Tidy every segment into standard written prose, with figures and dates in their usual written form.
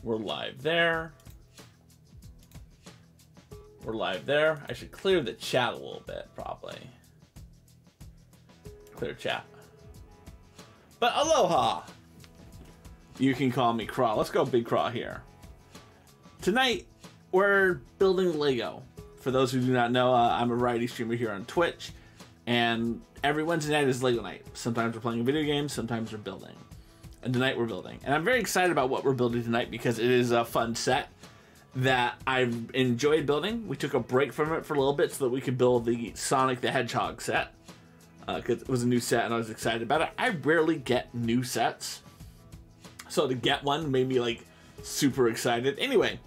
We're live there. We're live there. I should clear the chat a little bit, probably. Clear chat. But aloha! You can call me Craw. Let's go Big Craw here. Tonight, we're building Lego. For those who do not know, I'm a variety streamer here on Twitch. And every Wednesday night is Lego night. Sometimes we're playing video games, sometimes we're building. And tonight we're building. And I'm very excited about what we're building tonight because it is a fun set that I've enjoyed building. We took a break from it for a little bit so that we could build the Sonic the Hedgehog set. Because it was a new set and I was excited about it. I rarely get new sets. So to get one made me like super excited. Anyway,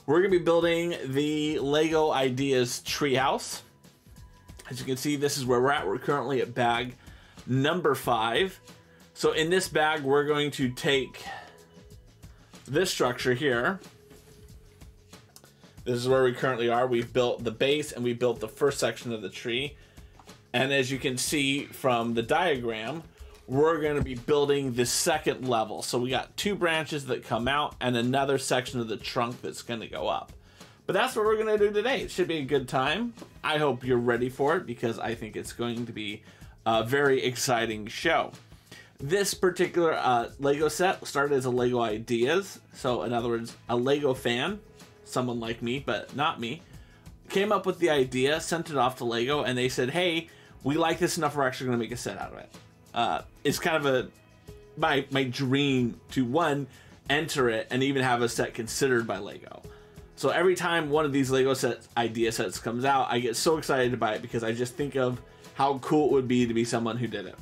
we're going to be building the Lego Ideas Treehouse. As you can see, this is where we're at. We're currently at bag number 5. So in this bag, we're going to take this structure here. This is where we currently are. We've built the base and we built the first section of the tree. And as you can see from the diagram, we're going to be building the second level. So we got 2 branches that come out and another section of the trunk that's going to go up. But that's what we're going to do today. It should be a good time. I hope you're ready for it because I think it's going to be a very exciting show. This particular Lego set started as a Lego Ideas. So in other words, a Lego fan, someone like me, but not me, came up with the idea, sent it off to Lego, and they said, hey, we like this enough, we're actually going to make a set out of it. It's kind of my dream to, one, enter it and even have a set considered by Lego. So every time one of these Lego idea sets comes out, I get so excited to buy it because I just think of how cool it would be to be someone who did it.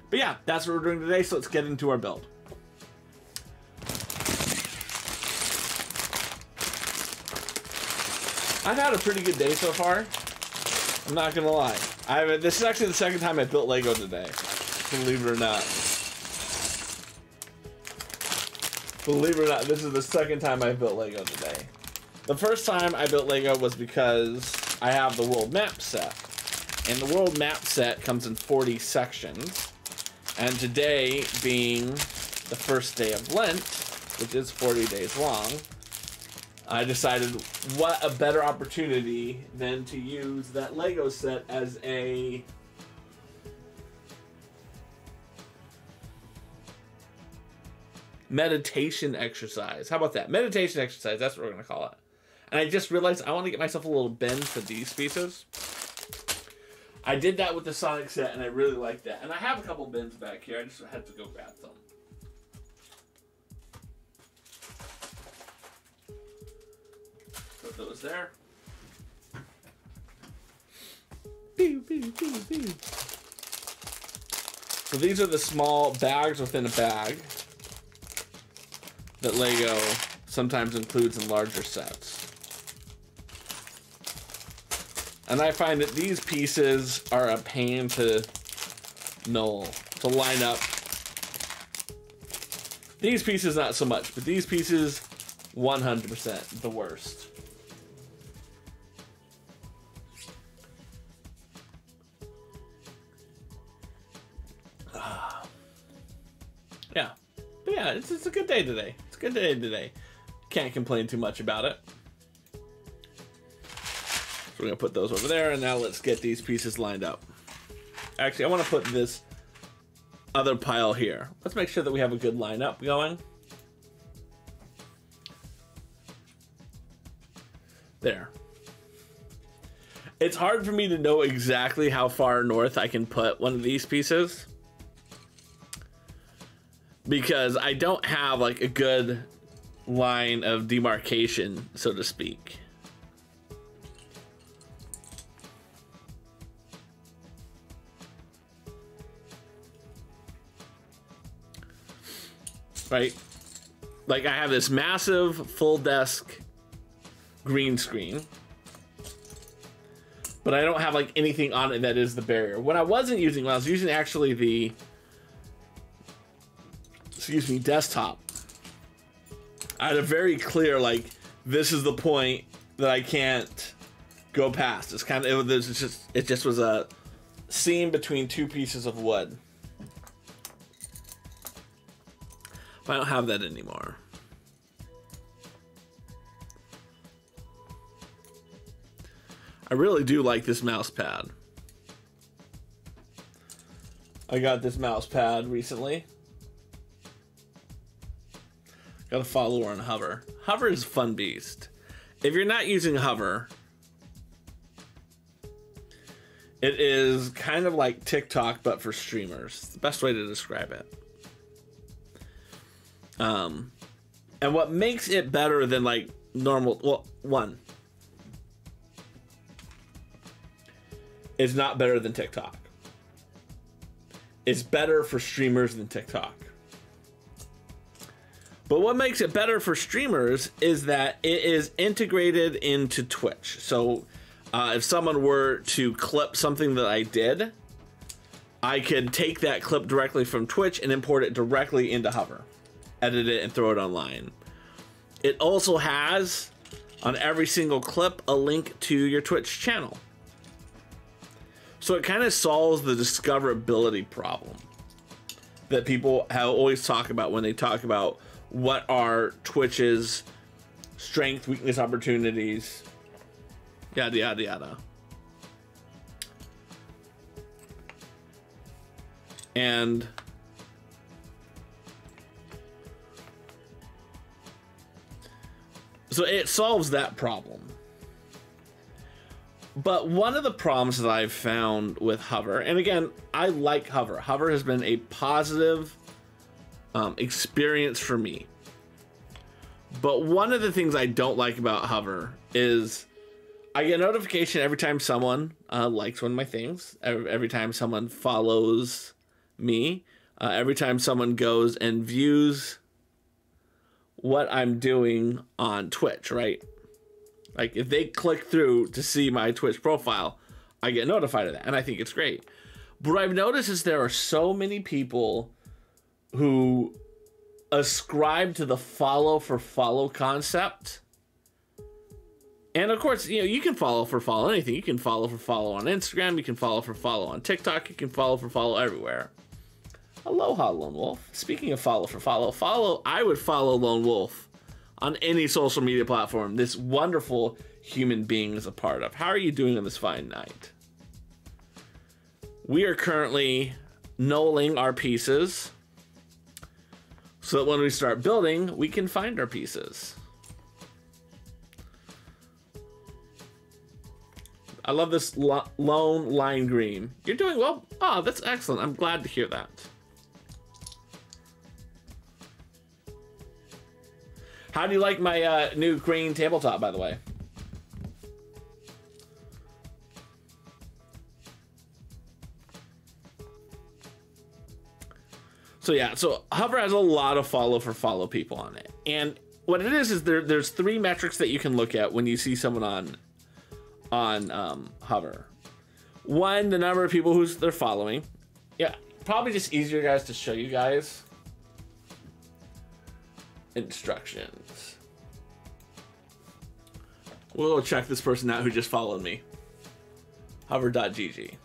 But yeah, that's what we're doing today, so let's get into our build. I've had a pretty good day so far. I'm not gonna lie. This is actually the second time I built Lego today. Believe it or not. Believe it or not, this is the second time I built Lego today. The first time I built Lego was because I have the world map set. And the world map set comes in 40 sections. And today being the first day of Lent, which is 40 days long, I decided what a better opportunity than to use that Lego set as a meditation exercise. How about that? Meditation exercise, that's what we're going to call it. And I just realized I want to get myself a little bin for these pieces. I did that with the Sonic set and I really like that. And I have a couple bins back here. I just had to go grab them. Put those there. Pew, pew, pew, pew. So these are the small bags within a bag that Lego sometimes includes in larger sets. And I find that these pieces are a pain to line up. These pieces not so much, but these pieces 100% the worst. Yeah. But yeah, it's a good day today. It's a good day today. Can't complain too much about it. So we're going to put those over there, and now let's get these pieces lined up. Actually, I want to put this other pile here. Let's make sure that we have a good lineup going. There. It's hard for me to know exactly how far north I can put one of these pieces, because I don't have like a good line of demarcation, so to speak. Right? Like I have this massive full desk green screen, but I don't have like anything on it that is the barrier. When I was using actually the, excuse me, desktop, I had a very clear, like, this is the point that I can't go past. It's kind of, it just was a seam between 2 pieces of wood. I don't have that anymore. I really do like this mouse pad. I got this mouse pad recently. Got a follower on Hover. Hover is a fun beast. If you're not using Hover, it is kind of like TikTok, but for streamers. It's the best way to describe it. And what makes it better than like normal, well, one, it's not better than TikTok. It's better for streamers than TikTok. But what makes it better for streamers is that it is integrated into Twitch. So if someone were to clip something that I did, I could take that clip directly from Twitch and import it directly into Hover, edit it, and throw it online. It also has, on every single clip, a link to your Twitch channel. So it kind of solves the discoverability problem that people always talk about when they talk about what are Twitch's strength, weakness, opportunities, yada, yada, yada. And so it solves that problem. But one of the problems that I've found with Hover, and again, I like Hover. Hover has been a positive experience for me. But one of the things I don't like about Hover is I get a notification every time someone likes one of my things, every time someone follows me, every time someone goes and views what I'm doing on Twitch, right? Like if they click through to see my Twitch profile, I get notified of that, and I think it's great. But what I've noticed is there are so many people who ascribe to the follow for follow concept. And of course, you know, you can follow for follow anything. You can follow for follow on Instagram, you can follow for follow on TikTok, you can follow for follow everywhere. Aloha, Lone Wolf. Speaking of follow for follow, I would follow Lone Wolf on any social media platform this wonderful human being is a part of. How are you doing on this fine night? We are currently knolling our pieces so that when we start building, we can find our pieces. I love this lone lime green. You're doing well. Oh, that's excellent. I'm glad to hear that. How do you like my new green tabletop, by the way? So yeah, so Hover has a lot of follow for follow people on it. And what it is there's three metrics that you can look at when you see someone on Hover. One, the number of people who they're following. Yeah, probably just easier, guys, to show you guys. Instructions. We'll check this person out who just followed me. Hover.gg.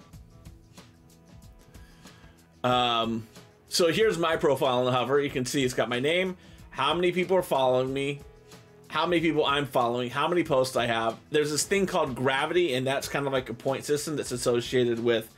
So here's my profile on Hover. You can see it's got my name, how many people are following me, how many people I'm following, how many posts I have. There's this thing called gravity, and that's kind of like a point system that's associated with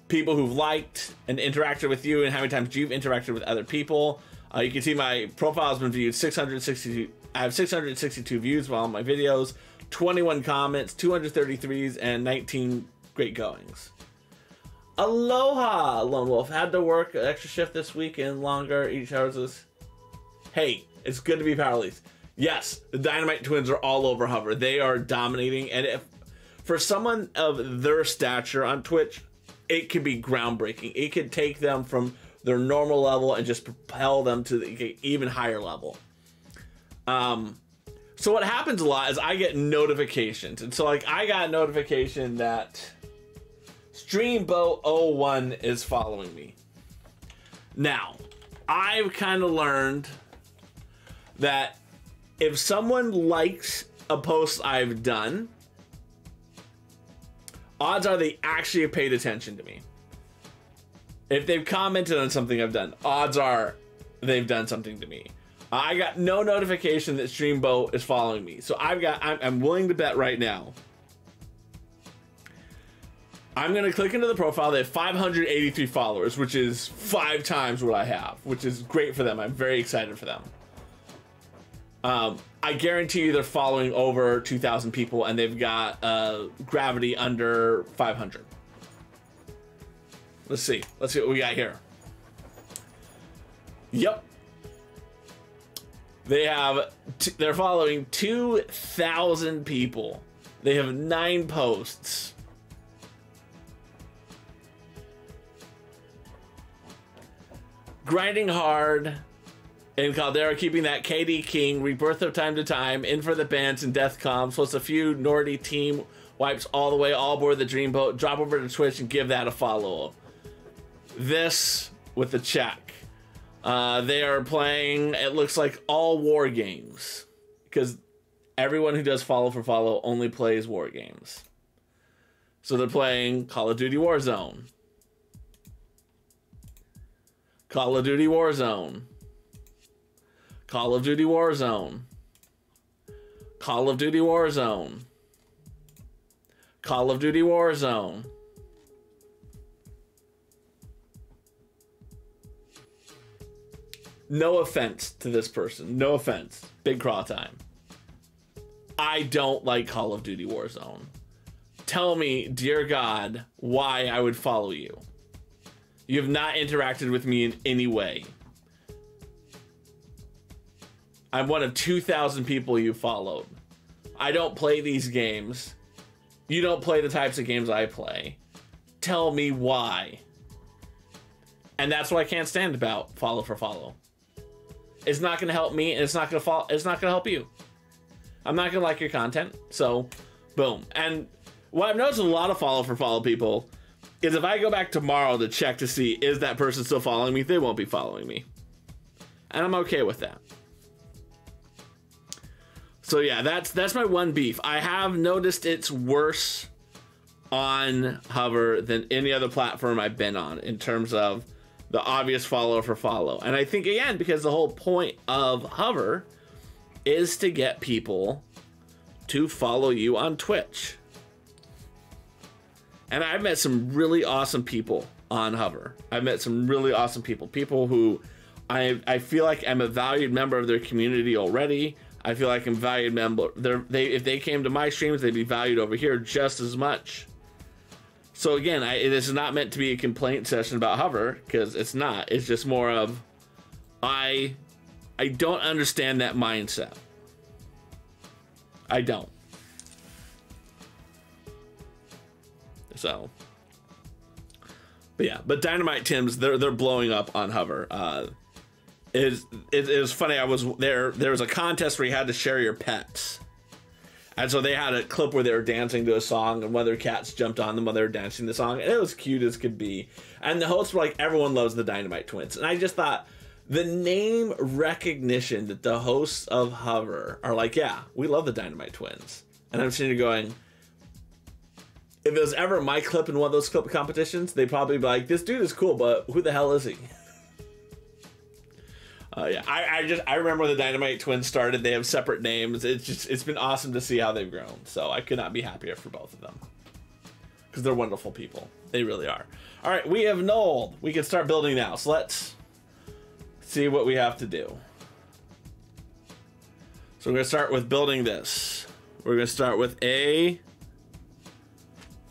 people who've liked and interacted with you and how many times you've interacted with other people. You can see my profile has been viewed 662. I have 662 views while on my videos, 21 comments, 233s, and 19 great goings. Aloha, Lone Wolf. Had to work an extra shift this week and longer each hours is. Hey, it's good to be powerless. Yes, the Dynamite Twins are all over Hover. They are dominating, and if for someone of their stature on Twitch, it could be groundbreaking. It could take them from their normal level and just propel them to the even higher level. So what happens a lot is I get notifications, and so like I got a notification that Streambo01 is following me. Now, I've kind of learned that if someone likes a post I've done, odds are they actually have paid attention to me. If they've commented on something I've done, odds are they've done something to me. I got no notification that Streambo is following me. So I'm willing to bet right now I'm going to click into the profile. They have 583 followers, which is 5 times what I have, which is great for them. I'm very excited for them. I guarantee you they're following over 2,000 people, and they've got gravity under 500. Let's see. Let's see what we got here. Yep. They're following 2,000 people. They have 9 posts. Grinding hard in Caldera, keeping that KD King, rebirth of time to time, in for the bands and death comps, plus a few Nordy team wipes all the way, all aboard the Dreamboat. Drop over to Twitch and give that a follow. This with the check. They are playing, it looks like, all war games, because everyone who does follow for follow only plays war games. So they're playing Call of Duty Warzone, Call of Duty Warzone, Call of Duty Warzone, Call of Duty Warzone, Call of Duty Warzone. No offense to this person. No offense. Big craw time. I don't like Call of Duty Warzone. Tell me, dear God, why I would follow you. You have not interacted with me in any way. I'm one of 2,000 people you followed. I don't play these games. You don't play the types of games I play. Tell me why. And that's what I can't stand about follow for follow. It's not going to help me, and it's not going to help you. I'm not going to like your content, so boom. And what I've noticed with a lot of follow for follow people is if I go back tomorrow to check to see is that person still following me, they won't be following me. And I'm okay with that. So yeah, that's my one beef. I have noticed it's worse on Hover than any other platform I've been on in terms of the obvious follow for follow. And I think, again, because the whole point of Hover is to get people to follow you on Twitch. And I've met some really awesome people on Hover. I've met some really awesome people. People who I feel like I'm a valued member of their community already. I feel like I'm a valued member. If they came to my streams, they'd be valued over here just as much. So again, it is not meant to be a complaint session about Hover, because it's not. It's just more of, I don't understand that mindset. I don't. So, but yeah, but Dynamite Tims, they're blowing up on Hover. It was funny. I was there. There was a contest where you had to share your pets. And so they had a clip where they were dancing to a song, and one of their cats jumped on them while they were dancing the song, and it was cute as could be. And the hosts were like, everyone loves the Dynamite Twins. And I just thought, the name recognition that the hosts of Hover are like, yeah, we love the Dynamite Twins. And I'm sitting here going, if it was ever my clip in one of those clip competitions, they'd probably be like, this dude is cool, but who the hell is he? Yeah, I remember when the Dynamite Twins started. They have separate names. It's been awesome to see how they've grown. So I could not be happier for both of them, because they're wonderful people. They really are. All right, we have Noel. We can start building now. So let's see what we have to do. So we're gonna start with building this. We're gonna start with a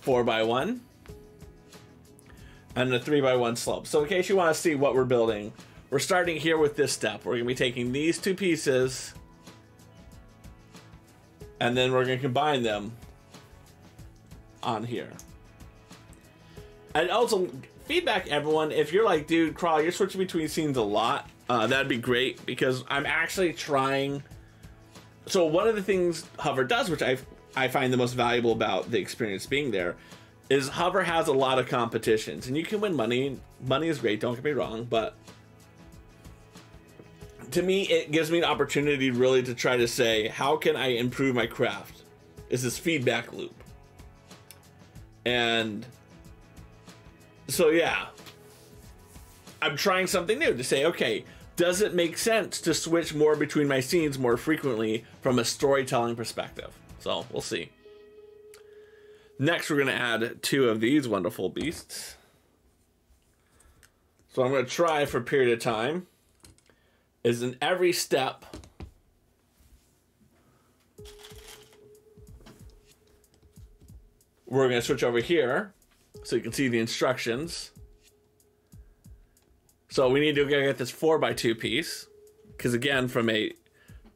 4x1 and a 3x1 slope. So in case you want to see what we're building, we're starting here with this step. We're going to be taking these 2 pieces, and then we're going to combine them on here. And also, feedback everyone, if you're like, dude, Crawl, you're switching between scenes a lot, that'd be great, because I'm actually trying. So one of the things Hover does, which I find the most valuable about the experience being there, is Hover has a lot of competitions, and you can win money. Money is great, don't get me wrong, but to me, it gives me an opportunity really to try to say, how can I improve my craft? It's this feedback loop. And so, yeah, I'm trying something new to say, okay, does it make sense to switch more between my scenes more frequently from a storytelling perspective? So we'll see. Next, we're going to add 2 of these wonderful beasts. So I'm going to try for a period of time is in every step we're going to switch over here so you can see the instructions. So we need to get this 4x2 piece, because again, from a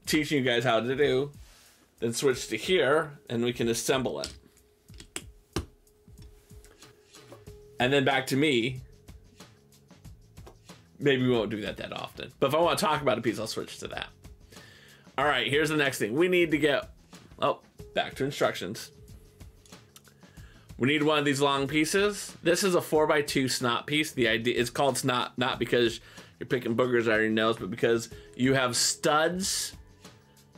teaching you guys how to do, then switch to here and we can assemble it. And then back to me. Maybe we won't do that often. But if I want to talk about a piece, I'll switch to that. All right, here's the next thing. We need to get, oh, back to instructions. We need one of these long pieces. This is a 4x2 snot piece. The idea is called snot, not because you're picking boogers out of your nose, but because you have studs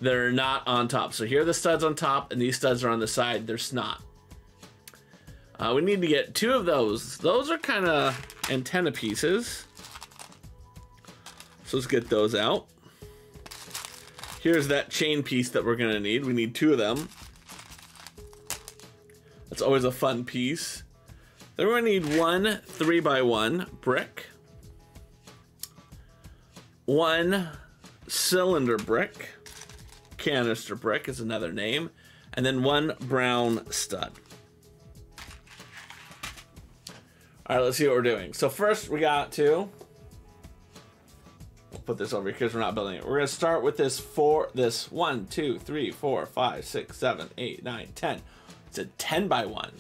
that are not on top. So here are the studs on top, and these studs are on the side. They're snot. We need to get 2 of those. Those are kind of antenna pieces. So let's get those out. Here's that chain piece that we're going to need. We need 2 of them. That's always a fun piece. Then we're going to need 1 3x1 brick. 1 cylinder brick. Canister brick is another name. And then 1 brown stud. All right, let's see what we're doing. So first we got to, we'll put this over here because we're not building it. We're going to start with this 1, 2, 3, 4, 5, 6, 7, 8, 9, 10. It's a 10x1. And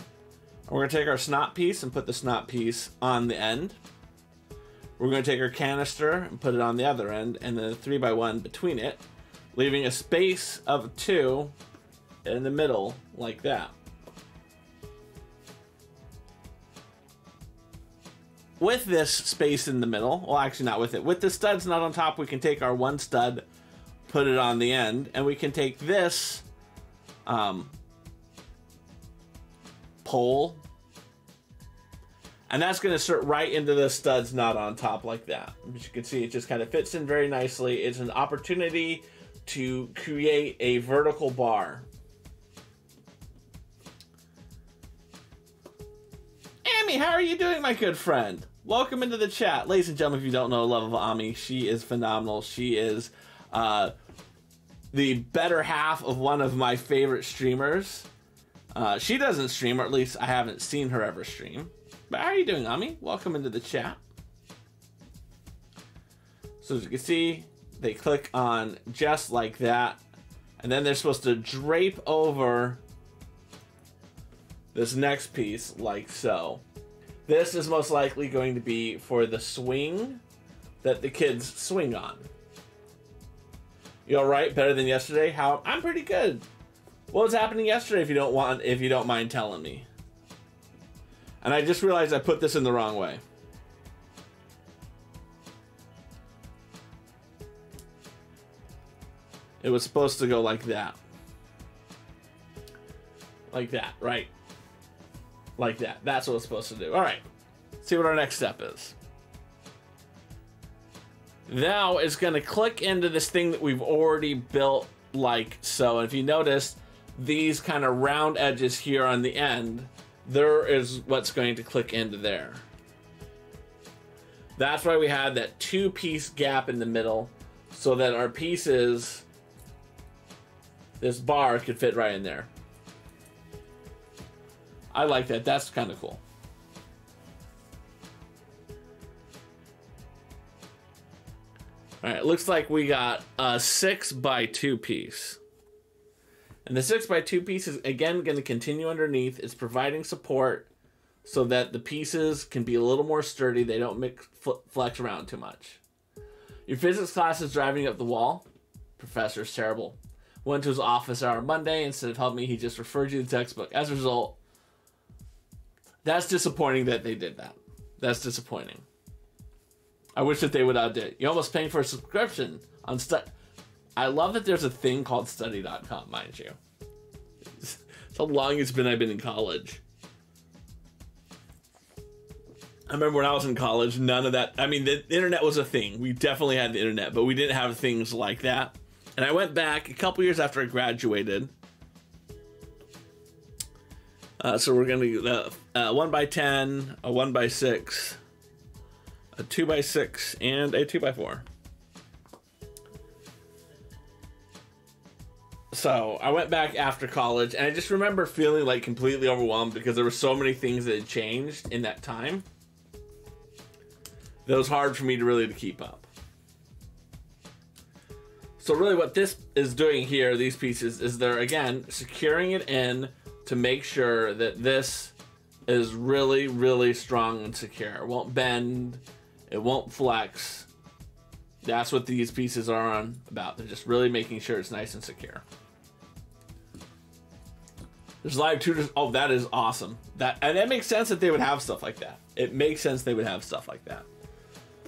we're going to take our snot piece and put the snot piece on the end. We're going to take our canister and put it on the other end, and then a 3x1 between it, leaving a space of 2 in the middle like that. With this space in the middle, well, actually not with it. With the studs not on top, we can take our 1 stud, put it on the end, and we can take this pole, and that's going to insert right into the studs not on top like that. As you can see, it just kind of fits in very nicely. It's an opportunity to create a vertical bar. Amy, how are you doing, my good friend? Welcome into the chat. Ladies and gentlemen, if you don't know the love of Ami, she is phenomenal. She is the better half of one of my favorite streamers. She doesn't stream, or at least I haven't seen her ever stream. But how are you doing, Ami? Welcome into the chat. So as you can see, they click on just like that. And then they're supposed to drape over this next piece like so. This is most likely going to be for the swing that the kids swing on. You all right? Better than yesterday? How? I'm pretty good. What was happening yesterday if you don't mind telling me? And I just realized I put this in the wrong way. It was supposed to go like that. Like that, right? Like that. That's what it's supposed to do. All right. See what our next step is. Now it's going to click into this thing that we've already built like so. And if you notice, these kind of round edges here on the end, there is what's going to click into there. That's why we had that 2-piece gap in the middle, so that our pieces, this bar could fit right in there. I like that. That's kind of cool. All right, it looks like we got a 6x2 piece. And the 6x2 piece is, again, going to continue underneath. It's providing support so that the pieces can be a little more sturdy. They don't flex around too much. Your physics class is driving up the wall. Professor's terrible. Went to his office hour Monday. Instead of helping me, he just referred you to the textbook. As a result, that's disappointing that they did that. That's disappointing. I wish that they would outdo it. You're almost paying for a subscription on I love that there's a thing called study.com, mind you. It's how long it's been I've been in college. I remember when I was in college, none of that. I mean, the internet was a thing. We definitely had the internet, but we didn't have things like that. And I went back a couple years after I graduated. So we're going to do a 1 by 10, a 1 by 6, a 2 by 6, and a 2 by 4. So I went back after college, and I just remember feeling like completely overwhelmed because there were so many things that had changed in that time that it was hard for me to really keep up. So really what this is doing here, these pieces, is they're, again, securing it in to make sure that this is really, really strong and secure. It won't bend. It won't flex. That's what these pieces are on about. They're just really making sure it's nice and secure. There's live tutors. Oh, that is awesome. And that makes sense that they would have stuff like that. It makes sense they would have stuff like that.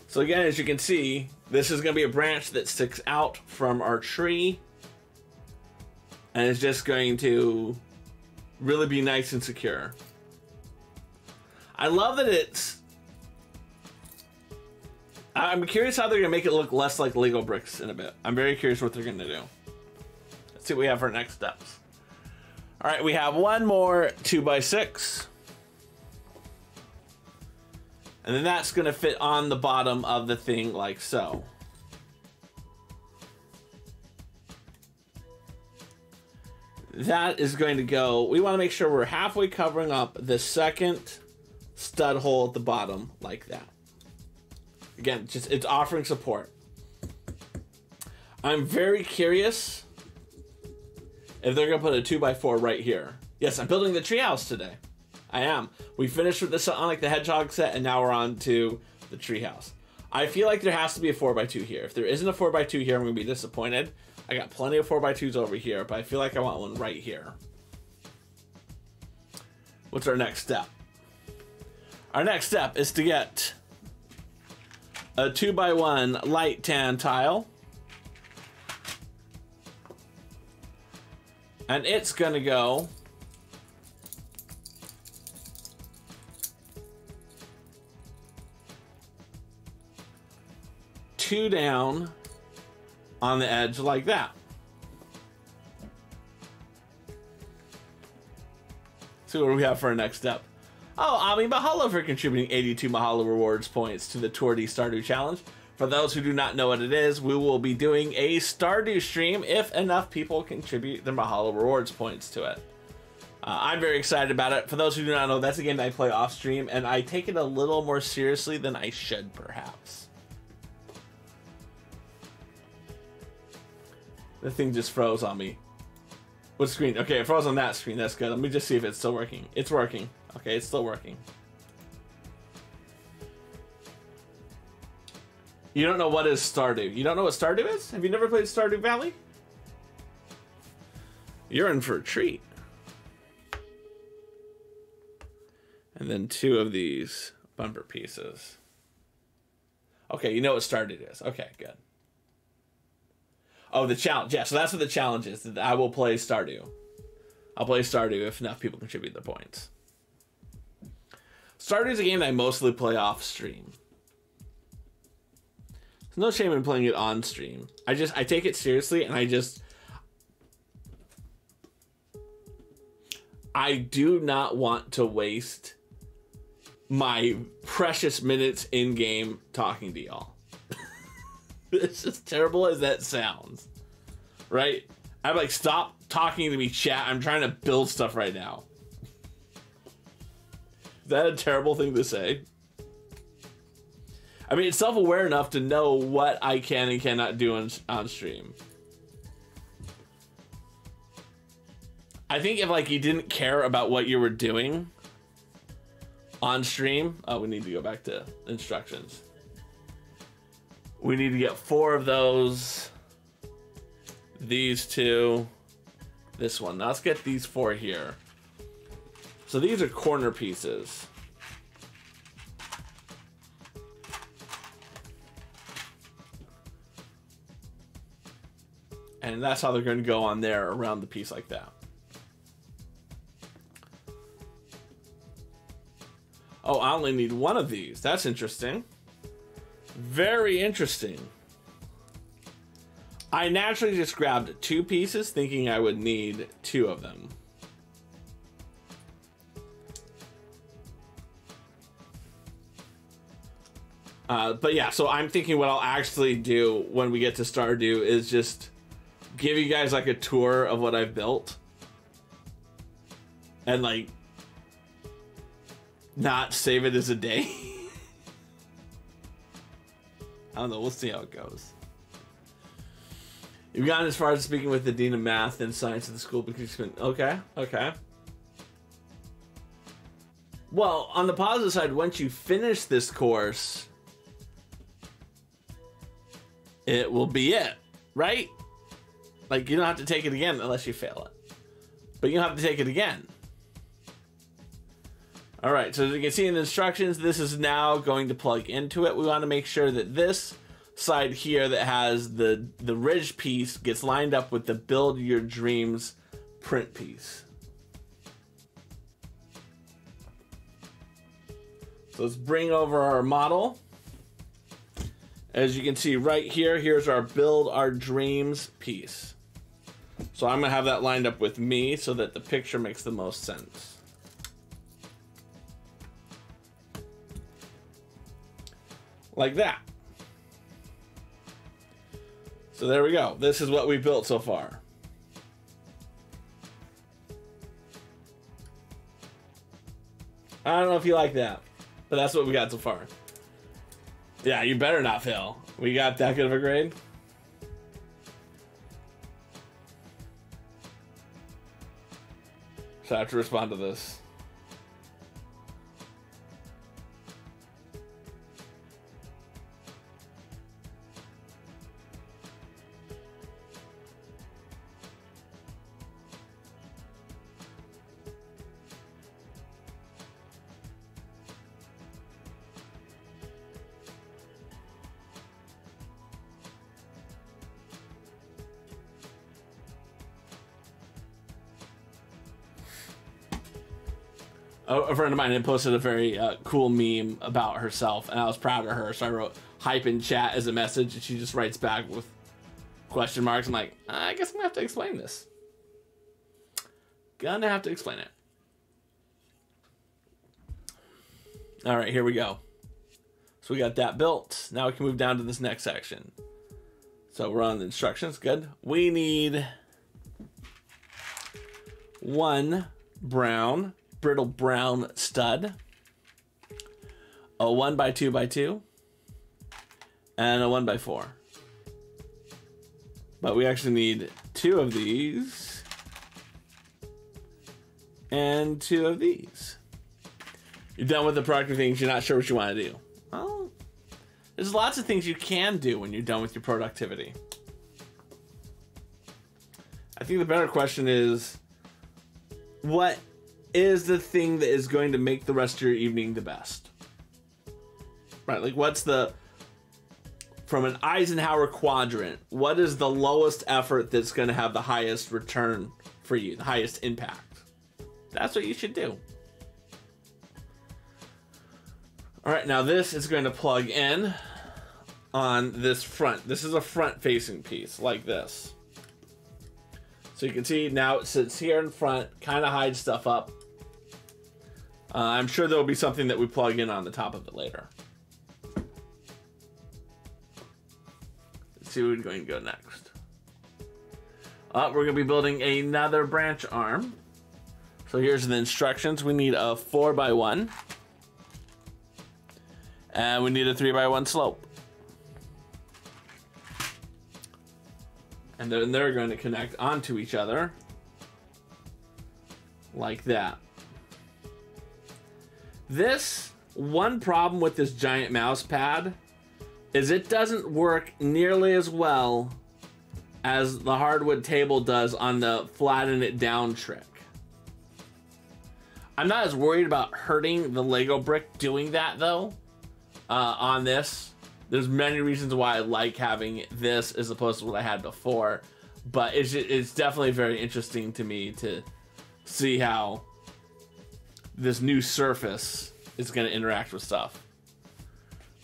So again, as you can see, this is going to be a branch that sticks out from our tree. And it's just going to really be nice and secure. I love that it's... I'm curious how they're going to make it look less like Lego bricks in a bit. I'm very curious what they're going to do. Let's see what we have for our next steps. All right, we have one more 2 by 6. And then that's going to fit on the bottom of the thing like so. That is going to go, we want to make sure we're halfway covering up the second stud hole at the bottom like that. Again, just it's offering support. I'm very curious if they're going to put a 2 by 4 right here. Yes, I'm building the treehouse today. I am. We finished with the Sonic the Hedgehog set, and now we're on to the treehouse. I feel like there has to be a 4 by 2 here. If there isn't a 4 by 2 here, I'm going to be disappointed. I got plenty of 4 by 2s over here, but I feel like I want one right here. What's our next step? Our next step is to get a 2 by 1 light tan tile. And it's going to go two down on the edge like that. See what we have for our next step. Oh, Ami Mahalo for contributing 82 Mahalo rewards points to the Tour de Stardew challenge. For those who do not know what it is, we will be doing a Stardew stream if enough people contribute their Mahalo rewards points to it. I'm very excited about it. For those who do not know, that's a game that I play off stream, and I take it a little more seriously than I should, perhaps. The thing just froze on me. What screen? Okay, it froze on that screen. That's good. Let me just see if it's still working. It's working. Okay, it's still working. You don't know what is Stardew. You don't know what Stardew is? Have you never played Stardew Valley? You're in for a treat. And then 2 of these bumper pieces. Okay, you know what Stardew is. Okay, good. Oh, the challenge. Yeah, so that's what the challenge is. I will play Stardew. I'll play Stardew if enough people contribute their points. Stardew is a game that I mostly play off stream. There's no shame in playing it on stream. I take it seriously, and I do not want to waste my precious minutes in game talking to y'all. It's as terrible as that sounds, right? I'm like, stop talking to me, chat. I'm trying to build stuff right now. Is that a terrible thing to say? I mean, it's self-aware enough to know what I can and cannot do on stream. I think if like you didn't care about what you were doing on stream, oh, we need to go back to instructions. We need to get 4 of those. These 2. This one. Now let's get these 4 here. So these are corner pieces. And that's how they're going to go on there around the piece like that. Oh, I only need 1 of these. That's interesting. Very interesting. I naturally just grabbed 2 pieces thinking I would need 2 of them. But yeah, so I'm thinking what I'll actually do when we get to Stardew is just give you guys like a tour of what I've built. And like, not save it as a day. I don't know, we'll see how it goes. You've gotten as far as speaking with the Dean of Math and Science of the school because you've been, okay. Well, on the positive side, once you finish this course, it will be it, right? Like, you don't have to take it again unless you fail it. But you don't have to take it again. All right, so as you can see in the instructions, this is now going to plug into it. We want to make sure that this side here that has the ridge piece gets lined up with the Build Your Dreams print piece. So let's bring over our model. As you can see right here, here's our Build Our Dreams piece. So I'm gonna have that lined up with me so that the picture makes the most sense. Like that. So there we go. This is what we built so far. I don't know if you like that, but that's what we got so far. Yeah, you better not fail. We got that good of a grade. So I have to respond to this. A friend of mine had posted a very cool meme about herself, and I was proud of her, so I wrote hype in chat as a message, and she just writes back with question marks. I'm like, I guess I'm gonna have to explain this. Gonna have to explain it. All right, here we go. So we got that built. Now we can move down to this next section. So we're on the instructions, good. We need one brittle brown stud, a 1x2x2, and a 1x4. But we actually need 2 of these and 2 of these. You're done with the productive things, you're not sure what you want to do. Well, there's lots of things you can do when you're done with your productivity. I think the better question is, what is the thing that is going to make the rest of your evening the best? Right, like what's the, from an Eisenhower quadrant, what is the lowest effort that's going to have the highest return for you, the highest impact? That's what you should do. All right, now this is going to plug in on this front. This is a front-facing piece, like this. So you can see now it sits here in front, kind of hides stuff up. I'm sure there'll be something that we plug in on the top of it later. Let's see where we're going to go next. We're going to be building another branch arm. So here's the instructions. We need a 4x1. And we need a 3x1 slope. And then they're going to connect onto each other like that. This one problem with this giant mouse pad is it doesn't work nearly as well as the hardwood table does on the flatten it down trick. I'm not as worried about hurting the Lego brick doing that though. On this, there's many reasons why I like having this as opposed to what I had before, but it's definitely very interesting to me to see how this new surface is going to interact with stuff.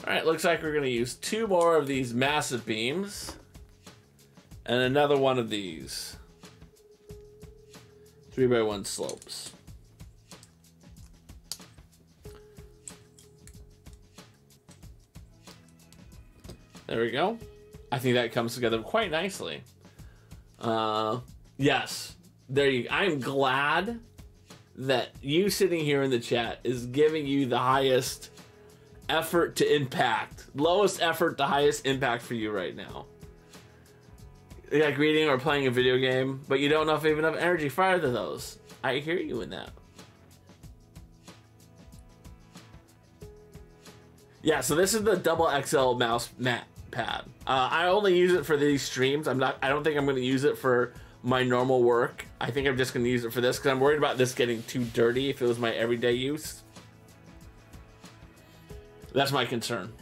All right, looks like we're going to use 2 more of these massive beams and another one of these 3x1 slopes. There we go. I think that comes together quite nicely. Yes. There you go. I'm glad that you sitting here in the chat is giving you the highest effort to impact. Lowest effort to highest impact for you right now. Like reading or playing a video game, but you don't know if you have enough energy for either of those. I hear you in that. Yeah, so this is the double XL mouse mat pad. I only use it for these streams. I don't think I'm going to use it for my normal work. I think I'm just going to use it for this because I'm worried about this getting too dirty if it was my everyday use. That's my concern.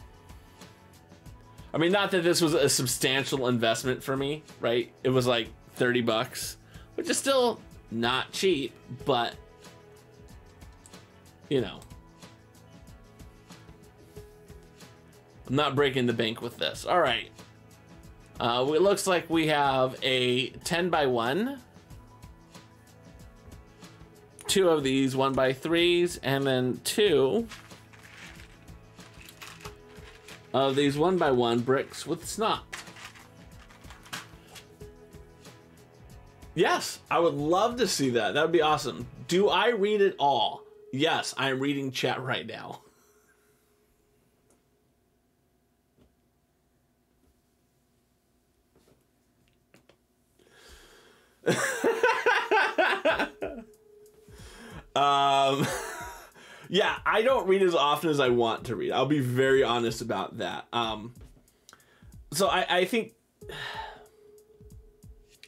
I mean, not that this was a substantial investment for me, right? It was like 30 bucks, which is still not cheap, but you know, I'm not breaking the bank with this. All right. It looks like we have a 10x1, 2 of these 1x3s, and then 2 of these 1x1 bricks with snot. Yes, I would love to see that. That would be awesome. Do I read it all? Yes, I'm reading chat right now. Yeah, I don't read as often as I want to read. I'll be very honest about that. So I think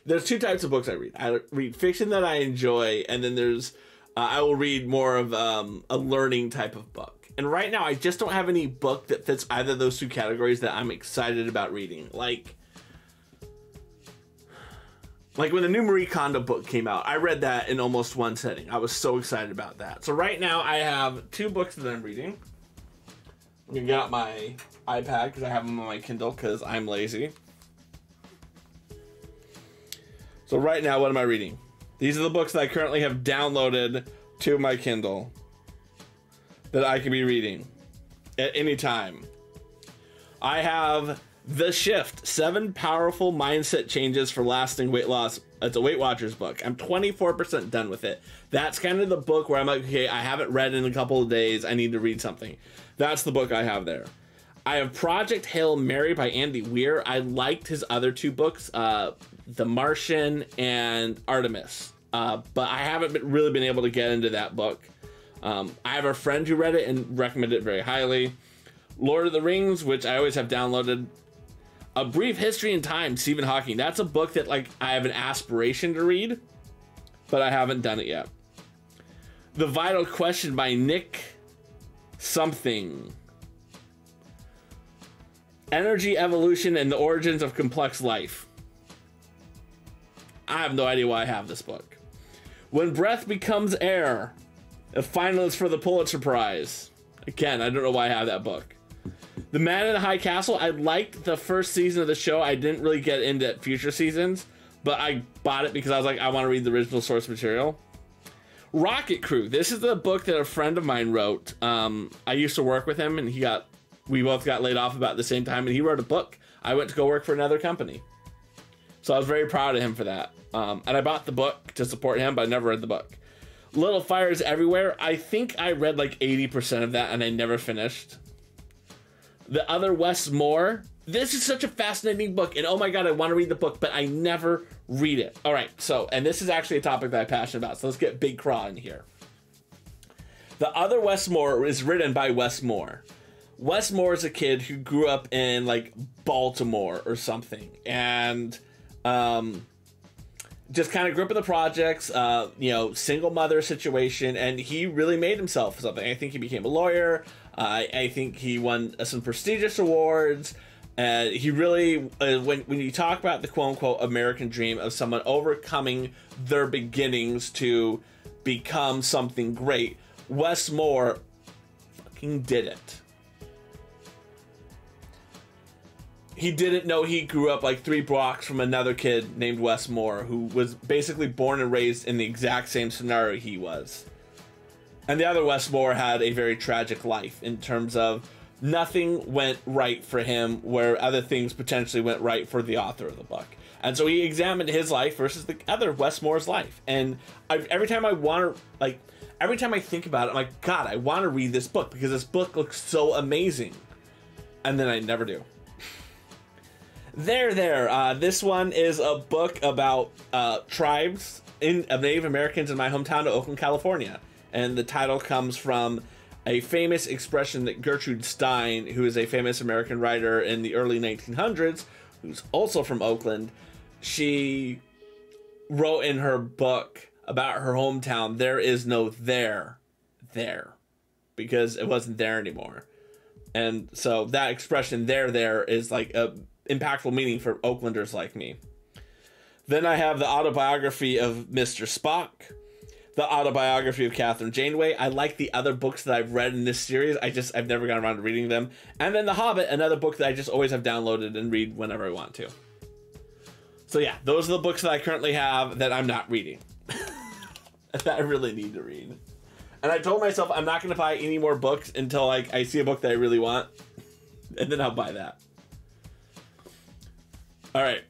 there's 2 types of books I read. I read fiction that I enjoy, and then there's I will read more of a learning type of book. And right now, I just don't have any book that fits either of those 2 categories that I'm excited about reading. Like when the new Marie Kondo book came out, I read that in almost one setting. I was so excited about that. So right now I have 2 books that I'm reading. I'm gonna get out my iPad because I have them on my Kindle because I'm lazy. So right now, what am I reading? These are the books that I currently have downloaded to my Kindle that I can be reading at any time. I have The Shift, 7 Powerful Mindset Changes for Lasting Weight Loss. It's a Weight Watchers book. I'm 24% done with it. That's kind of the book where I'm like, okay, I haven't read in a couple of days. I need to read something. That's the book I have there. I have Project Hail Mary by Andy Weir. I liked his other 2 books, The Martian and Artemis. But I haven't really been able to get into that book. I have a friend who read it and recommended it very highly. Lord of the Rings, which I always have downloaded. A Brief History in Time, Stephen Hawking. That's a book that like I have an aspiration to read, but I haven't done it yet. The Vital Question by Nick something. Energy, Evolution, and the Origins of Complex Life. I have no idea why I have this book. When Breath Becomes Air, a finalist for the Pulitzer Prize. Again, I don't know why I have that book. The Man in the High Castle, I liked the first season of the show. I didn't really get into future seasons, but I bought it because I was like, I want to read the original source material. Rocket Crew. This is the book that a friend of mine wrote. I used to work with him, and we both got laid off about the same time, and he wrote a book. I went to go work for another company. So I was very proud of him for that. And I bought the book to support him, but I never read the book. Little Fires Everywhere. I think I read like 80% of that, and I never finished. The Other Wes Moore. This is such a fascinating book, and oh my god, I want to read the book, but I never read it. All right, so, and this is actually a topic that I'm passionate about, so let's get Big Craw in here. The Other Wes Moore is written by Wes Moore. Wes Moore is a kid who grew up in, like, Baltimore or something, and just kind of grew up in the projects, single mother situation, and he really made himself something. I think he became a lawyer. I think he won some prestigious awards. He really, when you talk about the quote-unquote American dream of someone overcoming their beginnings to become something great, Wes Moore fucking did it. He didn't know he grew up like 3 blocks from another kid named Wes Moore, who was basically born and raised in the exact same scenario he was. And the other Wes Moore had a very tragic life in terms of nothing went right for him where other things potentially went right for the author of the book. And so he examined his life versus the other Westmore's life. And every time every time I think about it, I'm like, God, I want to read this book because this book looks so amazing. And then I never do. This one is a book about tribes of Native Americans in my hometown of Oakland, California. And the title comes from a famous expression that Gertrude Stein, who is a famous American writer in the early 1900s, who's also from Oakland, she wrote in her book about her hometown, there is no there, because it wasn't there anymore. And so that expression, there, is like a impactful meaning for Oaklanders like me. Then I have the autobiography of Mr. Spock, the autobiography of Catherine Janeway. I like the other books that I've read in this series. I've never gotten around to reading them. And then The Hobbit, another book that I just always have downloaded and read whenever I want to. So yeah, those are the books that I currently have that I'm not reading. That I really need to read. And I told myself I'm not going to buy any more books until I see a book that I really want. And then I'll buy that. All right.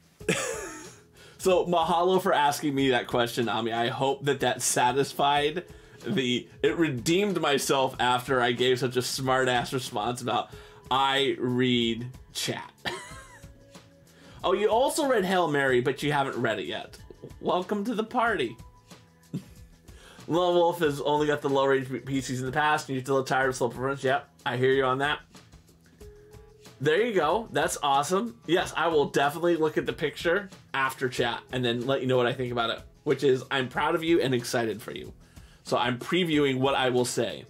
So mahalo for asking me that question, Ami. I hope that satisfied it redeemed myself after I gave such a smart ass response about I read chat. Oh, you also read Hail Mary, but you haven't read it yet. Welcome to the party. Lone Wolf has only got the low range PCs in the past, and you're still tired of slow performance. Yep, I hear you on that. There you go. That's awesome. Yes, I will definitely look at the picture after chat and then let you know what I think about it, which is I'm proud of you and excited for you. So I'm previewing what I will say.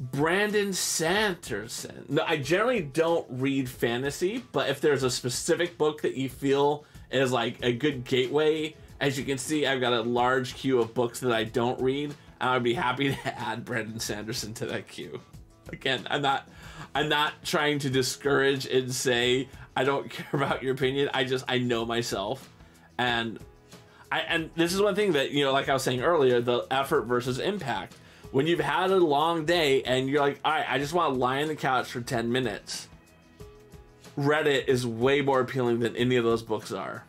Brandon Sanderson. No, I generally don't read fantasy, but if there's a specific book that you feel is like a good gateway, as you can see, I've got a large queue of books that I don't read, and I'd be happy to add Brandon Sanderson to that queue. Again, I'm not trying to discourage and say I don't care about your opinion. I know myself, and this is one thing that, you know, like I was saying earlier, the effort versus impact. When you've had a long day and you're like, all right, I just want to lie on the couch for 10 minutes. Reddit is way more appealing than any of those books are.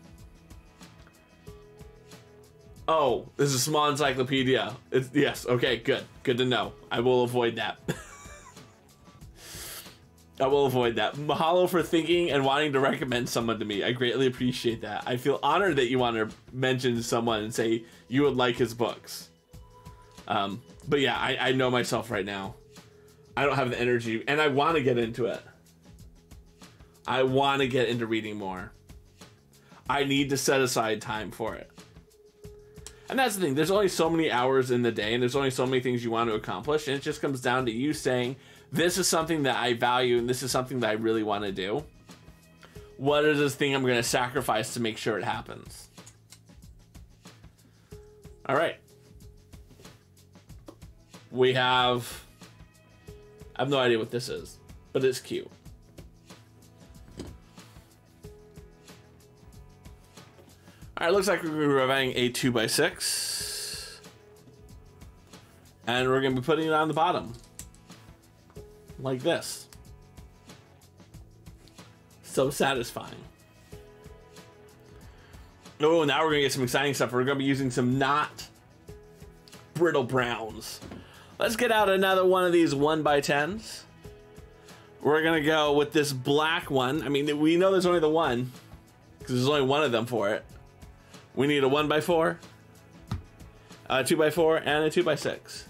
Oh, this is a small encyclopedia. Yes, okay, good. Good to know. I will avoid that. I will avoid that. Mahalo for thinking and wanting to recommend someone to me. I greatly appreciate that. I feel honored that you want to mention someone and say you would like his books. But yeah, I know myself right now. I don't have the energy, and I want to get into it. I want to get into reading more. I need to set aside time for it. And that's the thing. There's only so many hours in the day, and there's only so many things you want to accomplish, and it just comes down to you saying, this is something that I value, and this is something that I really want to do. What is this thing I'm going to sacrifice to make sure it happens? All right. We have... I have no idea what this is, but it's cute. All right, looks like we're going to be providing a 2x6. And we're going to be putting it on the bottom. Like this. So satisfying. Oh, now we're going to get some exciting stuff. We're going to be using some not brittle browns. Let's get out another one of these 1x10s. We're going to go with this black one. I mean, we know there's only the one, because there's only one of them for it. We need a 1x4, a 2x4, and a 2x6.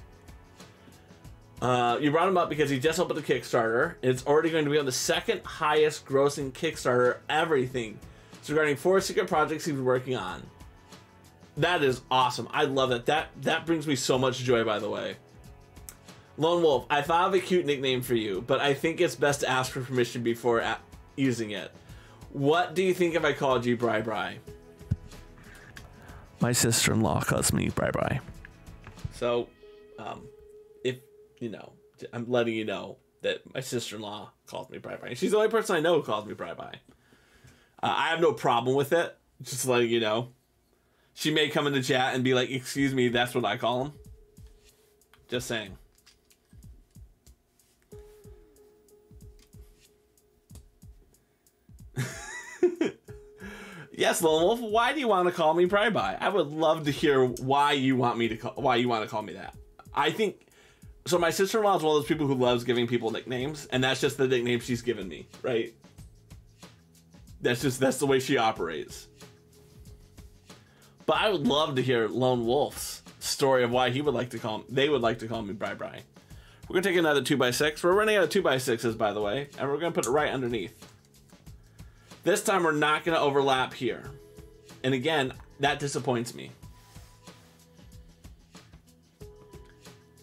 You brought him up because he just opened the Kickstarter. It's already going to be on the second highest grossing Kickstarter everything. It's regarding 4 secret projects he's been working on. That is awesome. I love it. That brings me so much joy, by the way. Lone Wolf, I thought of a cute nickname for you, but I think it's best to ask for permission before using it. What do you think if I called you Bri Bri? My sister-in-law calls me Bri Bri. So, if, you know, I'm letting you know that my sister-in-law calls me Bri Bri. She's the only person I know who calls me Bri Bri. I have no problem with it, just letting you know. She may come into chat and be like, excuse me, that's what I call him. Just saying. Yes, Lone Wolf. Why do you want to call me Bri Bri? I would love to hear why you want me to why you want to call me that. I think so. My sister-in-law is one of those people who loves giving people nicknames, and that's just the nickname she's given me, right? That's the way she operates. But I would love to hear Lone Wolf's story of why they would like to call me Bri Bri. We're gonna take another 2x6. We're running out of 2x6s, by the way, and we're gonna put it right underneath. This time we're not gonna overlap here. And again, that disappoints me.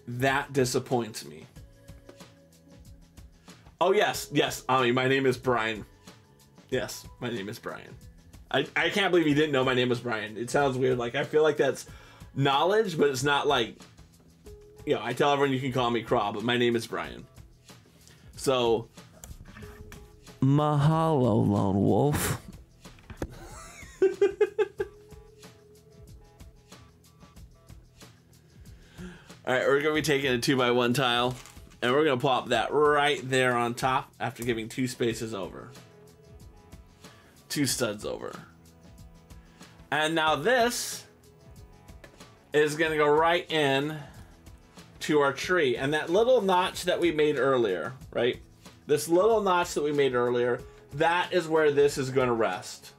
That disappoints me. Oh yes, Ami, my name is Brian. Yes, my name is Brian. I can't believe you didn't know my name was Brian. It sounds weird. Like, I feel like that's knowledge, but it's not like, you know, I tell everyone you can call me Craw, but my name is Brian. So, mahalo, Lone Wolf. Alright, we're going to be taking a 2x1 tile, and we're going to plop that right there on top after giving 2 spaces over. 2 studs over. And now this is going to go right in to our tree. And that little notch that we made earlier, right? This little notch that we made earlier, that is where this is going to rest.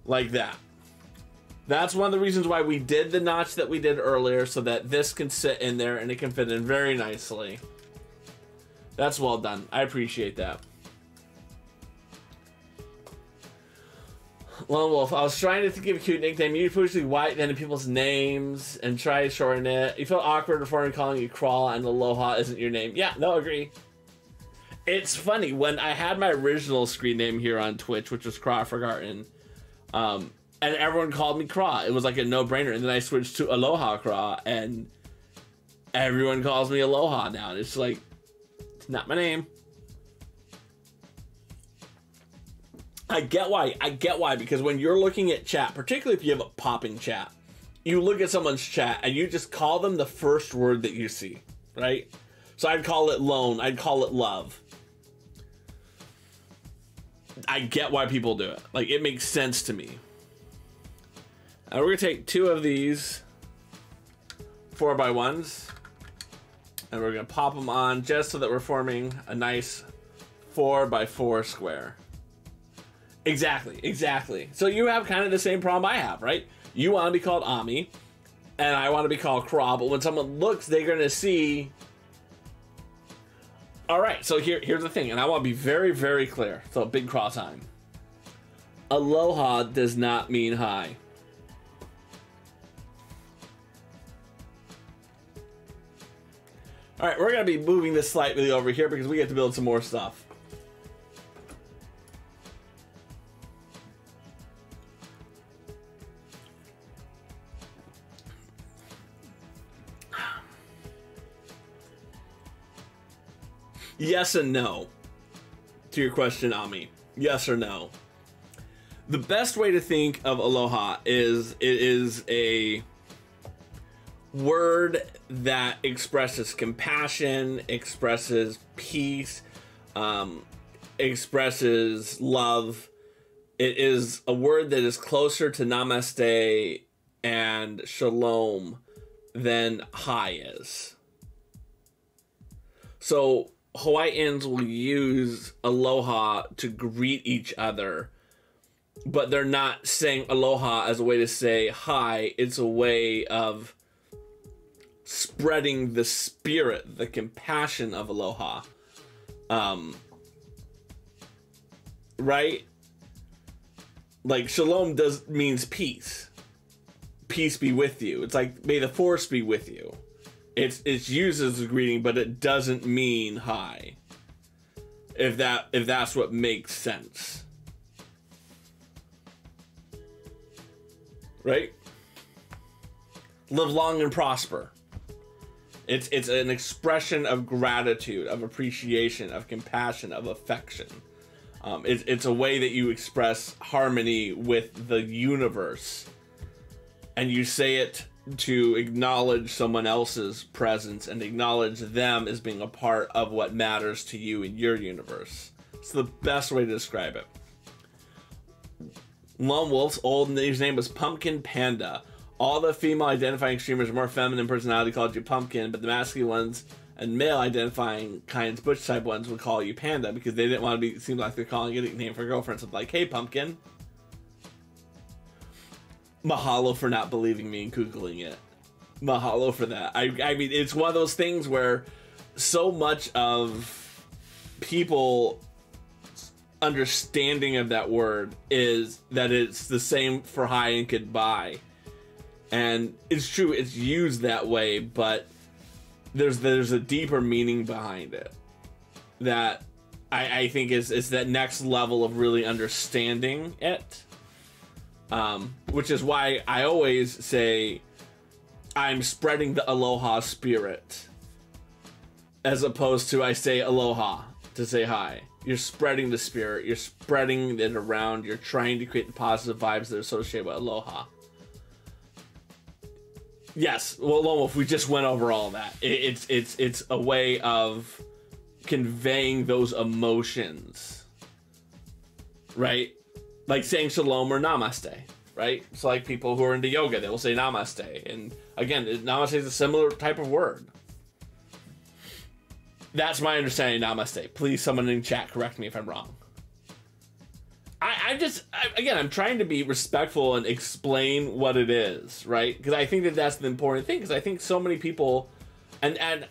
Like that. That's one of the reasons why we did the notch that we did earlier, so that this can sit in there and it can fit in very nicely. That's well done. I appreciate that. Lone Wolf, I was trying to give a cute nickname. You usually white then in people's names and try to shorten it. You feel awkward before calling you Crawl and Aloha isn't your name. Yeah, no, agree. It's funny, when I had my original screen name here on Twitch, which was Craw Forgotten, and everyone called me Craw. It was like a no-brainer. And then I switched to Aloha Craw, and everyone calls me Aloha now. And it's like, it's not my name. I get why, because when you're looking at chat, particularly if you have a popping chat, you look at someone's chat and you just call them the first word that you see, right? So I'd call it lone, I'd call it love. I get why people do it. Like, it makes sense to me. And we're gonna take 2 of these 4x1s, and we're gonna pop them on just so that we're forming a nice 4x4 square. Exactly. So you have kind of the same problem I have, right? You want to be called Ami, and I want to be called Craw, but when someone looks, they're going to see... Alright, so here's the thing, and I want to be very, very clear. So, big Craw time. Aloha does not mean hi. Alright, we're going to be moving this slightly over here because we get to build some more stuff. Yes and no to your question, Ami. Yes or no? The best way to think of aloha is it is a word that expresses compassion, expresses peace, expresses love. It is a word that is closer to namaste and shalom than hi is. So Hawaiians will use aloha to greet each other, but they're not saying aloha as a way to say hi. It's a way of spreading the spirit, the compassion of aloha. Right? Like shalom means peace. Peace be with you. It's like, may the force be with you. It's used as a greeting, but it doesn't mean hi. If that's what makes sense. Right? Live long and prosper. It's an expression of gratitude, of appreciation, of compassion, of affection. It's a way that you express harmony with the universe. And you say it to acknowledge someone else's presence and acknowledge them as being a part of what matters to you in your universe. It's the best way to describe it. Lone Wolf's old name was Pumpkin Panda. All the female identifying streamers are more feminine personality called you Pumpkin, but the masculine ones and male identifying kinds, butch type ones, would call you Panda because they didn't want to seem like they're calling it a name for girlfriends. So like, hey Pumpkin. Mahalo for not believing me and Googling it. Mahalo for that. I mean, it's one of those things where so much of people understanding of that word is that it's the same for hi and goodbye. And it's true, it's used that way, but there's a deeper meaning behind it that I think is that next level of really understanding it. Which is why I always say I'm spreading the aloha spirit as opposed to I say aloha to say hi. You're spreading the spirit, you're spreading it around, you're trying to create the positive vibes that are associated with aloha. Yes, well, Lone Wolf, we just went over all that. It's a way of conveying those emotions, right? Like saying shalom or namaste, right? It's like people who are into yoga, they will say namaste. And again, namaste is a similar type of word. That's my understanding of namaste. Please, someone in chat, correct me if I'm wrong. I'm trying to be respectful and explain what it is, right? Because I think that that's the important thing. Because I think so many people, and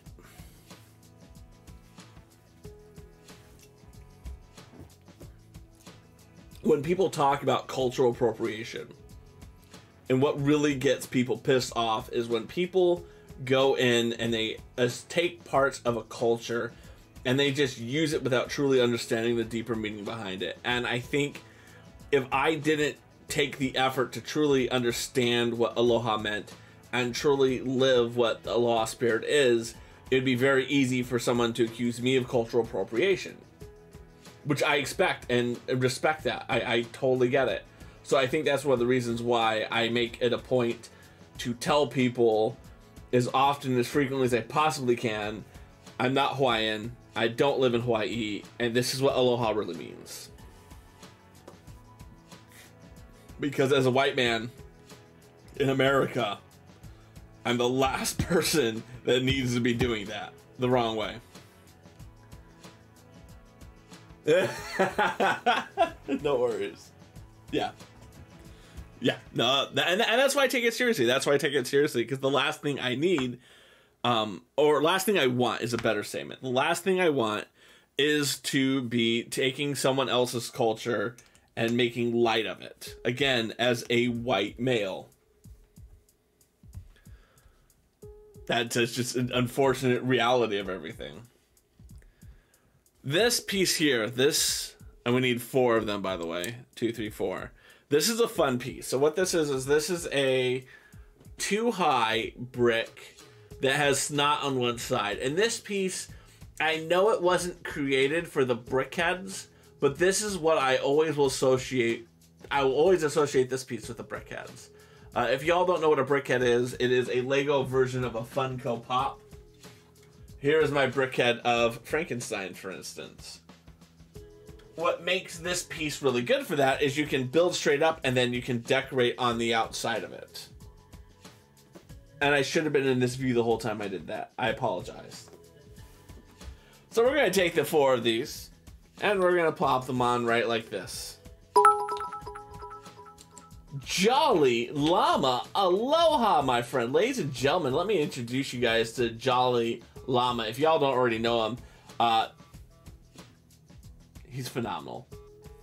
when people talk about cultural appropriation, and what really gets people pissed off is when people go in and they take parts of a culture and they just use it without truly understanding the deeper meaning behind it. And I think if I didn't take the effort to truly understand what aloha meant and truly live what the aloha spirit is, it'd be very easy for someone to accuse me of cultural appropriation, which I expect and respect that. I totally get it. So I think that's one of the reasons why I make it a point to tell people as often, as frequently as I possibly can, I'm not Hawaiian, I don't live in Hawaii, and this is what aloha really means. Because as a white man in America, I'm the last person that needs to be doing that the wrong way. No worries. Yeah. No, and that's why I take it seriously. That's why I take it seriously, because the last thing I need, or last thing I want is a better statement. The last thing I want is to be taking someone else's culture and making light of it. Again, as a white male. That's just an unfortunate reality of everything. This piece here, and we need 4 of them, by the way. 2, 3, 4. This is a fun piece. So what this is this is a 2-high brick that has snot on one side. And this piece, I know it wasn't created for the brickheads, but this is what I always will associate. I will always associate this piece with the brickheads. If y'all don't know what a brickhead is, it is a Lego version of a Funko Pop. Here is my brickhead of Frankenstein, for instance. What makes this piece really good for that is you can build straight up and then you can decorate on the outside of it. And I should have been in this view the whole time I did that. I apologize. So we're going to take the 4 of these and we're going to plop them on right like this. Jolly Llama, aloha, my friend. Ladies and gentlemen, let me introduce you guys to Jolly Llama. If y'all don't already know him, he's phenomenal.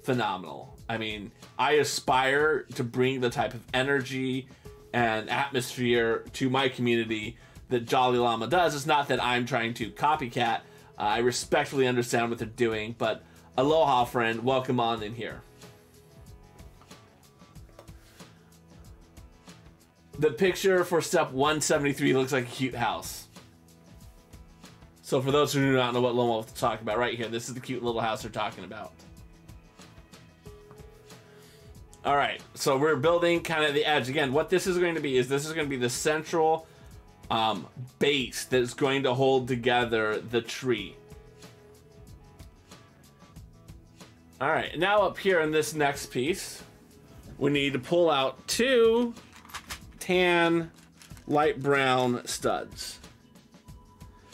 Phenomenal. I mean, I aspire to bring the type of energy and atmosphere to my community that Jolly Llama does. It's not that I'm trying to copycat. I respectfully understand what they're doing, but aloha, friend. Welcome on in here. The picture for step 173 looks like a cute house. So for those who do not know what Lone Wolf is talking about, right here, this is the cute little house they're talking about. All right, so we're building kind of the edge. Again, what this is going to be is this is going to be the central base that's going to hold together the tree. All right, now up here in this next piece, we need to pull out 2 tan light brown studs.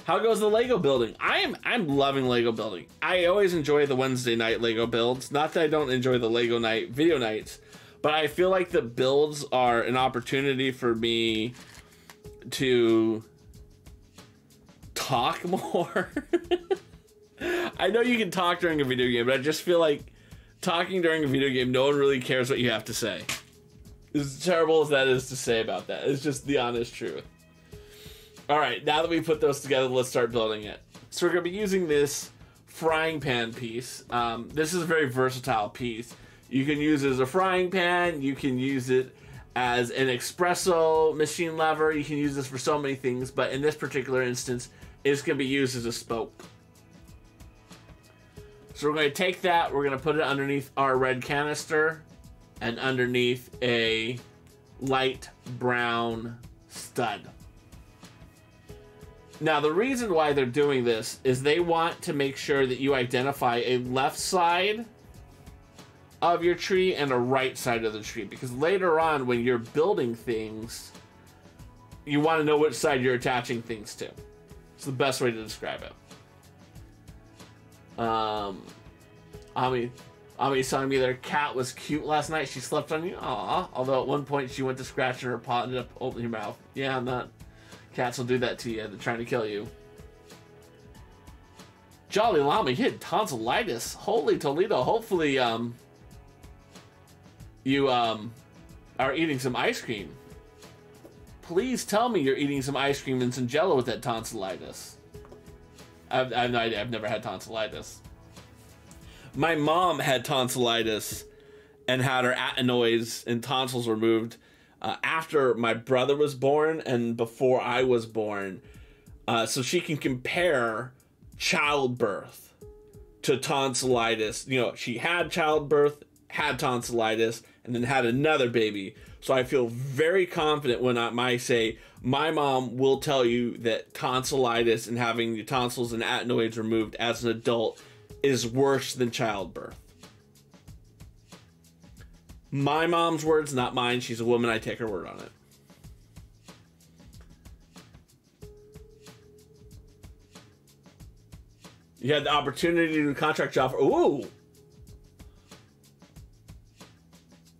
How goes the Lego building? I'm loving Lego building. I always enjoy the Wednesday night Lego builds. Not that I don't enjoy the Lego night video nights, but I feel like the builds are an opportunity for me to talk more. I know you can talk during a video game, but I just feel like talking during a video game, no one really cares what you have to say. As terrible as that is to say about that, it's just the honest truth. All right, now that we put those together, let's start building it. So we're going to be using this frying pan piece. This is a very versatile piece. You can use it as a frying pan. You can use it as an espresso machine lever. You can use this for so many things, but in this particular instance, it's going to be used as a spoke. So we're going to take that, we're going to put it underneath our red canister and underneath a light brown stud. Now, the reason why they're doing this is they want to make sure that you identify a left side of your tree and a right side of the tree, because later on when you're building things, you want to know which side you're attaching things to. It's the best way to describe it. Ami's telling me their cat was cute last night. She slept on you. Aw. Although at one point she went to scratch in her paw and ended up opening her mouth. Yeah, I'm not. Cats will do that to you. They're trying to kill you. Jolly Llama, you had tonsillitis. Holy Toledo. Hopefully, you, are eating some ice cream. Please tell me you're eating some ice cream and some Jell-O with that tonsillitis. I have no idea. I've never had tonsillitis. My mom had tonsillitis and had her adenoids and tonsils removed after my brother was born and before I was born, so she can compare childbirth to tonsillitis. You know, she had childbirth, had tonsillitis, and then had another baby. So I feel very confident when I say my mom will tell you that tonsillitis and having the tonsils and adenoids removed as an adult is worse than childbirth. My mom's words, not mine. She's a woman. I take her word on it. You had the opportunity to do a contract job. Ooh.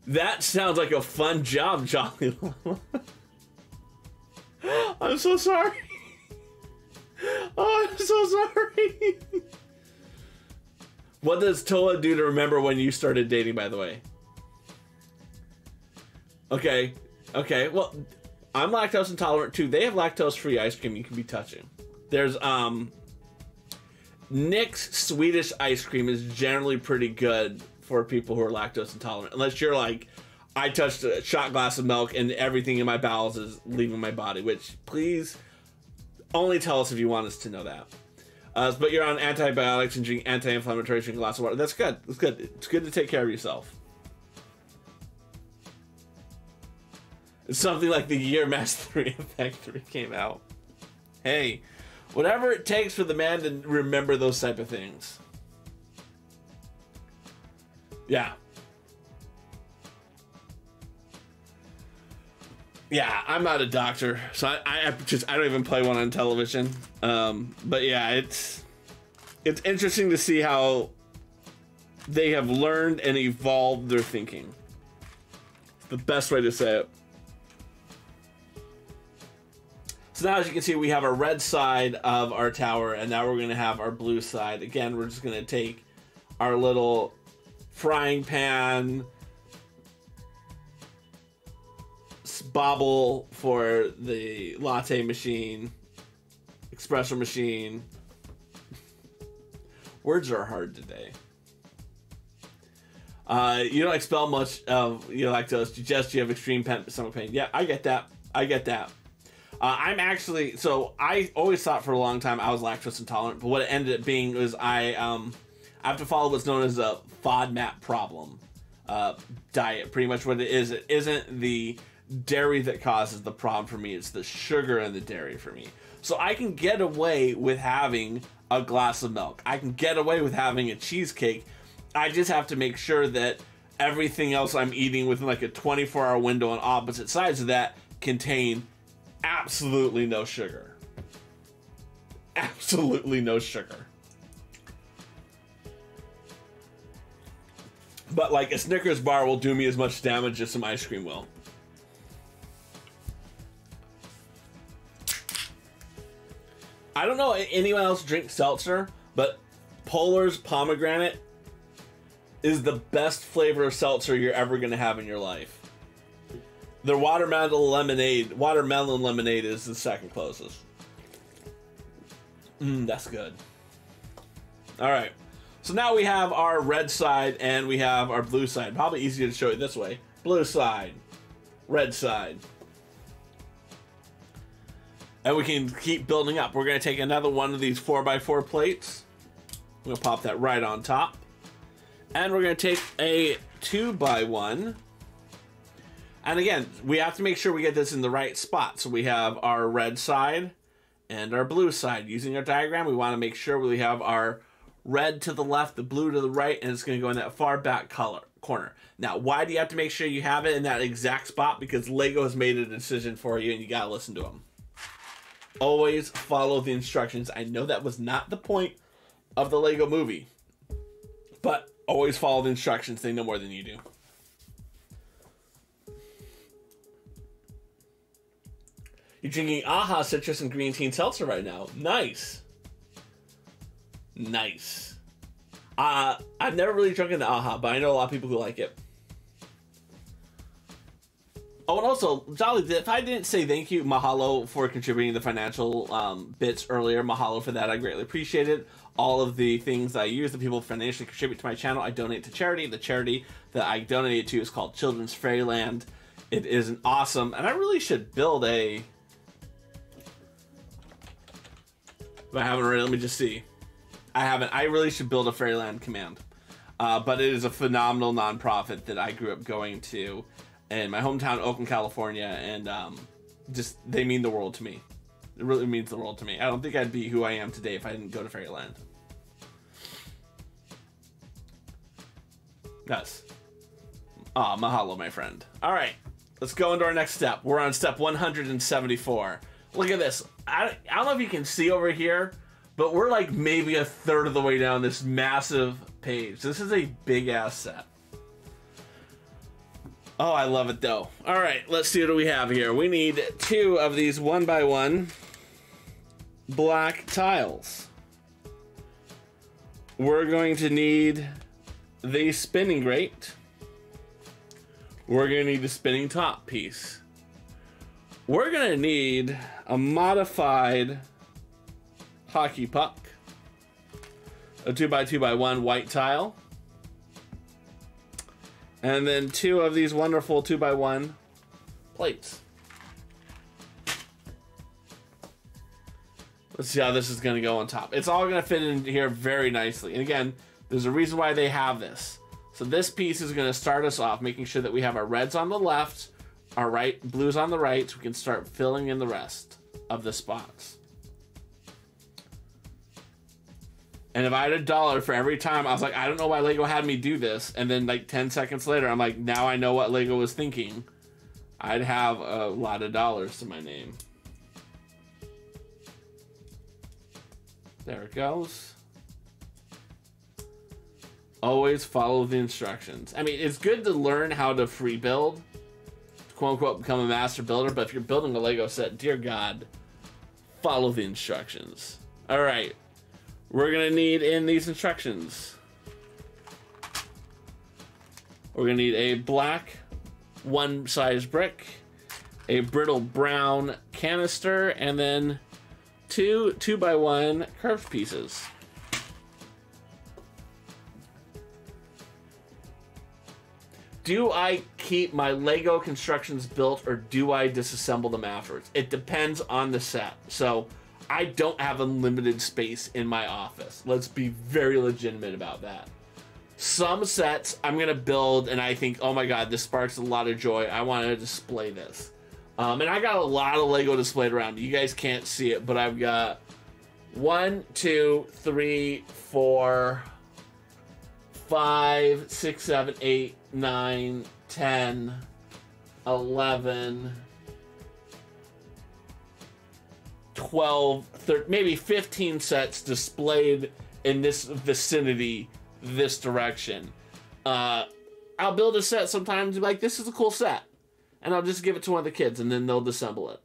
That sounds like a fun job, Jolly Llama. I'm so sorry. Oh, I'm so sorry. What does Toa do to remember when you started dating, by the way? Okay. Okay. Well, I'm lactose intolerant too. They have lactose-free ice cream you can be touching. There's Nick's Swedish ice cream is generally pretty good for people who are lactose intolerant. Unless you're like, I touched a shot glass of milk and everything in my bowels is leaving my body. Which, please, only tell us if you want us to know that. But you're on antibiotics and drink anti-inflammatory, drink a glass of water. That's good. That's good. It's good to take care of yourself. It's something like the year Mass 3 Effect 3 came out. Hey, whatever it takes for the man to remember those type of things. Yeah. Yeah, I'm not a doctor, so I don't even play one on television. But yeah, it's interesting to see how they have learned and evolved their thinking. It's the best way to say it. So now, as you can see, we have our red side of our tower, and now we're going to have our blue side. Again, we're just going to take our little frying pan bobble for the latte machine, espresso machine. Words are hard today. You don't expel much of your lactose, just you have extreme stomach pain. Yeah, I get that. I get that. I'm actually, so I always thought for a long time I was lactose intolerant, but what it ended up being was I have to follow what's known as a FODMAP problem. diet. Pretty much what it is. It isn't the dairy that causes the problem for me. It's the sugar in the dairy for me. So I can get away with having a glass of milk. I can get away with having a cheesecake. I just have to make sure that everything else I'm eating within like a 24-hour window on opposite sides of that contain absolutely no sugar. Absolutely no sugar. But like a Snickers bar will do me as much damage as some ice cream will. I don't know if anyone else drinks seltzer, but Polar's pomegranate is the best flavor of seltzer you're ever going to have in your life. Their watermelon lemonade is the second closest. That's good. All right. So now we have our red side and we have our blue side. Probably easier to show it this way. Blue side, red side. And we can keep building up. We're going to take another one of these 4x4 plates. I'm going to pop that right on top. And we're going to take a 2x1. And again, we have to make sure we get this in the right spot. So we have our red side and our blue side. Using our diagram, we want to make sure we have our red to the left, the blue to the right, and it's going to go in that far back corner. Now, why do you have to make sure you have it in that exact spot? Because Lego has made a decision for you and you got to listen to them. Always follow the instructions. I know that was not the point of the Lego movie, but always follow the instructions. They know more than you do. You're drinking AHA citrus and green tea seltzer right now. Nice. Nice. I've never really drunk an AHA, but I know a lot of people who like it. Oh, and also, Jolly, if I didn't say thank you, mahalo for contributing the financial bits earlier. Mahalo for that. I greatly appreciate it. All of the things I use, the people financially contribute to my channel, I donate to charity. The charity that I donate to is called Children's Fairyland. It is an awesome, and I really should build a... If I haven't already, let me just see. I haven't. I really should build a Fairyland command. But it is a phenomenal nonprofit that I grew up going to in my hometown, Oakland, California, and just they mean the world to me. It really means the world to me. I don't think I'd be who I am today if I didn't go to Fairyland. Yes. Ah, mahalo, my friend. All right, let's go into our next step. We're on step 174. Look at this. I don't know if you can see over here, but we're like maybe a third of the way down this massive page. This is a big ass set. Oh, I love it though. All right, let's see what we have here. We need 2 of these 1x1 black tiles. We're going to need the spinning grate. We're going to need the spinning top piece. We're going to need a modified hockey puck, a 2x2x1 white tile, and then 2 of these wonderful 2x1 plates. Let's see how this is going to go on top. It's all going to fit in here very nicely. And again, there's a reason why they have this. So this piece is going to start us off, making sure that we have our reds on the left, our blues on the right, so we can start filling in the rest of the spots. And if I had $1 for every time, I was like, I don't know why Lego had me do this. And then like 10 seconds later, I'm like, now I know what Lego was thinking. I'd have a lot of dollars to my name. There it goes. Always follow the instructions. I mean, it's good to learn how to free build, to quote unquote become a master builder, but if you're building a Lego set, dear God, follow the instructions. All right. We're going to need in these instructions, we're going to need a black 1-size brick, a brittle brown canister, and then 2 2x1 curved pieces. Do I keep my Lego constructions built or do I disassemble them afterwards? It depends on the set. So I don't have unlimited space in my office. Let's be very legitimate about that. Some sets I'm gonna build and I think, oh my god, this sparks a lot of joy. I want to display this. And I got a lot of Lego displayed around. You guys can't see it, but I've got 1, 2, 3, 4, 5, 6, 7, 8, 9, 10, 11, 12, 13, maybe 15 sets displayed in this vicinity, this direction. I'll build a set sometimes, like, this is a cool set. And I'll just give it to one of the kids, and then they'll disassemble it.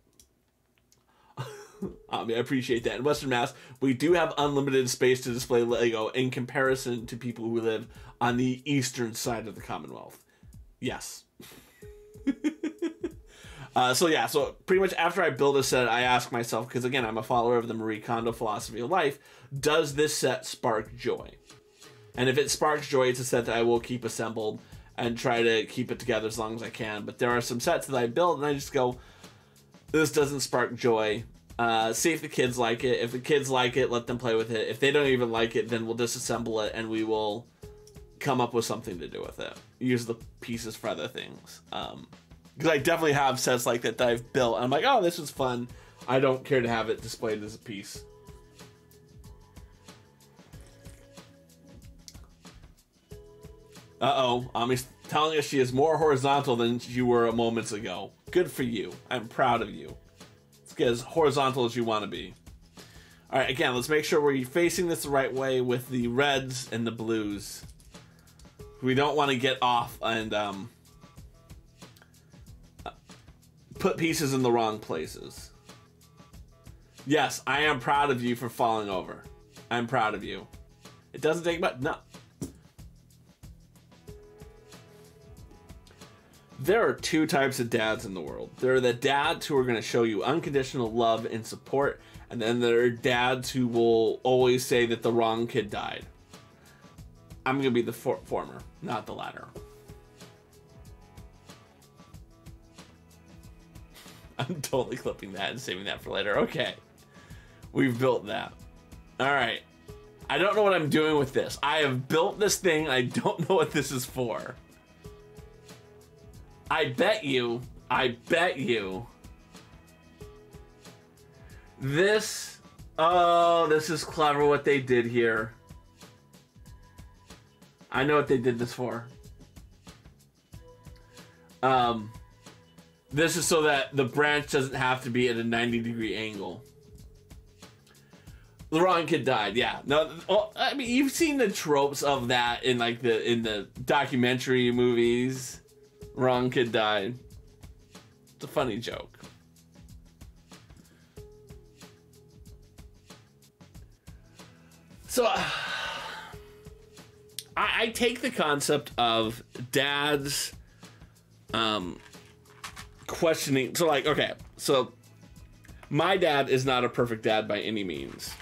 I appreciate that. In Western Mass, we do have unlimited space to display Lego in comparison to people who live on the eastern side of the Commonwealth. Yes. So pretty much after I build a set, I ask myself, because again, I'm a follower of the Marie Kondo philosophy of life, does this set spark joy? And if it sparks joy, it's a set that I will keep assembled and try to keep it together as long as I can. But there are some sets that I build and I just go, this doesn't spark joy. See if the kids like it. If the kids like it, let them play with it. If they don't even like it, then we'll disassemble it and we will come up with something to do with it. Use the pieces for other things. Because I definitely have sets like that I've built. And I'm like, oh, this is fun. I don't care to have it displayed as a piece. Uh-oh, Ami's telling us she is more horizontal than you were moments ago. Good for you. I'm proud of you. Let's get as horizontal as you want to be. All right, again, let's make sure we're facing this the right way with the reds and the blues. We don't want to get off and put pieces in the wrong places. Yes, I am proud of you for falling over. I'm proud of you. It doesn't take much. No. There are two types of dads in the world. There are the dads who are going to show you unconditional love and support, and then there are dads who will always say that the wrong kid died. I'm going to be the former, not the latter. I'm totally clipping that and saving that for later. Okay. We've built that. All right. I don't know what I'm doing with this. I have built this thing. I don't know what this is for. I bet you, this, oh, this is clever what they did here. I know what they did this for. This is so that the branch doesn't have to be at a 90-degree angle. The wrong kid died, yeah. No, well, I mean, you've seen the tropes of that in like the documentary movies. Wrong kid died. It's a funny joke. So I take the concept of dads questioning. So like, okay, so my dad is not a perfect dad by any means.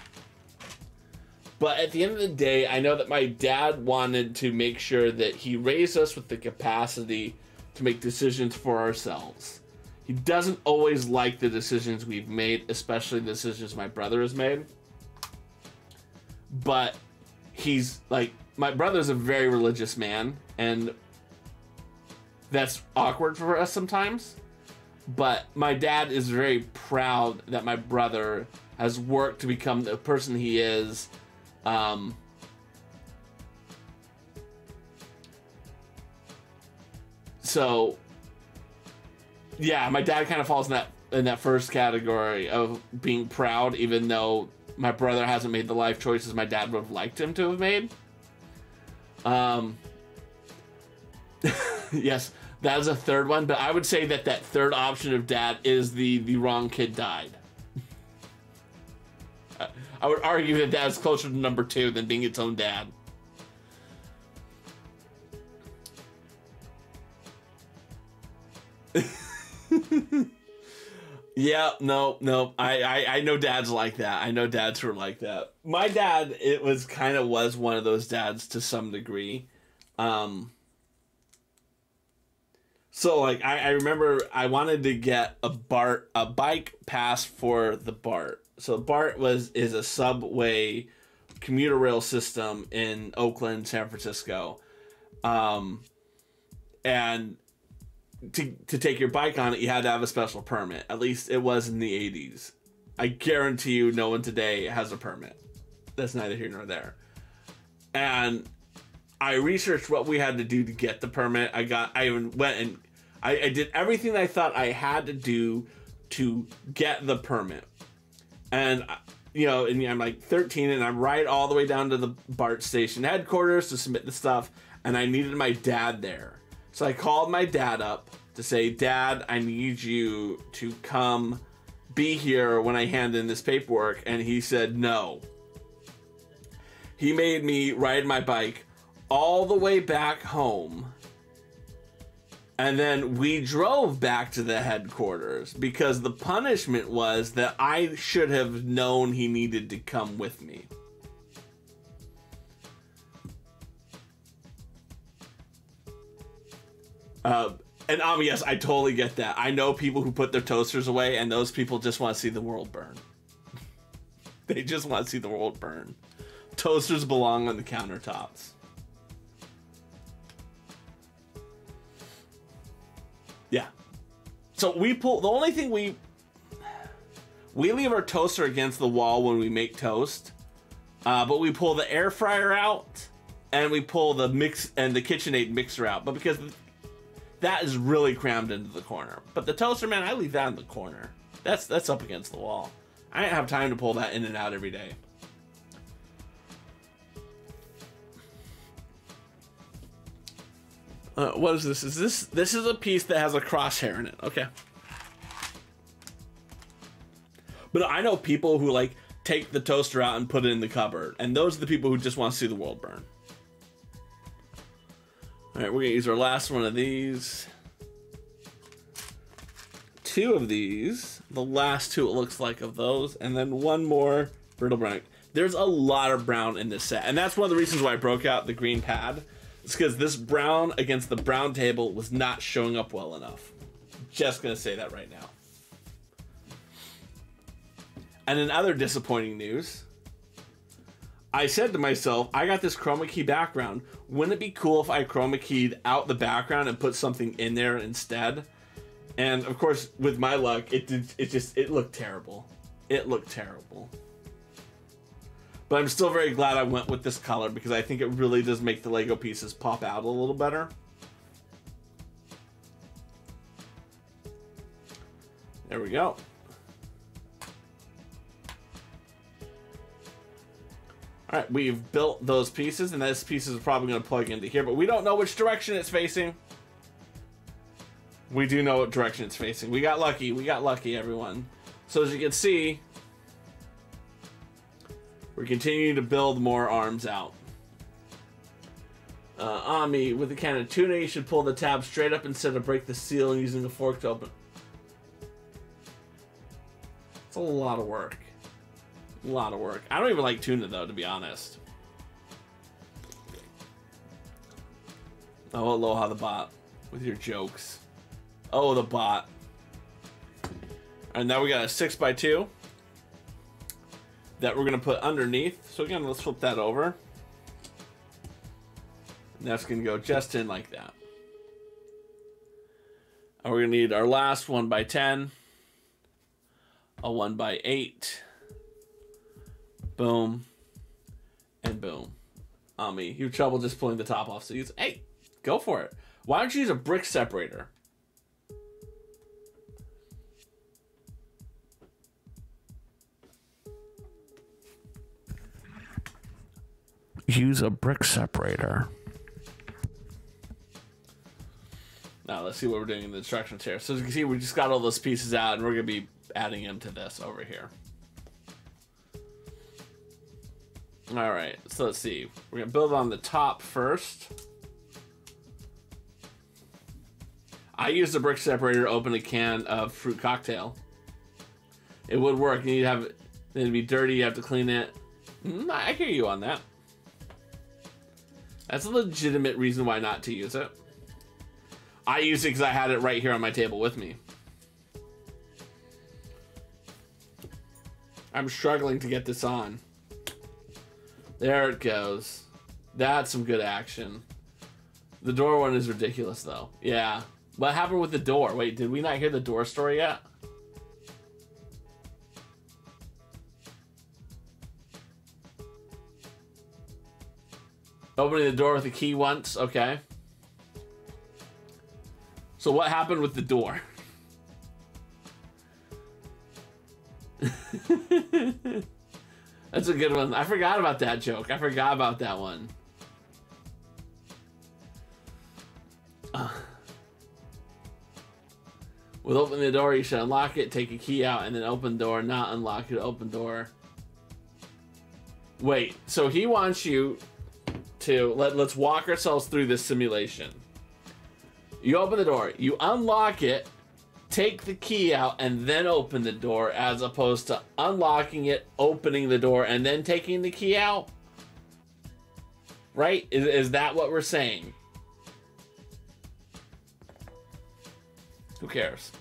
But at the end of the day, I know that my dad wanted to make sure that he raised us with the capacity to make decisions for ourselves. He doesn't always like the decisions we've made, especially the decisions my brother has made. But he's like, my brother's a very religious man, and that's awkward for us sometimes. But my dad is very proud that my brother has worked to become the person he is. So, yeah, my dad kind of falls in that first category of being proud, even though my brother hasn't made the life choices my dad would have liked him to have made. Yes, that is a third one, but I would say that that third option of dad is the wrong kid died. I would argue that that's closer to number 2 than being its own dad. Yeah, no. I know dads like that. I know dads who are like that. My dad, it was one of those dads to some degree. So like I remember I wanted to get a bike pass for the BART. So BART is a subway commuter rail system in Oakland, San Francisco. And to take your bike on it, you had to have a special permit. At least it was in the 80s. I guarantee you no one today has a permit. That's neither here nor there. And I researched what we had to do to get the permit. I even went and I did everything I thought I had to do to get the permit. And, you know, and I'm like 13 and I ride all the way down to the BART station headquarters to submit the stuff. And I needed my dad there. So I called my dad up to say, Dad, I need you to come be here when I hand in this paperwork. And he said no. He made me ride my bike all the way back home. And then we drove back to the headquarters because the punishment was that I should have known he needed to come with me. And yes, I totally get that. I know people who put their toasters away, and those people just want to see the world burn. They just want to see the world burn. Toasters belong on the countertops. Yeah. So we pull, the only thing we leave our toaster against the wall when we make toast, but we pull the air fryer out and we pull the mix and the KitchenAid mixer out, but because that is really crammed into the corner. But the toaster, man, I leave that in the corner. That's up against the wall. I don't have time to pull that in and out every day. What is this? This is a piece that has a crosshair in it. Okay. But I know people who like take the toaster out and put it in the cupboard, and those are the people who just want to see the world burn. All right, we're gonna use our last one of these. 2 of these, the last 2 it looks like of those, and then 1 more brittle brown. There's a lot of brown in this set, and that's one of the reasons why I broke out the green pad. It's because this brown against the brown table was not showing up well enough. Just gonna say that right now. And in other disappointing news, I said to myself, I got this chroma key background. Wouldn't it be cool if I chroma keyed out the background and put something in there instead? And of course, with my luck, it looked terrible. It looked terrible. But I'm still very glad I went with this color because I think it really does make the Lego pieces pop out a little better. There we go. All right, we've built those pieces, and this piece is probably going to plug into here, but we don't know which direction it's facing. We do know what direction it's facing. We got lucky. We got lucky, everyone. So as you can see, we're continuing to build more arms out. Ami, with a can of tuna, you should pull the tab straight up instead of break the seal and using a fork to open. It's a lot of work. A lot of work. I don't even like tuna, though, to be honest. Oh, aloha the bot with your jokes. Oh, the bot. And now we got a 6x2 that we're going to put underneath. So again, let's flip that over. And that's going to go just in like that. And we're going to need our last 1x10. A 1x8. Boom. And boom. Ami, you have trouble just pulling the top off. So use, hey, go for it. Why don't you use a brick separator? Use a brick separator. Now let's see what we're doing in the instructions here. So as you can see, we just got all those pieces out, and we're going to be adding them to this over here. All right, so let's see. We're going to build on the top first. I used a brick separator to open a can of fruit cocktail. It would work. You need to have it, it'd be dirty, you have to clean it. I hear you on that. That's a legitimate reason why not to use it. I used it because I had it right here on my table with me. I'm struggling to get this on. There it goes. That's some good action. The door one is ridiculous, though. Yeah. What happened with the door? Wait, did we not hear the door story yet? Opening the door with a key once. Okay. So what happened with the door? That's a good one. I forgot about that joke. I forgot about that one. With opening the door, you should unlock it, take a key out, and then open door, not unlock it, open door. Wait, so he wants you to, let's walk ourselves through this simulation. You open the door, you unlock it, take the key out, and then open the door, as opposed to unlocking it, opening the door, and then taking the key out? Right? Is that what we're saying? Who cares?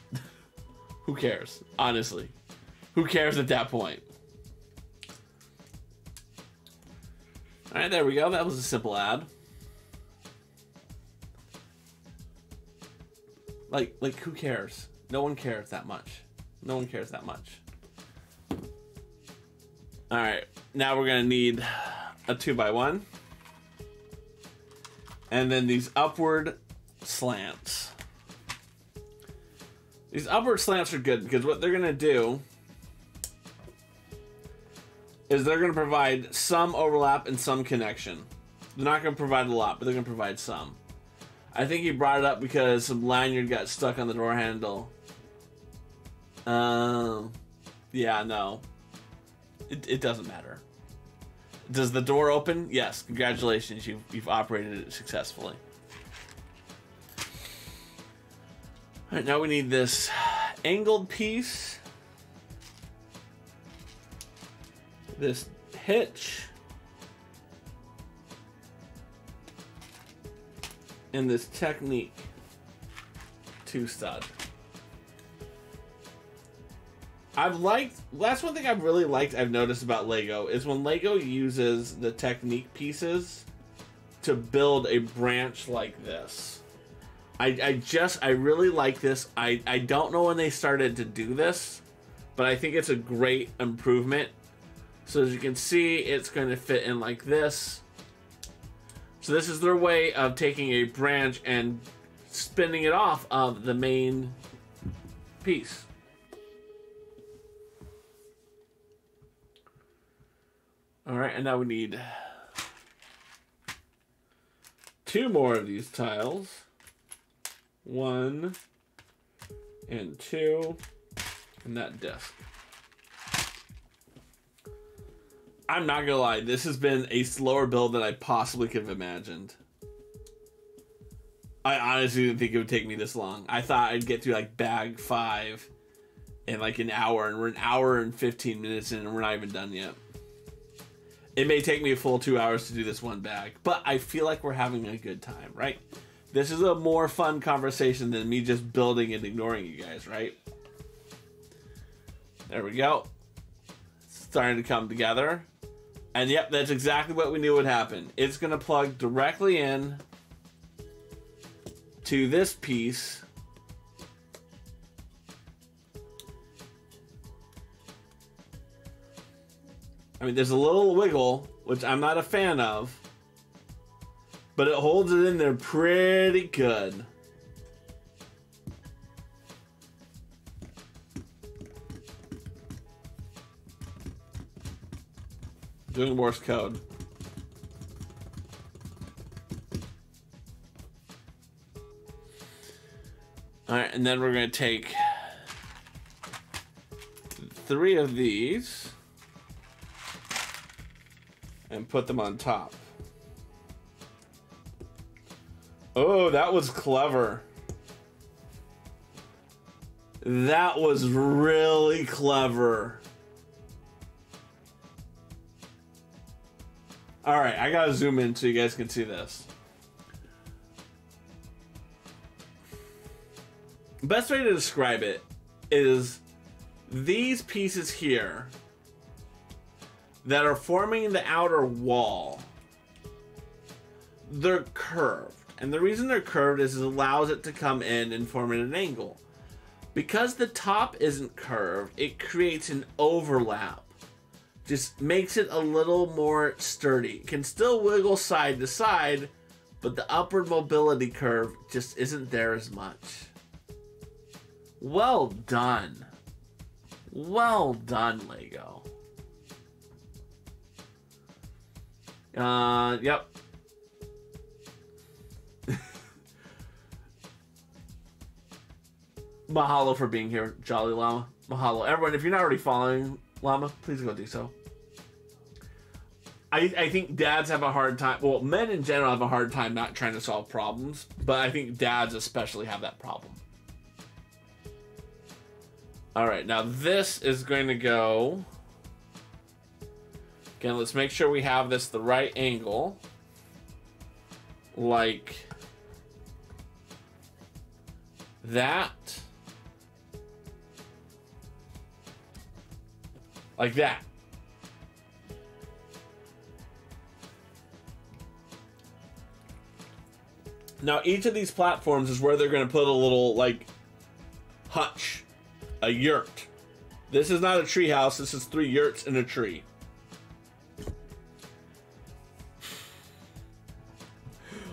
Who cares? Honestly. Who cares at that point? Alright, there we go. That was a simple ad. Like who cares? No one cares that much. No one cares that much. Alright, now we're gonna need a 2x1. And then these upward slants. These upward slants are good because what they're going to do is they're going to provide some overlap and some connection. They're not going to provide a lot, but they're going to provide some. I think he brought it up because some lanyard got stuck on the door handle. Yeah, no. It doesn't matter. Does the door open? Yes. Congratulations. You've operated it successfully. All right, now we need this angled piece, this hitch, and this Technique 2 stud. That's one thing I've really liked, I've noticed about Lego, is when Lego uses the Technique pieces to build a branch like this. I really like this. I don't know when they started to do this, but I think it's a great improvement. So as you can see, it's going to fit in like this. So this is their way of taking a branch and spinning it off of the main piece. All right, and now we need 2 more of these tiles. 1 and 2, and that disc. I'm not gonna lie, this has been a slower build than I possibly could have imagined. I honestly didn't think it would take me this long. I thought I'd get through like bag 5 in like an hour, and we're an hour and 15 minutes in and we're not even done yet. It may take me a full 2 hours to do this one bag, but I feel like we're having a good time, right? This is a more fun conversation than me just building and ignoring you guys, right? There we go. It's starting to come together. And yep, that's exactly what we knew would happen. It's going to plug directly in to this piece. I mean, there's a little wiggle, which I'm not a fan of. But it holds it in there pretty good. Doing Morse code. All right, and then we're going to take 3 of these and put them on top. Oh, that was clever. That was really clever. All right, I gotta zoom in so you guys can see this. Best way to describe it is these pieces here. that are forming the outer wall, they're curved. And the reason they're curved is it allows it to come in and form at an angle. Because the top isn't curved, it creates an overlap. Just makes it a little more sturdy. It can still wiggle side to side, but the upward mobility curve just isn't there as much. Well done. Well done, Lego. Yep. Mahalo for being here, Jolly Llama. Mahalo. Everyone, if you're not already following Llama, please go do so. I think dads have a hard time, well, men in general have a hard time not trying to solve problems, but I think dads especially have that problem. Alright, now this is going to go... Again, let's make sure we have this the right angle. Like that. Like that. Now, each of these platforms is where they're going to put a little, like, hutch. A yurt. This is not a tree house. This is 3 yurts in a tree.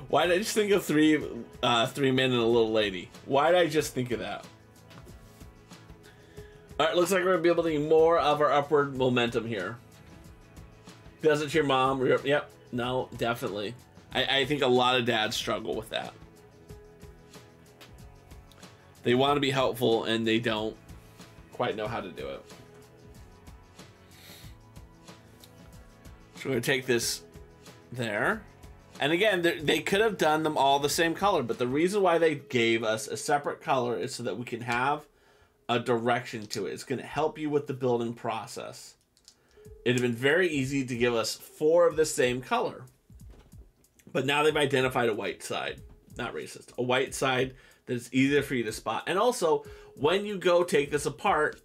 Why did I just think of three men and a little lady? Why did I just think of that? Alright, looks like we're going to be able to get more of our upward momentum here. Doesn't your mom? Yep. No, definitely. I think a lot of dads struggle with that. They want to be helpful and they don't quite know how to do it. So we're going to take this there. And again, they could have done them all the same color, but the reason why they gave us a separate color is so that we can have a direction to it. It's going to help you with the building process. It'd have been very easy to give us 4 of the same color. But now they've identified a white side. Not racist. A white side that's easier for you to spot. And also, when you go take this apart,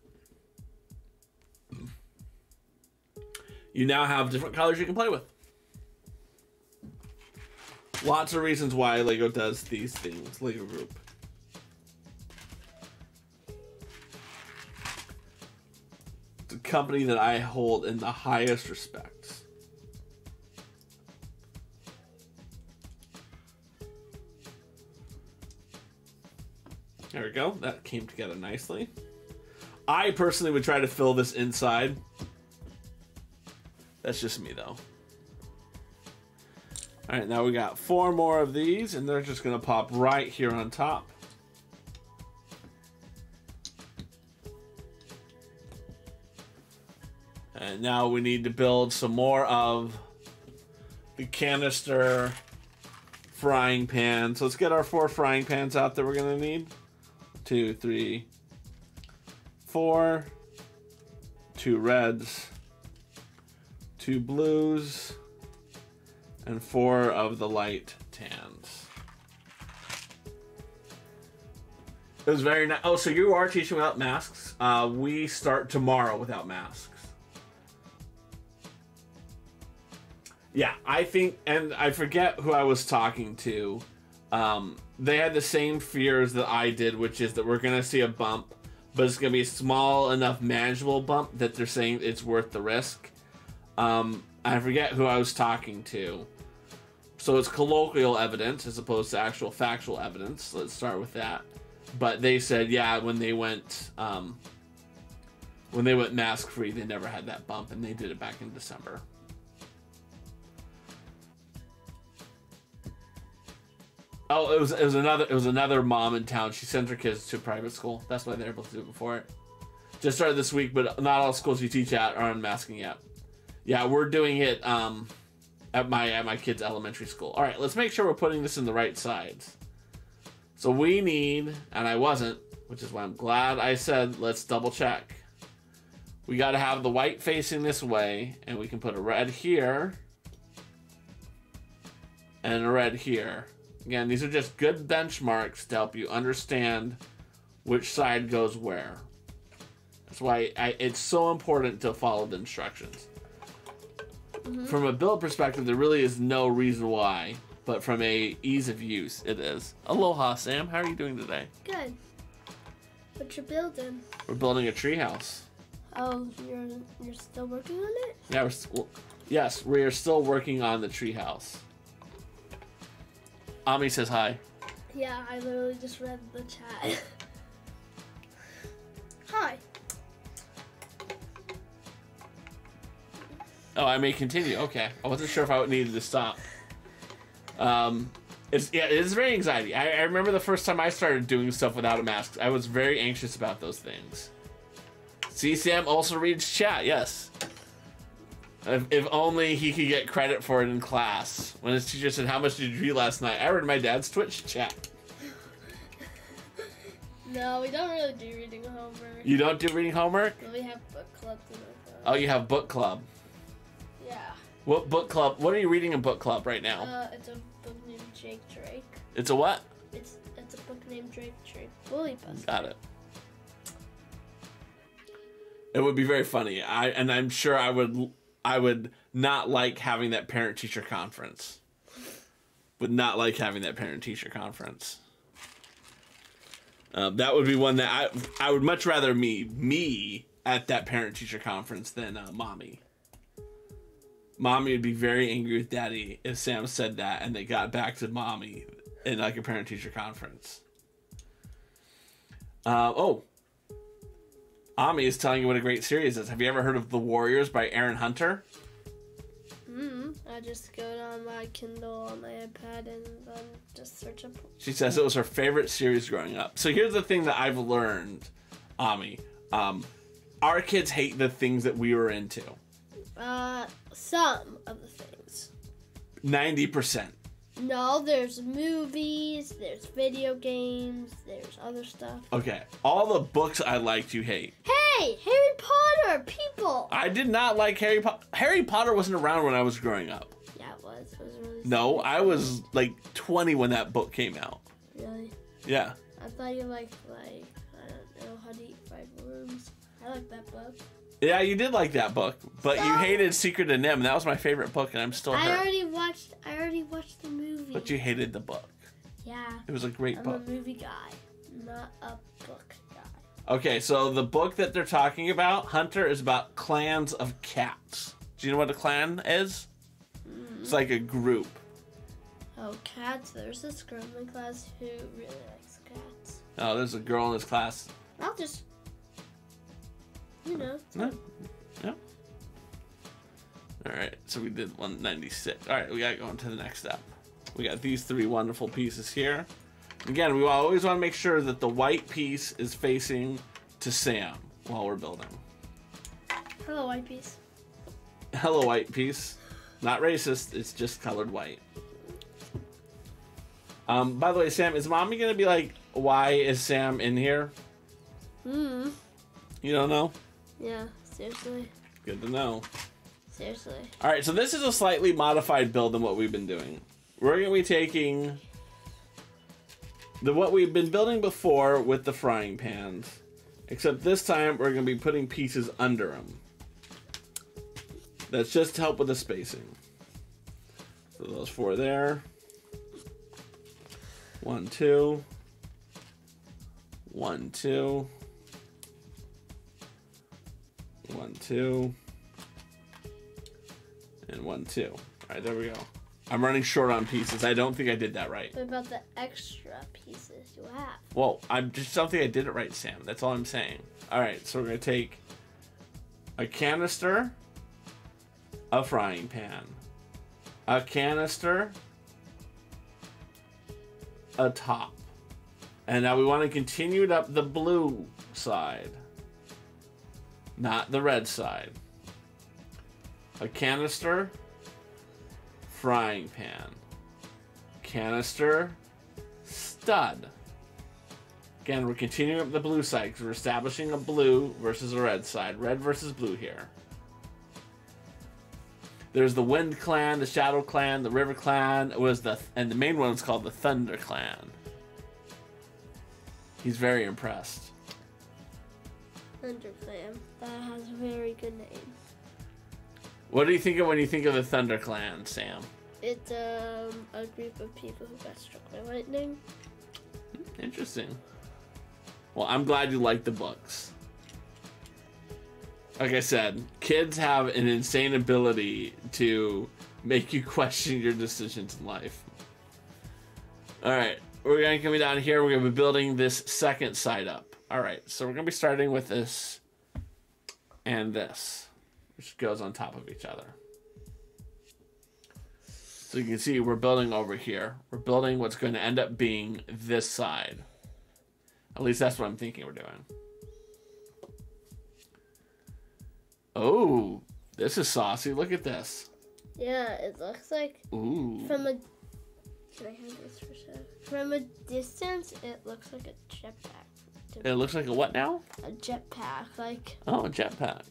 you now have different colors you can play with. Lots of reasons why Lego does these things. Lego Group. It's a company that I hold in the highest respect. There we go. That came together nicely. I personally would try to fill this inside. That's just me, though. All right, now we got 4 more of these, and they're just going to pop right here on top. And now we need to build some more of the canister frying pan. So let's get our 4 frying pans out that we're going to need. 2, 3, 4, 2 reds, 2 blues, and 4 of the light tans. It was very nice. Oh, so you are teaching without masks? We start tomorrow without masks. Yeah, I think, and I forget who I was talking to. They had the same fears that I did, which is that we're going to see a bump, but it's going to be a small enough manageable bump that they're saying it's worth the risk. I forget who I was talking to. So it's colloquial evidence as opposed to actual factual evidence. Let's start with that. But they said, yeah, when they went mask free, they never had that bump, and they did it back in December. Oh, it was another mom in town. She sent her kids to private school. That's why they're able to do it before it. Just started this week, but not all schools you teach at are unmasking yet. Yeah, we're doing it at my kids' elementary school. All right, let's make sure we're putting this in the right sides. So we need, and I wasn't, which is why I'm glad I said let's double check. We got to have the white facing this way, and we can put a red here and a red here. Again, these are just good benchmarks to help you understand which side goes where. That's why it's so important to follow the instructions. From a build perspective, there really is no reason why, but from a ease of use, it is. Aloha, Sam. How are you doing today? Good. What you building? We're building a treehouse. Oh, you're still working on it? Yeah, yes, we are still working on the treehouse. Ami says hi. Yeah, I literally just read the chat. Hi. Oh, I may continue. Okay, I wasn't sure if I needed to stop. It's very anxiety. I remember the first time I started doing stuff without a mask. I was very anxious about those things. See, Sam also reads chat. Yes. If only he could get credit for it in class. When his teacher said, "How much did you read last night?" I read my dad's Twitch chat. No, we don't really do reading homework. You don't do reading homework? But we have book clubs in our class. Oh, you have book club. Yeah. What book club? What are you reading in book club right now? It's a book named Drake. It's a what? It's a book named Drake. Bully Buster. Got it. It would be very funny. I'm sure I would not like having that parent-teacher conference. Would not like having that parent-teacher conference. That would be one that I would much rather me at that parent-teacher conference than Mommy. Mommy would be very angry with Daddy if Sam said that and they got back to Mommy in like a parent-teacher conference. Ami is telling you what a great series is. Have you ever heard of The Warriors by Aaron Hunter? I just go on my Kindle on my iPad and then just search up. She says it was her favorite series growing up. So here's the thing that I've learned, Ami. Our kids hate the things that we were into. Some of the things. 90%. No, there's movies, there's video games, there's other stuff. Okay, all the books I liked you hate. Hey, Harry Potter, people! I did not like Harry Potter. Harry Potter wasn't around when I was growing up. Yeah, it was. It was really No, sad. I was like 20 when that book came out. Really? Yeah. I thought you liked, I don't know, How to Eat 5 Worms. I like that book. Yeah, you did like that book, but you hated Secret of Nim. That was my favorite book, and I'm still hurt. I already watched the movie. But you hated the book. Yeah. It was a great book. I'm a movie guy, not a book guy. Okay, so the book that they're talking about, Hunter, is about clans of cats. Do you know what a clan is? It's like a group. Oh, cats. There's this girl in my class who really likes cats. Oh, there's a girl in this class. I'll just, you know. No. Yeah. All right, so we did 196. All right, we got to go on to the next step. We got these three wonderful pieces here. Again, we always want to make sure that the white piece is facing to Sam while we're building. Hello, white piece. Hello, white piece. Not racist, it's just colored white. By the way, Sam, is Mommy going to be like, why is Sam in here? You don't know? Yeah, seriously. Good to know. Seriously. All right, so this is a slightly modified build than what we've been doing. We're going to be taking what we've been building before with the frying pans, except this time we're going to be putting pieces under them. That's just to help with the spacing. So those four there. 1, 2. 1, 2. 1, 2. And 1, 2. All right, there we go. I'm running short on pieces. I don't think I did that right. What about the extra pieces you have? Well, I just don't think I did it right, Sam. That's all I'm saying. All right, so we're going to take a canister, a frying pan, a canister, a top. And now we want to continue it up the blue side, not the red side. A canister, frying pan, canister, stud. Again, we're continuing up the blue side because we're establishing a blue versus a red side. Red versus blue here. There's the Wind Clan, the Shadow Clan, the River Clan, and the main one is called the Thunder Clan. He's very impressed. Thunder Clan. That has a very good name. What do you think of when you think of the Thunder Clan, Sam? It's a group of people who got struck by lightning. Interesting. Well, I'm glad you like the books. Like I said, kids have an insane ability to make you question your decisions in life. Alright, we're going to come down here. We're going to be building this second side up. Alright, so we're going to be starting with this and this, which goes on top of each other. So you can see we're building over here. We're building what's going to end up being this side. At least that's what I'm thinking we're doing. Oh, this is saucy. Look at this. Yeah, it looks like Ooh. From a distance, it looks like a jetpack. It looks like a what now? A jetpack, like. Oh, a jetpack.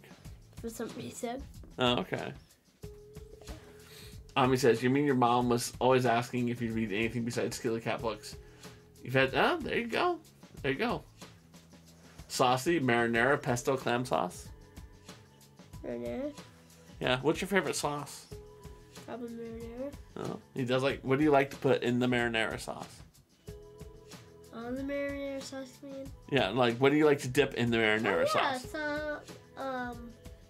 For some reason. Oh, okay. Ami says, you mean your mom was always asking if you read anything besides Skilly Cat books? You've had, oh, there you go. There you go. Saucy, marinara, pesto, clam sauce. Marinara? Yeah, what's your favorite sauce? Probably marinara. Oh, he does like, what do you like to put in the marinara sauce? On the marinara sauce, you mean? Yeah, like, what do you like to dip in the marinara sauce? Yeah,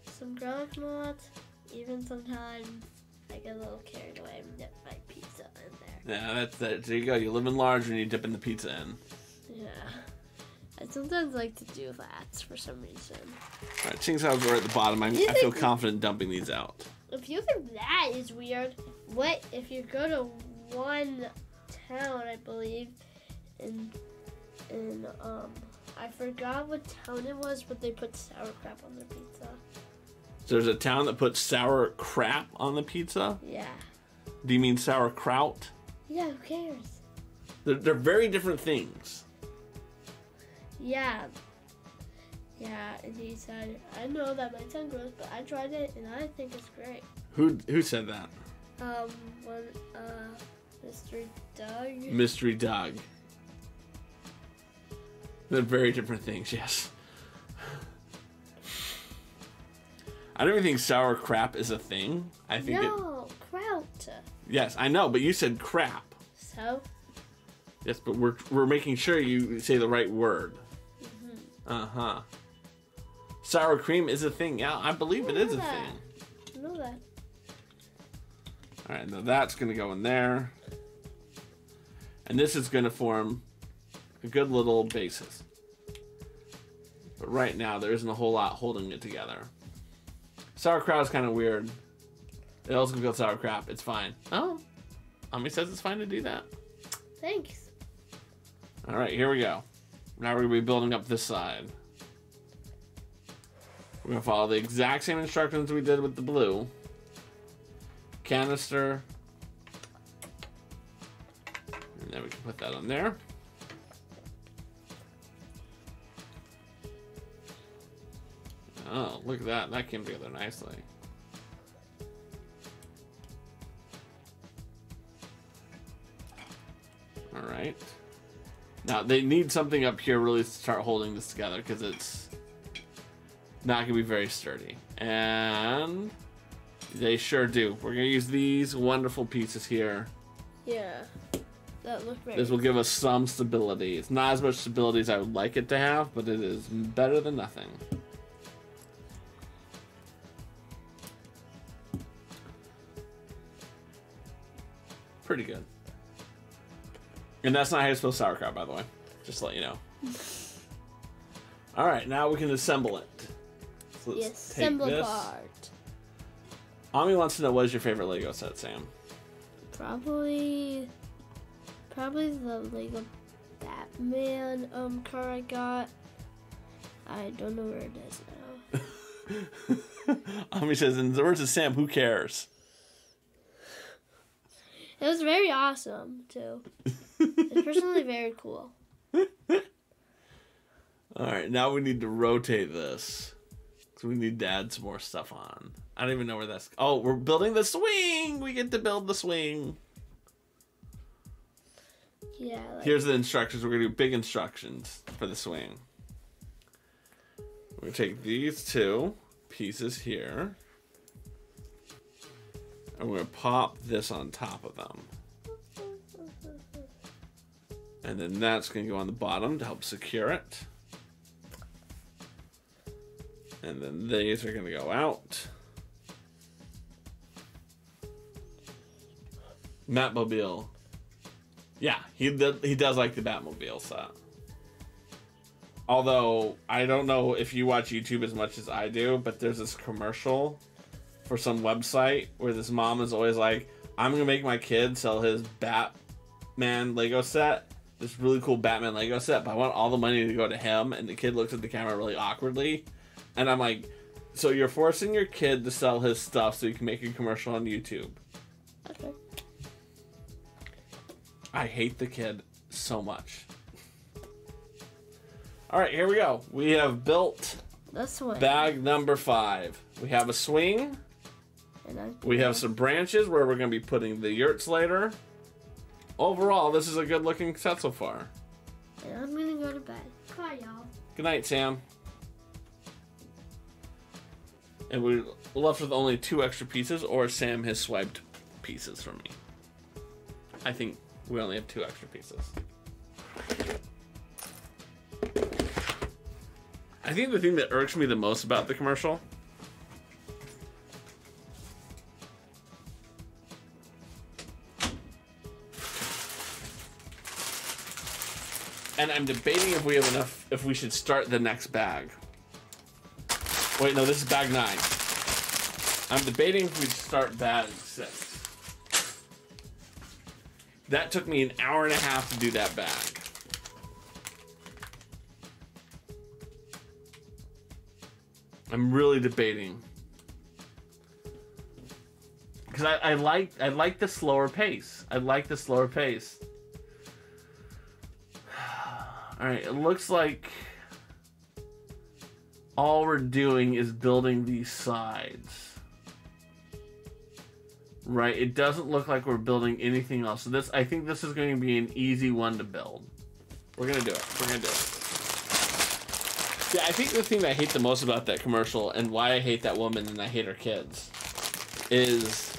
some garlic nuts. Even sometimes I get a little carried away and dip my pizza in there. Yeah, that's that. There you go. You live in large when you dip in the pizza in. Yeah. I sometimes like to do that for some reason. Alright, seeing as how we're at the bottom, I feel confident dumping these out. If you think that is weird, what if you go to one town, I believe, in I forgot what town it was, but they put sauerkraut on their pizza. So there's a town that puts sour crap on the pizza? Yeah. Do you mean sauerkraut? Yeah, who cares? They're very different things. Yeah. Yeah, and he said, I know that might sound gross, but I tried it and I think it's great. Who said that? Mr. Doug. Mystery Doug. They're very different things, yes. I don't even think sour crap is a thing. I think kraut. Yes, I know, but you said crap. So? Yes, but we're making sure you say the right word. Mm-hmm. Uh-huh. Sour cream is a thing. Yeah, I believe it is a thing. I know that. All right, now that's going to go in there. And this is going to form a good little basis. But right now, there isn't a whole lot holding it together. Sauerkraut is kind of weird. It also can be called sauerkraut. It's fine. Oh, Ami says it's fine to do that. Thanks. All right, here we go. Now we're going to be building up this side. We're going to follow the exact same instructions we did with the blue. Canister. And then we can put that on there. Oh, look at that. That came together nicely. All right. Now, they need something up here really to start holding this together because it's not going to be very sturdy. And they sure do. We're going to use these wonderful pieces here. Yeah. That look very This will give us some stability. It's not as much stability as I would like it to have, but it is better than nothing. Pretty good. And that's not how you spell sauerkraut, by the way. Just to let you know. Alright, now we can assemble it. So let's assemble take this. part. Ami wants to know, what is your favorite Lego set, Sam? Probably the Lego Batman car I got. I don't know where it is now. Ami says, in the words of Sam, who cares? It was very awesome, too. It's personally very cool. Alright, now we need to rotate this. So we need to add some more stuff on. I don't even know where that's... Oh, we're building the swing! We get to build the swing. Yeah. Like... Here's the instructions. We're going to do big instructions for the swing. We're going to take these two pieces here. And we're going to pop this on top of them. And then that's going to go on the bottom to help secure it. And then these are going to go out. Batmobile. Yeah, he does like the Batmobile set. Although, I don't know if you watch YouTube as much as I do, but there's this commercial for some website where this mom is always like, I'm going to make my kid sell his Batman Lego set, this really cool Batman Lego set, but I want all the money to go to him, and the kid looks at the camera really awkwardly, and I'm like, so you're forcing your kid to sell his stuff so you can make a commercial on YouTube. Okay. I hate the kid so much. Alright, here we go. We have built bag number 5. We have a swing. We have some branches where we're going to be putting the yurts later. Overall, this is a good looking set so far. And I'm going to go to bed. Bye, y'all. Good night, Sam. And we're left with only 2 extra pieces, or Sam has swiped pieces from me. I think we only have 2 extra pieces. I think the thing that irks me the most about the commercial and I'm debating if we have enough, if we should start the next bag. Wait, no, this is bag 9. I'm debating if we start bag 6. That took me an hour and a half to do that bag. I'm really debating. Because I like the slower pace. I like the slower pace. Alright, it looks like all we're doing is building these sides. Right, it doesn't look like we're building anything else. So this, I think this is going to be an easy one to build. We're going to do it. We're going to do it. Yeah, I think the thing that I hate the most about that commercial, and why I hate that woman and I hate her kids, is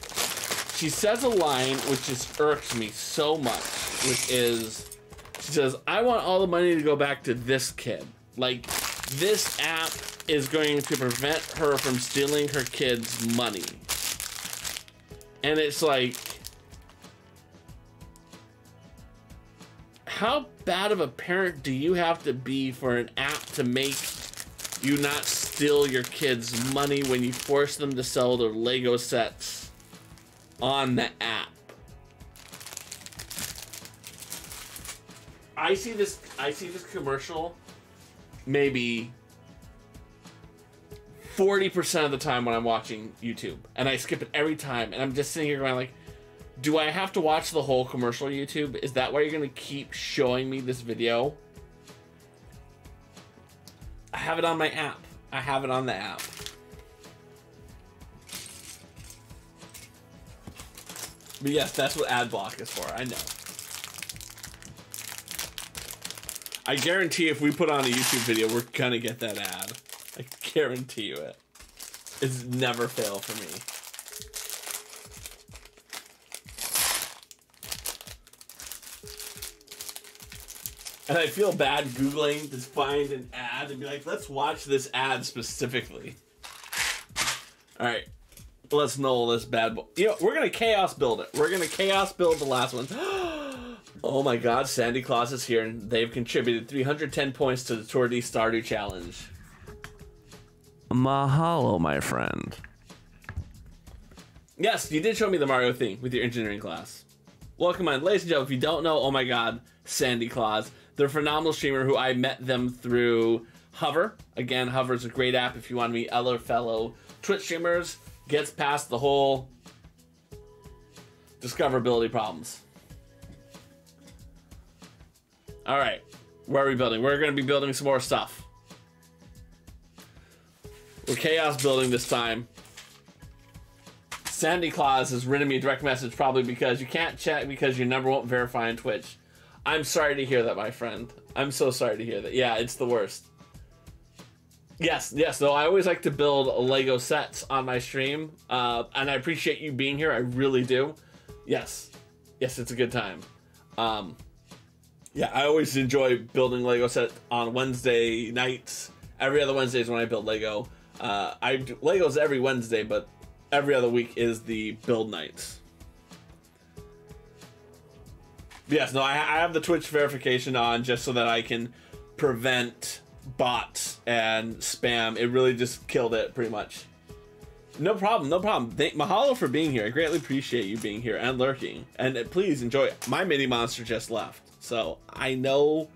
she says a line which just irks me so much, which is, she says, I want all the money to go back to this kid. Like, this app is going to prevent her from stealing her kids' money. And it's like, how bad of a parent do you have to be for an app to make you not steal your kids' money when you force them to sell their Lego sets on the app? I see this commercial maybe 40% of the time when I'm watching YouTube, and I skip it every time, and I'm just sitting here going like, do I have to watch the whole commercial, YouTube? Is that why you're gonna keep showing me this video? I have it on my app. I have it on the app. But yes, that's what ad block is for, I know. I guarantee if we put on a YouTube video, we're gonna get that ad. I guarantee you it. It's never fail for me. And I feel bad Googling to find an ad and be like, let's watch this ad specifically. Alright. Let's null this bad boy. You know, we're gonna chaos build it. We're gonna chaos build the last one. Oh my god, Sandy Claus is here, and they've contributed 310 points to the Tour de Stardew Challenge. Mahalo, my friend. Yes, you did show me the Mario thing with your engineering class. Welcome on. Ladies and gentlemen, if you don't know, oh my god, Sandy Claus. They're a phenomenal streamer who I met them through Hover. Again, Hover's a great app if you want to meet other fellow Twitch streamers. Gets past the whole discoverability problems. Alright, where are we building? We're going to be building some more stuff. We're chaos building this time. Sandy Claus has written me a direct message probably because you can't chat because your number won't verify on Twitch. I'm sorry to hear that, my friend. I'm so sorry to hear that. Yeah, it's the worst. Yes, yes. So I always like to build Lego sets on my stream, and I appreciate you being here. I really do. Yes, yes, it's a good time. Yeah, I always enjoy building Lego sets on Wednesday nights. Every other Wednesday is when I build Lego. I do Legos every Wednesday, but every other week is the build nights. Yes, no, I have the Twitch verification on just so that I can prevent bots and spam. It really just killed it pretty much. No problem, no problem. Mahalo for being here. I greatly appreciate you being here and lurking. And please enjoy it. My mini monster just left, so I know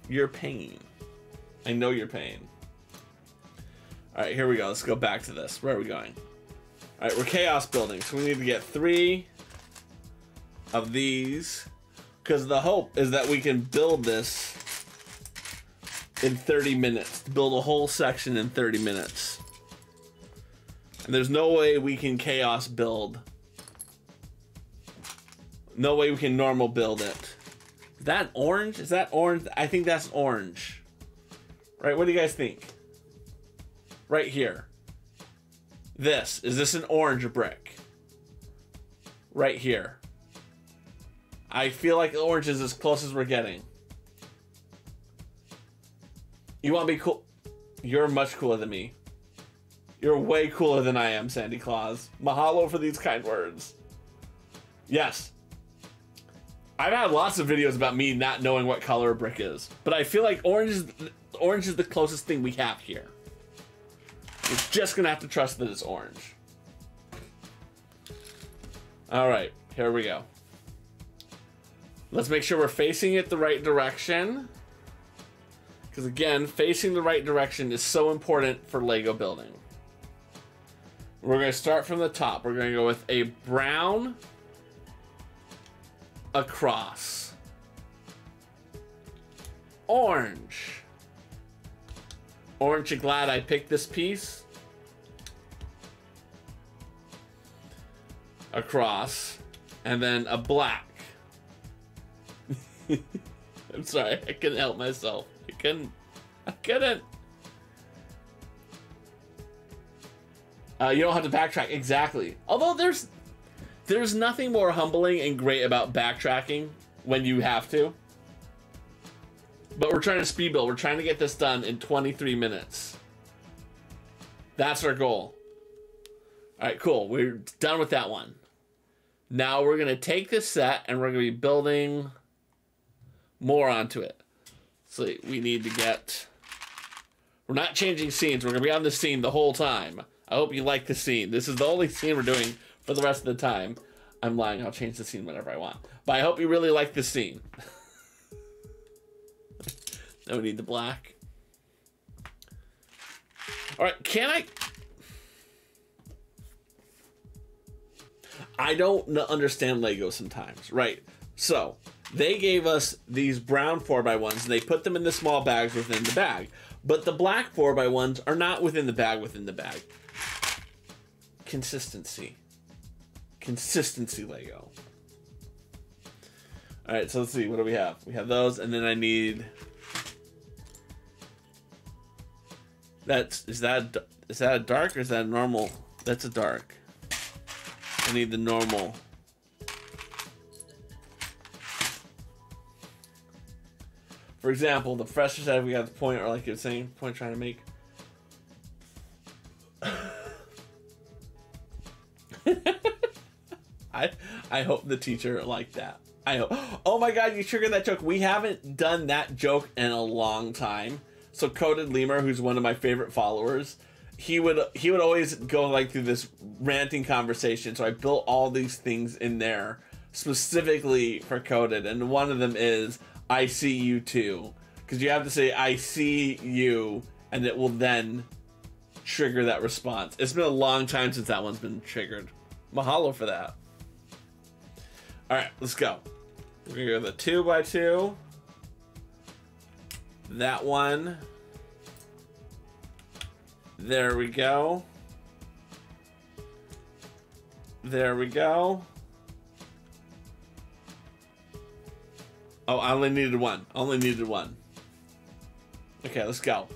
your pain. I know your pain. All right, here we go. Let's go back to this. Where are we going? All right, we're chaos building, so we need to get 3 of these, because the hope is that we can build this in 30 minutes. Build a whole section in 30 minutes. And there's no way we can chaos build. No way we can normal build it. Is that orange? Is that orange? I think that's orange. Right, what do you guys think? Right here. Is this an orange brick? Right here. I feel like orange is as close as we're getting. You want to be cool? You're much cooler than me. You're way cooler than I am, Sandy Claus. Mahalo for these kind words. Yes. I've had lots of videos about me not knowing what color a brick is, but I feel like orange is the closest thing we have here. We're just gonna have to trust that it's orange. All right, here we go. Let's make sure we're facing it the right direction. Because again, facing the right direction is so important for Lego building. We're gonna start from the top. We're gonna go with a brown across. Orange. Orange, you glad I picked this piece? Across. And then a black. I'm sorry, I couldn't help myself. I couldn't. You don't have to backtrack, exactly. Although there's nothing more humbling and great about backtracking when you have to. But we're trying to speed build. We're trying to get this done in 23 minutes. That's our goal. All right, cool. We're done with that one. Now we're going to take this set and we're going to be building more onto it. So we need to get... We're not changing scenes. We're going to be on the scene the whole time. I hope you like the scene. This is the only scene we're doing for the rest of the time. I'm lying. I'll change the scene whenever I want. But I hope you really like the scene. Now we need the black. All right, can I don't understand Lego sometimes, right? So they gave us these brown 4x1s and they put them in the small bags within the bag. But the black 4x1s are not within the bag Consistency. Consistency, Lego. All right, so let's see. What do we have? We have those, and then I need... Is that a dark or is that a normal? That's a dark. I need the normal. For example, the fresher side we got the point, or like you're saying, point trying to make. I hope the teacher liked that. I hope. Oh my god, you triggered that joke. We haven't done that joke in a long time. So Coded Lemur, who's one of my favorite followers, he would always go like through this ranting conversation. So I built all these things in there specifically for Coded, and one of them is I see you too, because you have to say I see you, and it will then trigger that response. It's been a long time since that one's been triggered. Mahalo for that. All right, let's go. We're gonna go the 2x2. That one. There we go. There we go. Oh, I only needed one. Only needed one. Okay, let's go.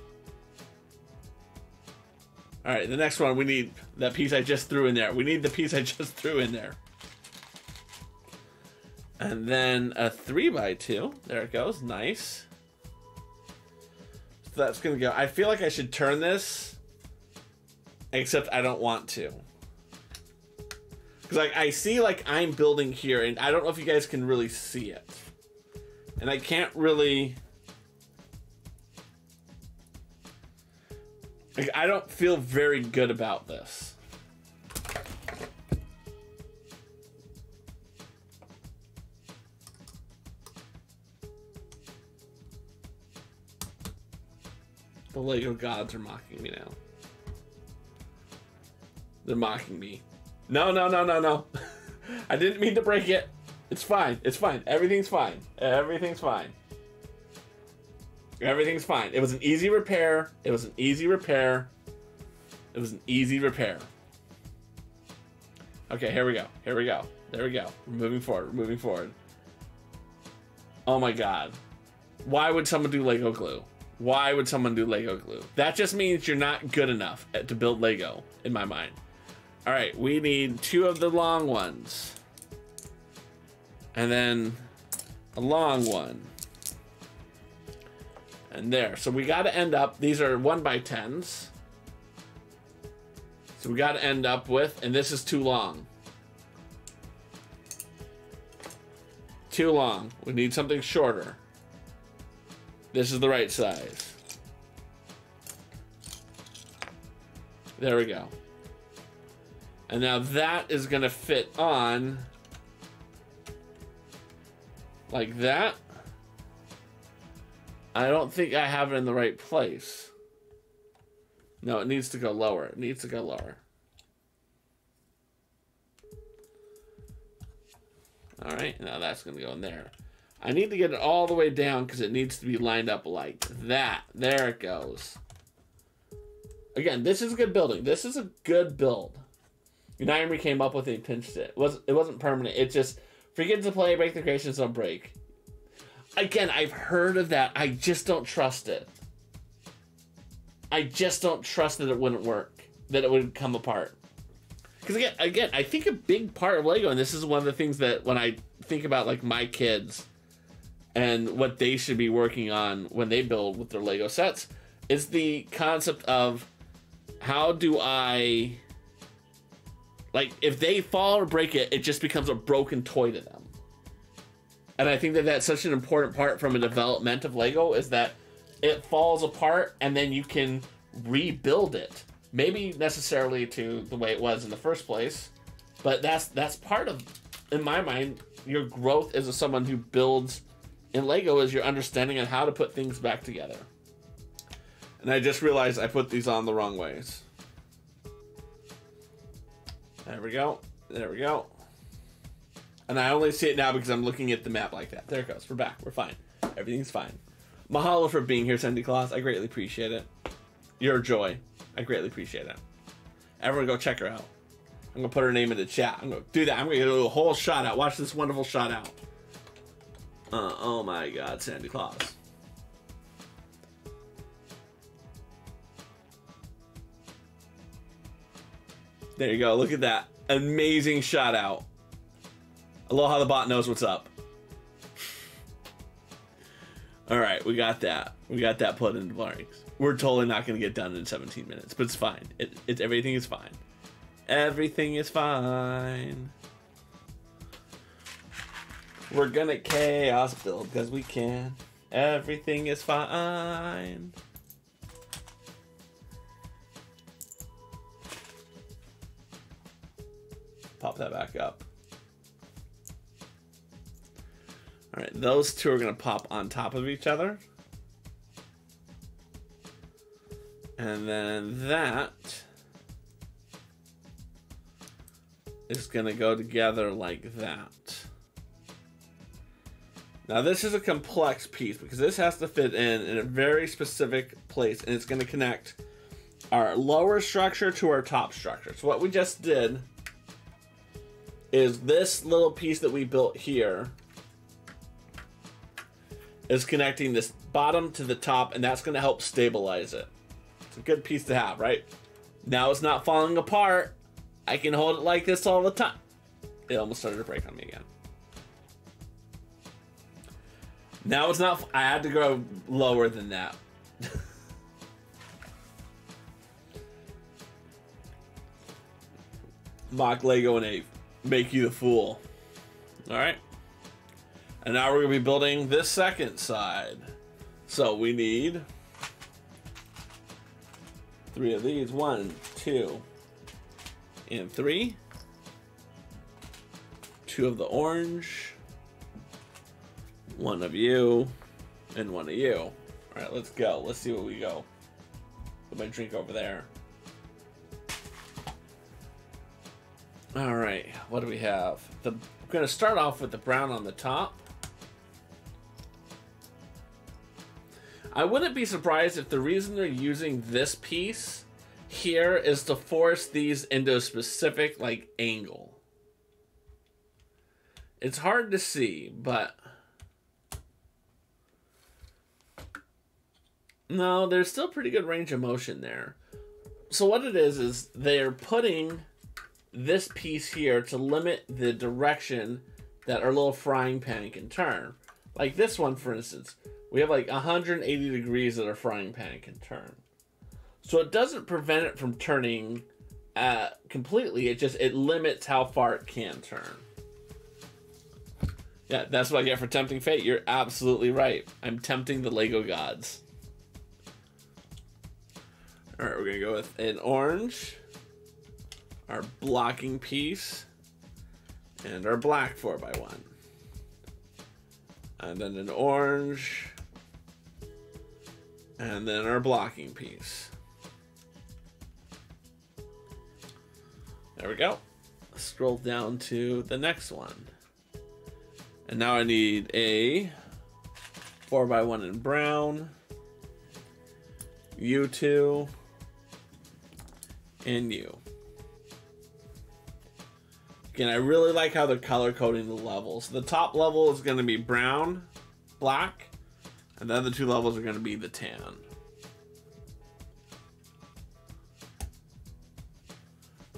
All right, the next one, we need that piece I just threw in there. We need the piece I just threw in there. And then a 3x2. There it goes. Nice. So that's going to go. I feel like I should turn this, except I don't want to. Because like, I see like I'm building here, and I don't know if you guys can really see it. And I can't really... Like, I don't feel very good about this. The Lego gods are mocking me now. They're mocking me. No, no, no, no, no. I didn't mean to break it. It's fine. It's fine. Everything's fine. Everything's fine. Everything's fine. It was an easy repair. It was an easy repair. It was an easy repair. Okay, here we go. Here we go. There we go. We're moving forward. We're moving forward. Oh my god. Why would someone do Lego glue? Why would someone do Lego glue? That just means you're not good enough to build Lego, in my mind. All right, we need 2 of the long ones. And then a long one. And there. So we got to end up, these are 1x10s. So we got to end up with, and this is too long. Too long. We need something shorter. This is the right size. There we go. And now that is going to fit on like that. I don't think I have it in the right place. No, it needs to go lower. It needs to go lower. All right, now that's going to go in there. I need to get it all the way down because it needs to be lined up like that. There it goes. Again, this is a good building. This is a good build. Unitary came up with it, he pinched it. It wasn't permanent. It just, forget to play, break the creations, don't break. Again, I've heard of that. I just don't trust it. I just don't trust that it wouldn't work. That it would come apart. Because again, I think a big part of Lego, and this is one of the things that when I think about like my kids and what they should be working on when they build with their Lego sets, is the concept of how do I, like, if they fall or break it, it just becomes a broken toy to them. And I think that that's such an important part from a development of Lego, is that it falls apart and then you can rebuild it. Maybe necessarily to the way it was in the first place, but that's part of, in my mind, your growth as someone who builds in Lego, is your understanding on how to put things back together. And I just realized I put these on the wrong ways. There we go. There we go. And I only see it now because I'm looking at the map like that. There it goes. We're back. We're fine. Everything's fine. Mahalo for being here, Santa Claus. I greatly appreciate it. You're a joy. I greatly appreciate it. Everyone go check her out. I'm going to put her name in the chat. I'm going to do that. I'm going to do a whole shout out. Watch this wonderful shout out. Oh my god, Santa Claus. There you go. Look at that. Amazing shout out. Aloha the bot knows what's up. Alright, we got that. We got that put into blanks. We're totally not going to get done in 17 minutes, but it's fine. Everything is fine. Everything is fine. We're gonna chaos build because we can. Everything is fine. Pop that back up. All right, those two are gonna pop on top of each other. And then that is gonna go together like that. Now this is a complex piece because this has to fit in a very specific place, and it's going to connect our lower structure to our top structure. So what we just did is this little piece that we built here is connecting this bottom to the top, and that's going to help stabilize it. It's a good piece to have, right? Now it's not falling apart. I can hold it like this all the time. It almost started to break on me again. Now it's not. I had to go lower than that. Mock Lego and Ape. Make you the fool. Alright. And now we're going to be building this second side. So we need 3 of these. 1, 2, and 3. 2 of the orange. 1 of you. And 1 of you. Alright, let's go. Let's see what we go. Put my drink over there. Alright, what do we have? I'm going to start off with the brown on the top. I wouldn't be surprised if the reason they're using this piece here is to force these into a specific, like, angle. It's hard to see, but... no, there's still pretty good range of motion there. So what it is they're putting this piece here to limit the direction that our little frying pan can turn. Like this one, for instance. We have like 180 degrees that our frying pan can turn. So it doesn't prevent it from turning completely. It limits how far it can turn. Yeah, that's what I get for tempting fate. You're absolutely right. I'm tempting the Lego gods. Alright, we're going to go with an orange, our blocking piece, and our black 4x1. And then an orange, and then our blocking piece. There we go. Scroll down to the next one. And now I need a 4x1 in brown, you two, and you. Again, I really like how they're color coding the levels. The top level is going to be brown, black, and the other 2 levels are going to be the tan.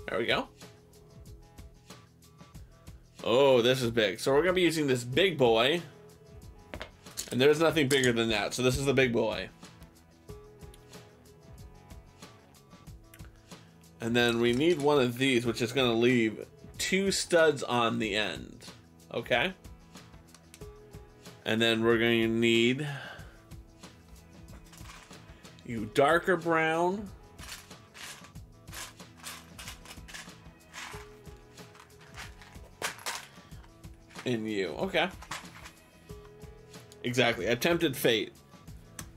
There we go. Oh, this is big. So we're going to be using this big boy. And there's nothing bigger than that. So this is the big boy. And then we need one of these, which is going to leave 2 studs on the end. Okay? And then we're going to need you darker brown. And you. Okay. Exactly. I tempted fate.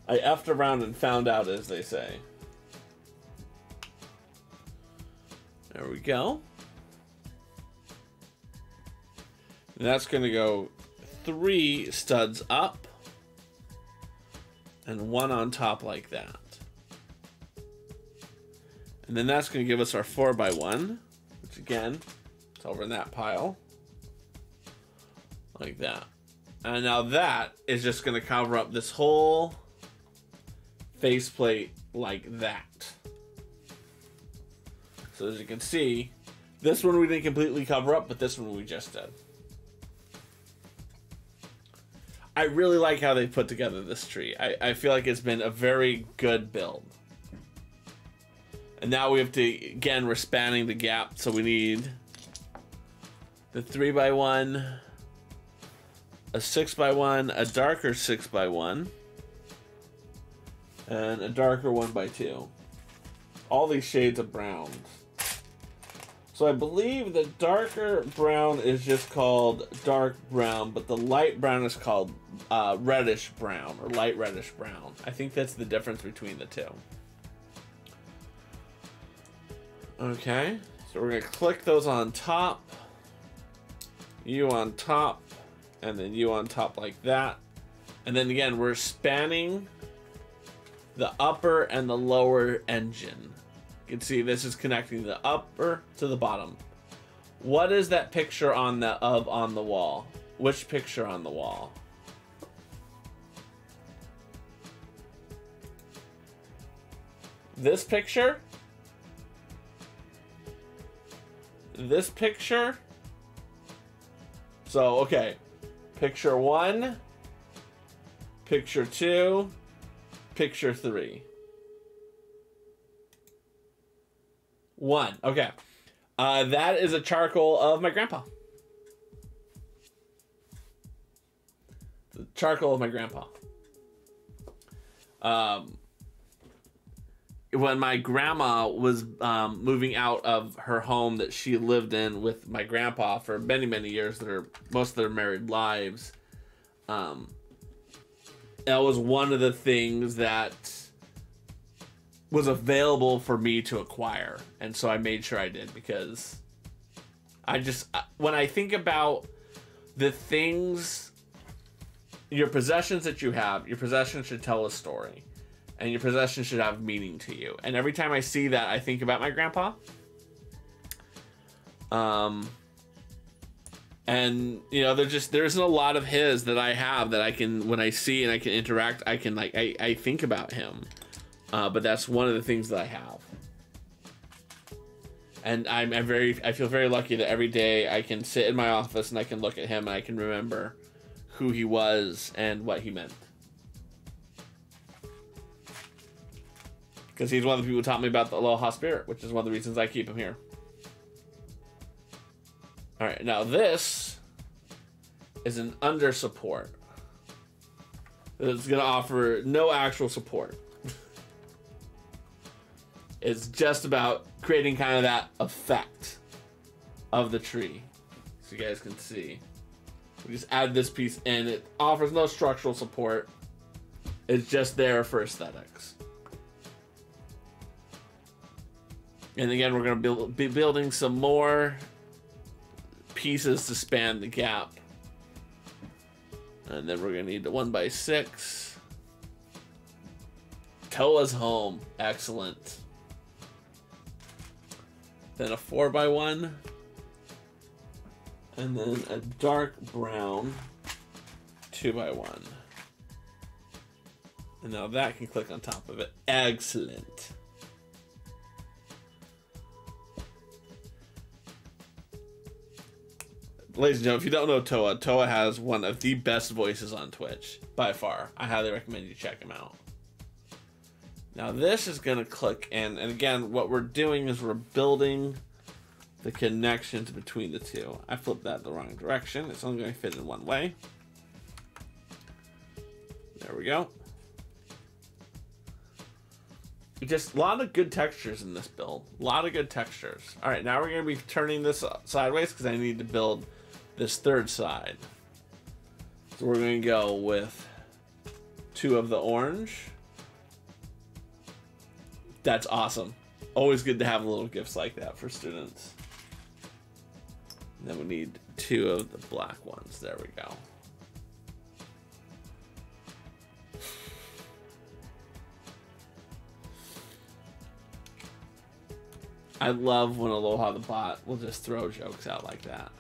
I effed around and found out, as they say. There we go. And that's going to go 3 studs up. And 1 on top like that. And then that's going to give us our 4x1. Which again, it's over in that pile. Like that. And now that is just going to cover up this whole faceplate like that. So as you can see, this one we didn't completely cover up, but this one we just did. I really like how they put together this tree. I feel like it's been a very good build. And now we have to, again, we're spanning the gap, so we need the 3x1, a 6x1, a darker 6x1, and a darker 1x2. All these shades of browns. So I believe the darker brown is just called dark brown, but the light brown is called reddish brown, or light reddish brown. I think that's the difference between the two. Okay, so we're going to click those on top, you on top, and then you on top like that. And then again, we're spanning the upper and the lower engine. You can see this is connecting the upper to the bottom. What is that picture on the on the wall? Which picture on the wall? This picture? this picture. So, okay. Picture 1, picture 2, picture 3. 1. Okay. That is a charcoal of my grandpa. The charcoal of my grandpa. When my grandma was moving out of her home that she lived in with my grandpa for many, many years, most of their married lives, that was one of the things that was available for me to acquire. And so I made sure I did, because when I think about the things, your possessions that you have, your possessions should tell a story. And your possessions should have meaning to you. And every time I see that, I think about my grandpa. And you know, there isn't a lot of his that I have that I can, when I see and I can interact, I can I think about him. But that's one of the things that I have. And I feel very lucky that every day I can sit in my office and I can look at him and I can remember who he was and what he meant. Because he's one of the people who taught me about the Aloha spirit, which is one of the reasons I keep him here. Alright, now this is an under support. It's going to offer no actual support. It's just about creating kind of that effect of the tree. So you guys can see. We just add this piece in. It offers no structural support. It's just there for aesthetics. And again, we're going to be building some more pieces to span the gap. And then we're going to need the 1x6. Toa's home. Excellent. Then a 4x1. And then a dark brown 2x1. And now that can click on top of it. Excellent. Ladies and gentlemen, if you don't know Toa has one of the best voices on Twitch, by far. I highly recommend you check him out. Now this is going to click in, and again, what we're doing is we're building the connections between the two. I flipped that the wrong direction. It's only going to fit in one way. There we go. Just a lot of good textures in this build. A lot of good textures. All right, now we're going to be turning this sideways because I need to build this third side. So we're going to go with 2 of the orange. That's awesome. Always good to have little gifts like that for students. And then we need 2 of the black ones. There we go. I love when Aloha the bot will just throw jokes out like that.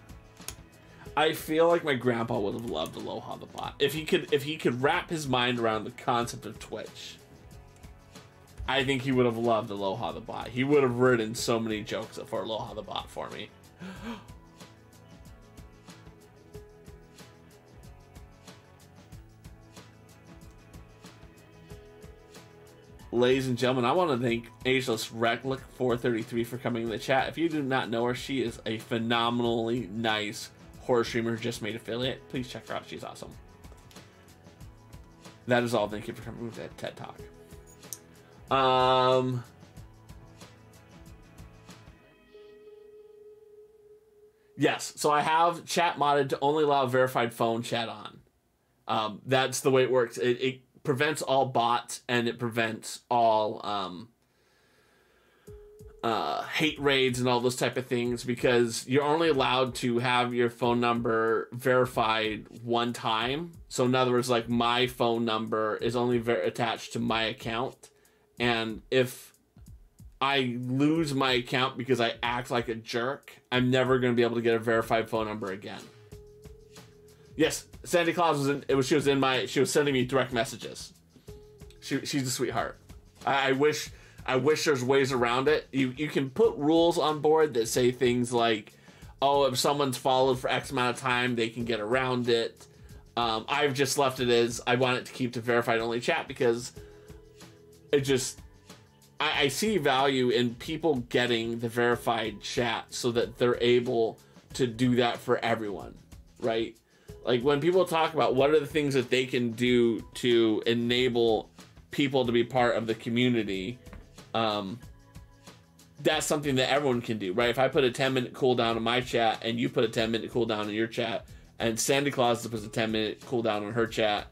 I feel like my grandpa would have loved Aloha the bot. If he could wrap his mind around the concept of Twitch, I think he would have loved Aloha the bot. He would have written so many jokes for Aloha the bot for me. Ladies and gentlemen, I want to thank Ageless Reclick 433 for coming in the chat. If you do not know her, she is a phenomenally nice horror streamer who just made affiliate. Please check her out. She's awesome. That is all. Thank you for coming to TED Talk. Yes, so I have chat modded to only allow verified phone chat on. That's the way it works. It prevents all bots and it prevents all hate raids and all those type of things, because you're only allowed to have your phone number verified one time. So in other words, like, my phone number is only attached to my account, and if I lose my account because I act like a jerk, I'm never going to be able to get a verified phone number again. Yes, Sandy Claus was in. She was sending me direct messages. She's a sweetheart. I wish there's ways around it. You can put rules on board that say things like oh, if someone's followed for X amount of time, they can get around it. I've just left it as I want it to keep to verified only chat because it just, I see value in people getting the verified chat so that they're able to do that for everyone, right? Like when people talk about what are the things that they can do to enable people to be part of the community, that's something that everyone can do, right? If I put a 10-minute cooldown in my chat and you put a 10-minute cooldown in your chat and Sandy Claus puts a 10-minute cooldown on her chat,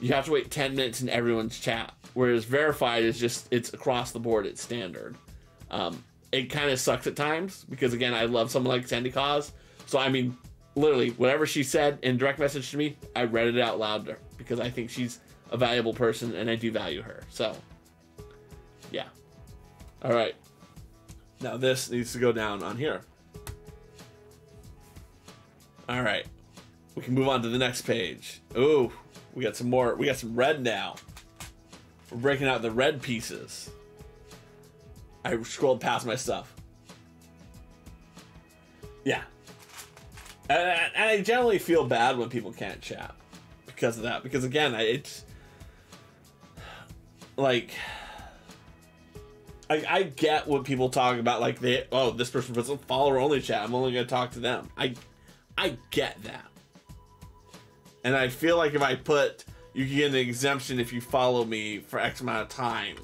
you have to wait 10 minutes in everyone's chat. Whereas verified is just, it's across the board, it's standard. It kind of sucks at times because, again, I love someone like Sandy Claus. So, I mean, literally, whatever she said in direct message to me, I read it out loud to her because I think she's a valuable person and I do value her. So, yeah. All right. Now this needs to go down on here. All right. We can move on to the next page. Ooh, we got some more. We got some red now. We're breaking out the red pieces. I scrolled past my stuff. Yeah. And I generally feel bad when people can't chat because of that. Because again, it's like, I get what people talk about, like this person puts a follower only chat, I'm only gonna talk to them. I get that. And I feel like if I put you can get an exemption if you follow me for X amount of time.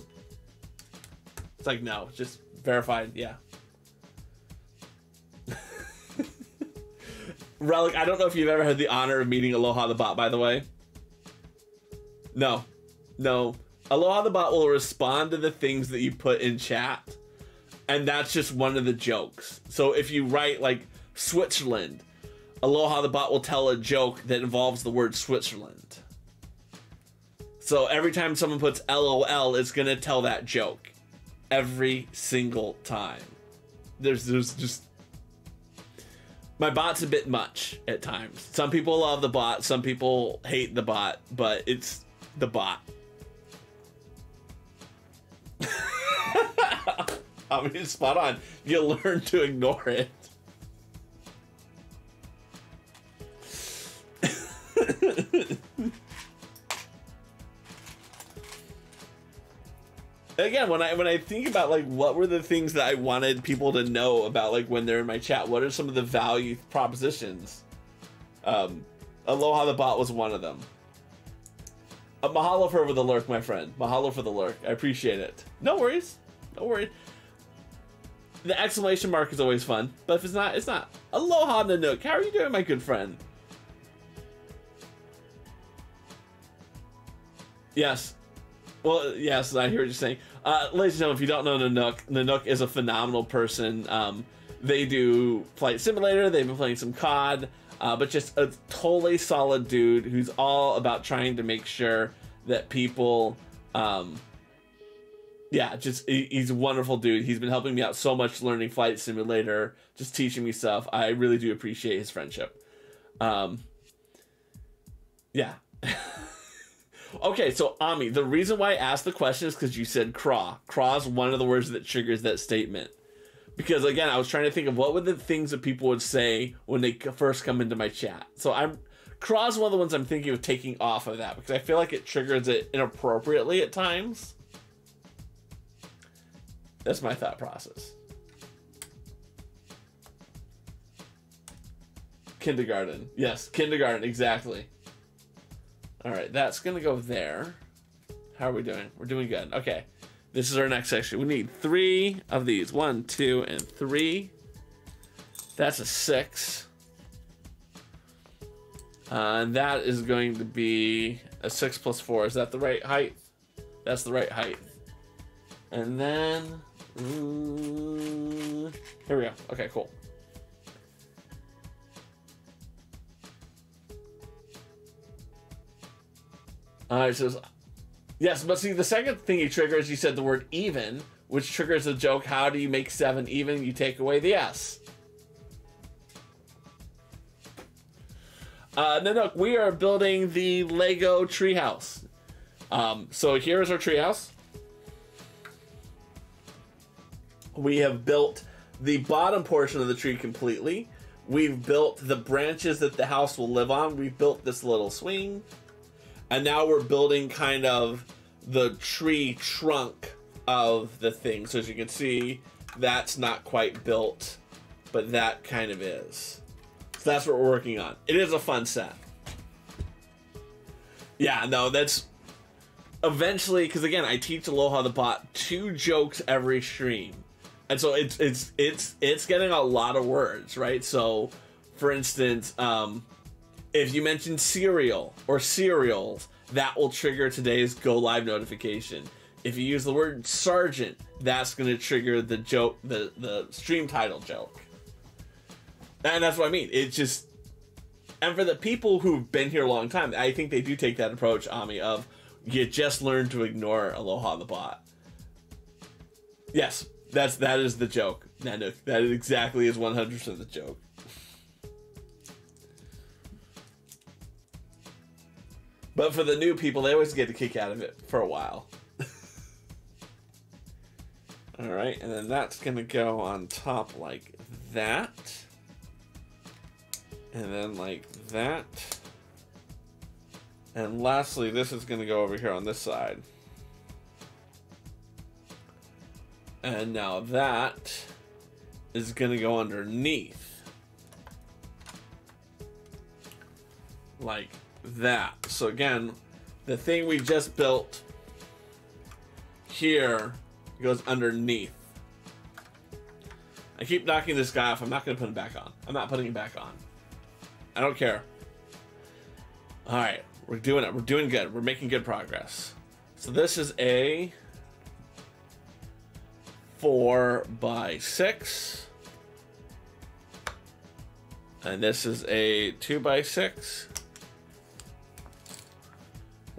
It's like no, just verified, yeah. Relic, I don't know if you've ever had the honor of meeting Aloha the bot, by the way. No. Aloha the bot will respond to the things that you put in chat, and that's just one of the jokes. So if you write like Switzerland, Aloha the bot will tell a joke that involves the word Switzerland. So every time someone puts LOL, it's gonna tell that joke. Every single time. There's just... My bot's a bit much at times. Some people love the bot, some people hate the bot, but it's the bot. I mean, it's spot on. You learn to ignore it. Again, when I think about like what were the things that I wanted people to know about, like when they're in my chat, what are some of the value propositions? Aloha the bot was one of them. Mahalo for the lurk, my friend. Mahalo for the lurk. I appreciate it. No worries. No worries. The exclamation mark is always fun, but if it's not, it's not. Aloha Nanook. How are you doing, my good friend? Yes. Well, yes, I hear what you're saying. Ladies and gentlemen, if you don't know Nanook, Nanook is a phenomenal person. They do Flight Simulator. They've been playing some COD. But just a totally solid dude who's all about trying to make sure that people, yeah, just he's a wonderful dude. He's been helping me out so much learning Flight Simulator, just teaching me stuff. I really do appreciate his friendship. Yeah. Okay, so Ami, the reason why I asked the question is because you said craw. Craw is one of the words that triggers that statement. Because again, I was trying to think of what were the things that people would say when they first come into my chat. So craw is one of the ones I'm thinking of taking off of that because I feel like it triggers it inappropriately at times. That's my thought process. Kindergarten. Yes, kindergarten, exactly. All right, that's going to go there. How are we doing? We're doing good. Okay, this is our next section. We need 3 of these. 1, 2, and 3. That's a 6. And that is going to be a 6 plus 4. Is that the right height? That's the right height. And then... here we go. Okay, cool. It says, yes, but see, the second thing you trigger is you said the word even, which triggers a joke. How do you make 7 even? You take away the S. No, we are building the Lego treehouse. So here's our treehouse. We have built the bottom portion of the tree completely. We've built the branches that the house will live on. We've built this little swing. And now we're building kind of the tree trunk of the thing. So as you can see, that's not quite built, but that kind of is. So that's what we're working on. It is a fun set. Yeah, no, that's eventually, because again, I teach Aloha the Bot 2 jokes every stream. And so it's getting a lot of words, right? So for instance, if you mention cereal or cereals, that will trigger today's go live notification. If you use the word sergeant, that's going to trigger the joke, the stream title joke. And that's what I mean. It just, and for the people who've been here a long time, I think they do take that approach, Ami, of you just learn to ignore Aloha the Bot. Yes, that is the joke, Nanook. That exactly is 100% the joke. But for the new people, they always get a kick out of it for a while. Alright, and then that's going to go on top like that. And then like that. And lastly, this is going to go over here on this side. And now that is going to go underneath. Like that. So again, the thing we just built here goes underneath. I keep knocking this guy off. I'm not going to put him back on. I'm not putting him back on. I don't care. Alright, we're doing it. We're doing good. We're making good progress. So this is a 4x6. And this is a 2x6.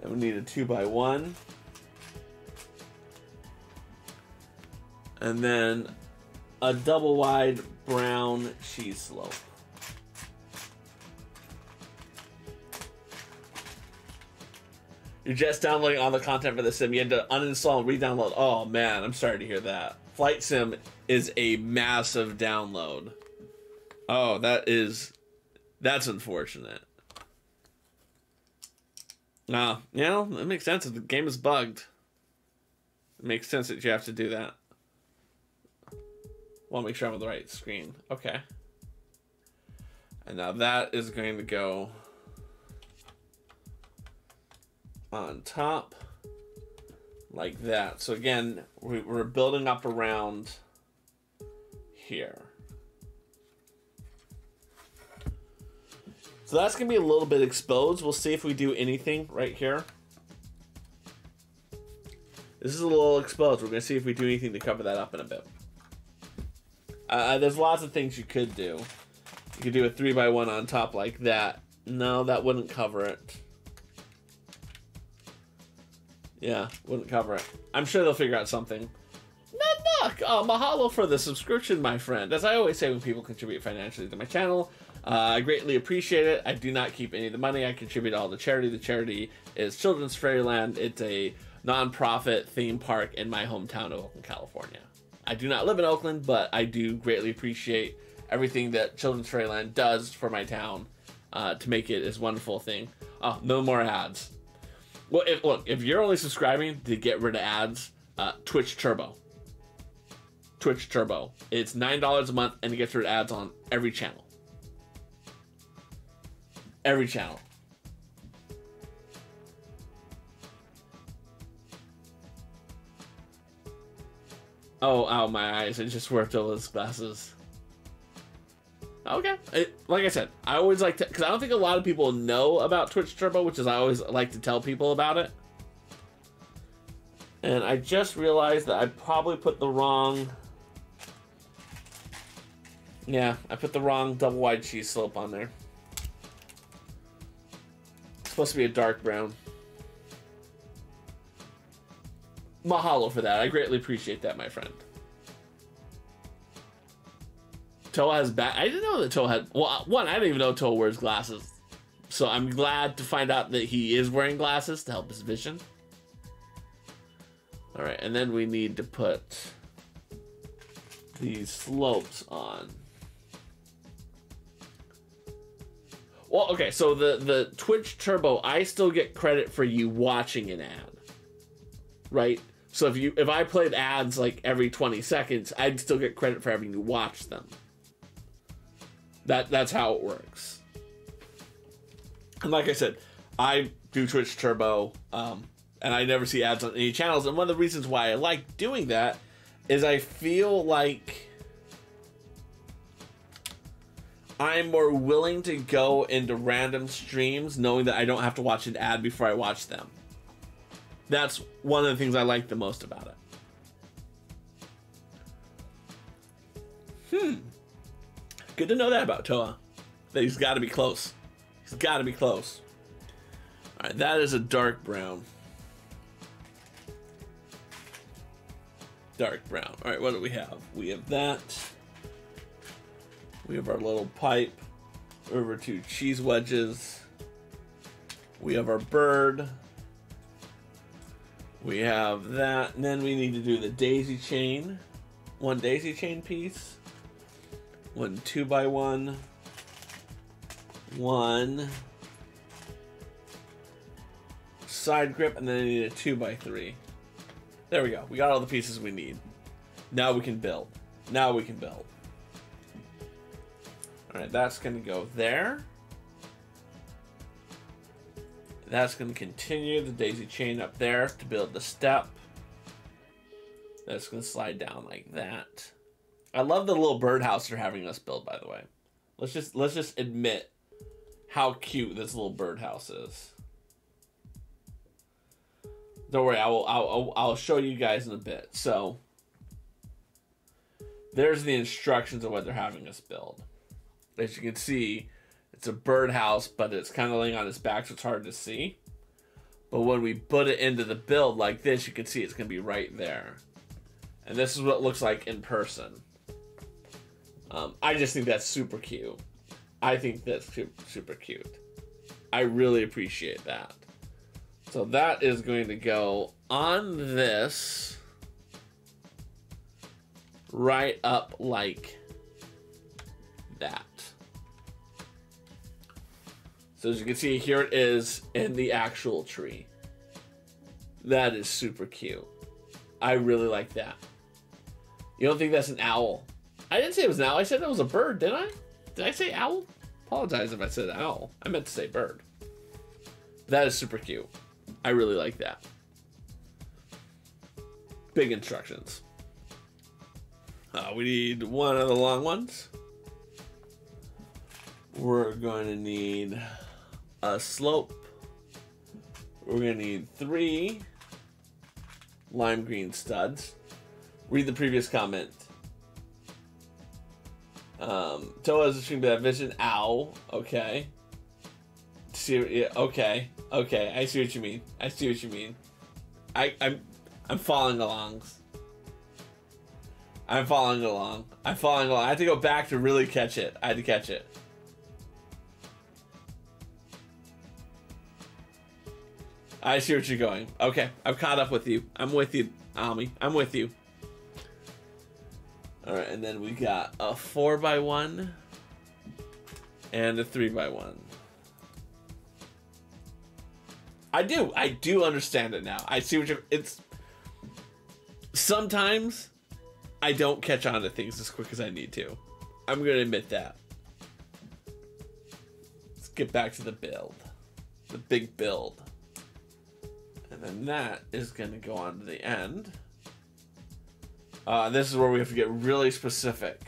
And we need a 2x1. And then a double wide brown cheese slope. You're just downloading all the content for the sim. You had to uninstall and re-download. Oh man, I'm sorry to hear that. Flight Sim is a massive download. Oh, that's unfortunate. You know, it makes sense if the game is bugged. It makes sense that you have to do that. Well, make sure I'm on the right screen. Okay. And now that is going to go on top like that. So again, we're building up around here. So that's going to be a little bit exposed. We'll see if we do anything right here. This is a little exposed. We're going to see if we do anything to cover that up in a bit. There's lots of things you could do. You could do a 3x1 on top like that. No, that wouldn't cover it. Yeah, wouldn't cover it. I'm sure they'll figure out something. Nanook! Oh, mahalo for the subscription, my friend. As I always say when people contribute financially to my channel, I greatly appreciate it. I do not keep any of the money. I contribute all to charity. The charity is Children's Fairyland. It's a non-profit theme park in my hometown of Oakland, California. I do not live in Oakland, but I do greatly appreciate everything that Children's Fairyland does for my town to make it this wonderful thing. Oh, no more ads. Well, if you're only subscribing to get rid of ads, Twitch Turbo. Twitch Turbo. It's $9 a month and it gets rid of ads on every channel. Every channel. Oh, ow, my eyes. I just worked over those glasses. Okay. Like I said, I always like to, because I don't think a lot of people know about Twitch Turbo, which is I always like to tell people about it. And I just realized that I probably put the wrong, yeah, I put the wrong double wide cheese slope on there. It's supposed to be a dark brown. Mahalo for that. I greatly appreciate that, my friend. Toa has I didn't know that Toa had... Well, one, I didn't even know Toa wears glasses. So I'm glad to find out that he is wearing glasses to help his vision. Alright, and then we need to put these slopes on. Well, okay, so the Twitch Turbo, I still get credit for you watching an ad, right? So if I played ads like every 20 seconds, I'd still get credit for having you watch them. That's how it works. And like I said, I do Twitch Turbo, and I never see ads on any channels. And one of the reasons why I like doing that is I feel like I'm more willing to go into random streams knowing that I don't have to watch an ad before I watch them. That's one of the things I like the most about it. Good to know that about Toa. That he's got to be close. He's got to be close. Alright, that is a dark brown. Dark brown. Alright, what do we have? We have that. We have our little pipe. Over to cheese wedges. We have our bird. We have that. And then we need to do the daisy chain. One daisy chain piece. One 2x1. One side grip, and then I need a 2x3. There we go. We got all the pieces we need. Now we can build. Now we can build. Alright, that's going to go there. That's going to continue the daisy chain up there to build the step. That's going to slide down like that. I love the little birdhouse they're having us build, by the way. Let's just admit how cute this little birdhouse is. Don't worry, I'll show you guys in a bit. So there's the instructions of what they're having us build. As you can see, it's a birdhouse, but it's kind of laying on its back, so it's hard to see. But when we put it into the build like this, you can see it's going to be right there. And this is what it looks like in person. I just think that's super cute. I think that's super cute. I really appreciate that. So that is going to go on this right up like that. So as you can see, here it is in the actual tree. That is super cute. I really like that. You don't think that's an owl? I didn't say it was an owl. I said it was a bird, didn't I? Did I say owl? Apologize if I said owl. I meant to say bird. That is super cute. I really like that. Big instructions. We need one of the long ones. We're going to need a slope. We're going to need 3 lime green studs. Read the previous comment. Toa is streaming that vision. Ow. Okay. See, yeah, okay. Okay. I see what you mean. I see what you mean. I'm following along. I'm following along. I'm following along. I have to go back to really catch it. I had to catch it. I see what you're going. Okay. I've caught up with you. I'm with you, Ami. I'm with you. Alright, and then we got a 4x1 and a 3x1. I do understand it now. I see what you're... It's... Sometimes I don't catch on to things as quick as I need to. I'm going to admit that. Let's get back to the build. The big build. And then that is going to go on to the end. This is where we have to get really specific.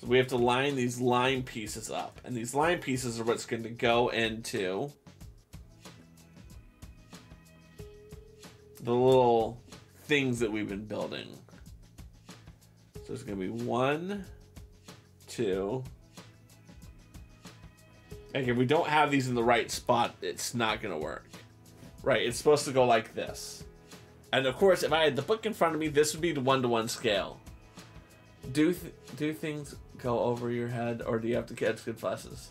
So we have to line these line pieces up. And these line pieces are what's going to go into the little things that we've been building. So it's going to be 1, 2. And if we don't have these in the right spot, it's not going to work. Right, it's supposed to go like this. And of course, if I had the book in front of me, this would be the 1-to-1 scale. Do things go over your head, or do you have to catch good flashes?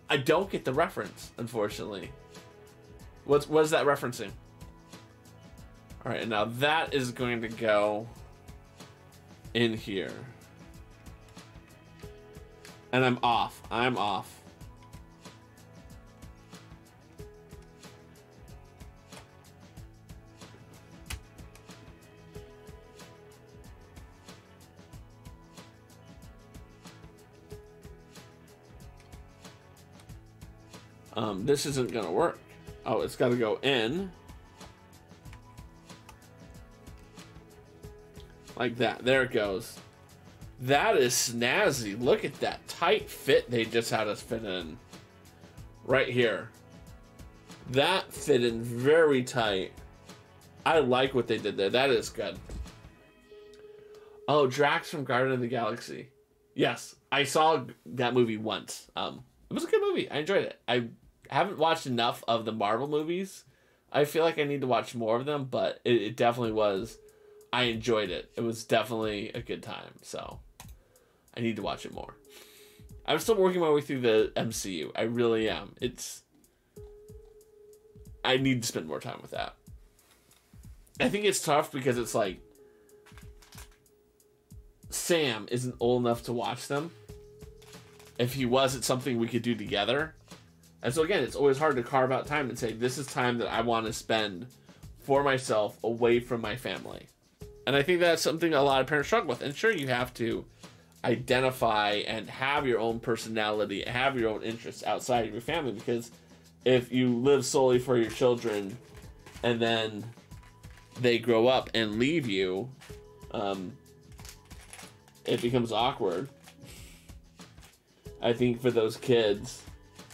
I don't get the reference, unfortunately. What is that referencing? All right, and now that is going to go in here. And I'm off. I'm off. This isn't gonna work. Oh, it's gotta go in. Like that. There it goes. That is snazzy. Look at that tight fit they just had us fit in. Right here. That fit in very tight. I like what they did there. That is good. Oh, Drax from Guardians of the Galaxy. Yes, I saw that movie once. It was a good movie. I enjoyed it. I haven't watched enough of the Marvel movies. I feel like I need to watch more of them, but it definitely was. I enjoyed it. It was definitely a good time, so I need to watch it more. I'm still working my way through the MCU. I really am. I need to spend more time with that. I think it's tough because it's like Sam isn't old enough to watch them. If he was, it's something we could do together. And so again, it's always hard to carve out time and say, this is time that I want to spend for myself away from my family. And I think that's something a lot of parents struggle with. And sure, you have to identify and have your own personality, have your own interests outside of your family, because if you live solely for your children and then they grow up and leave you, it becomes awkward. I think for those kids,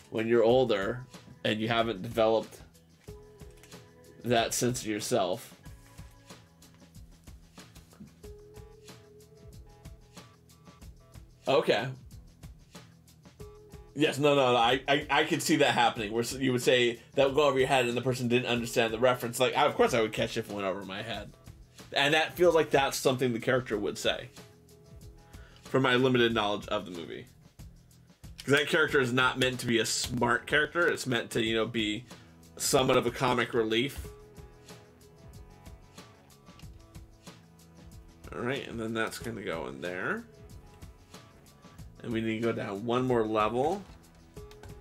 when you're older and you haven't developed that sense of yourself, okay. Yes, no, I could see that happening, where you would say that would go over your head and the person didn't understand the reference. Like, of course I would catch it if it went over my head. And that feels like that's something the character would say. From my limited knowledge of the movie. Because that character is not meant to be a smart character. It's meant to, be somewhat of a comic relief. Alright, and then that's going to go in there. And we need to go down one more level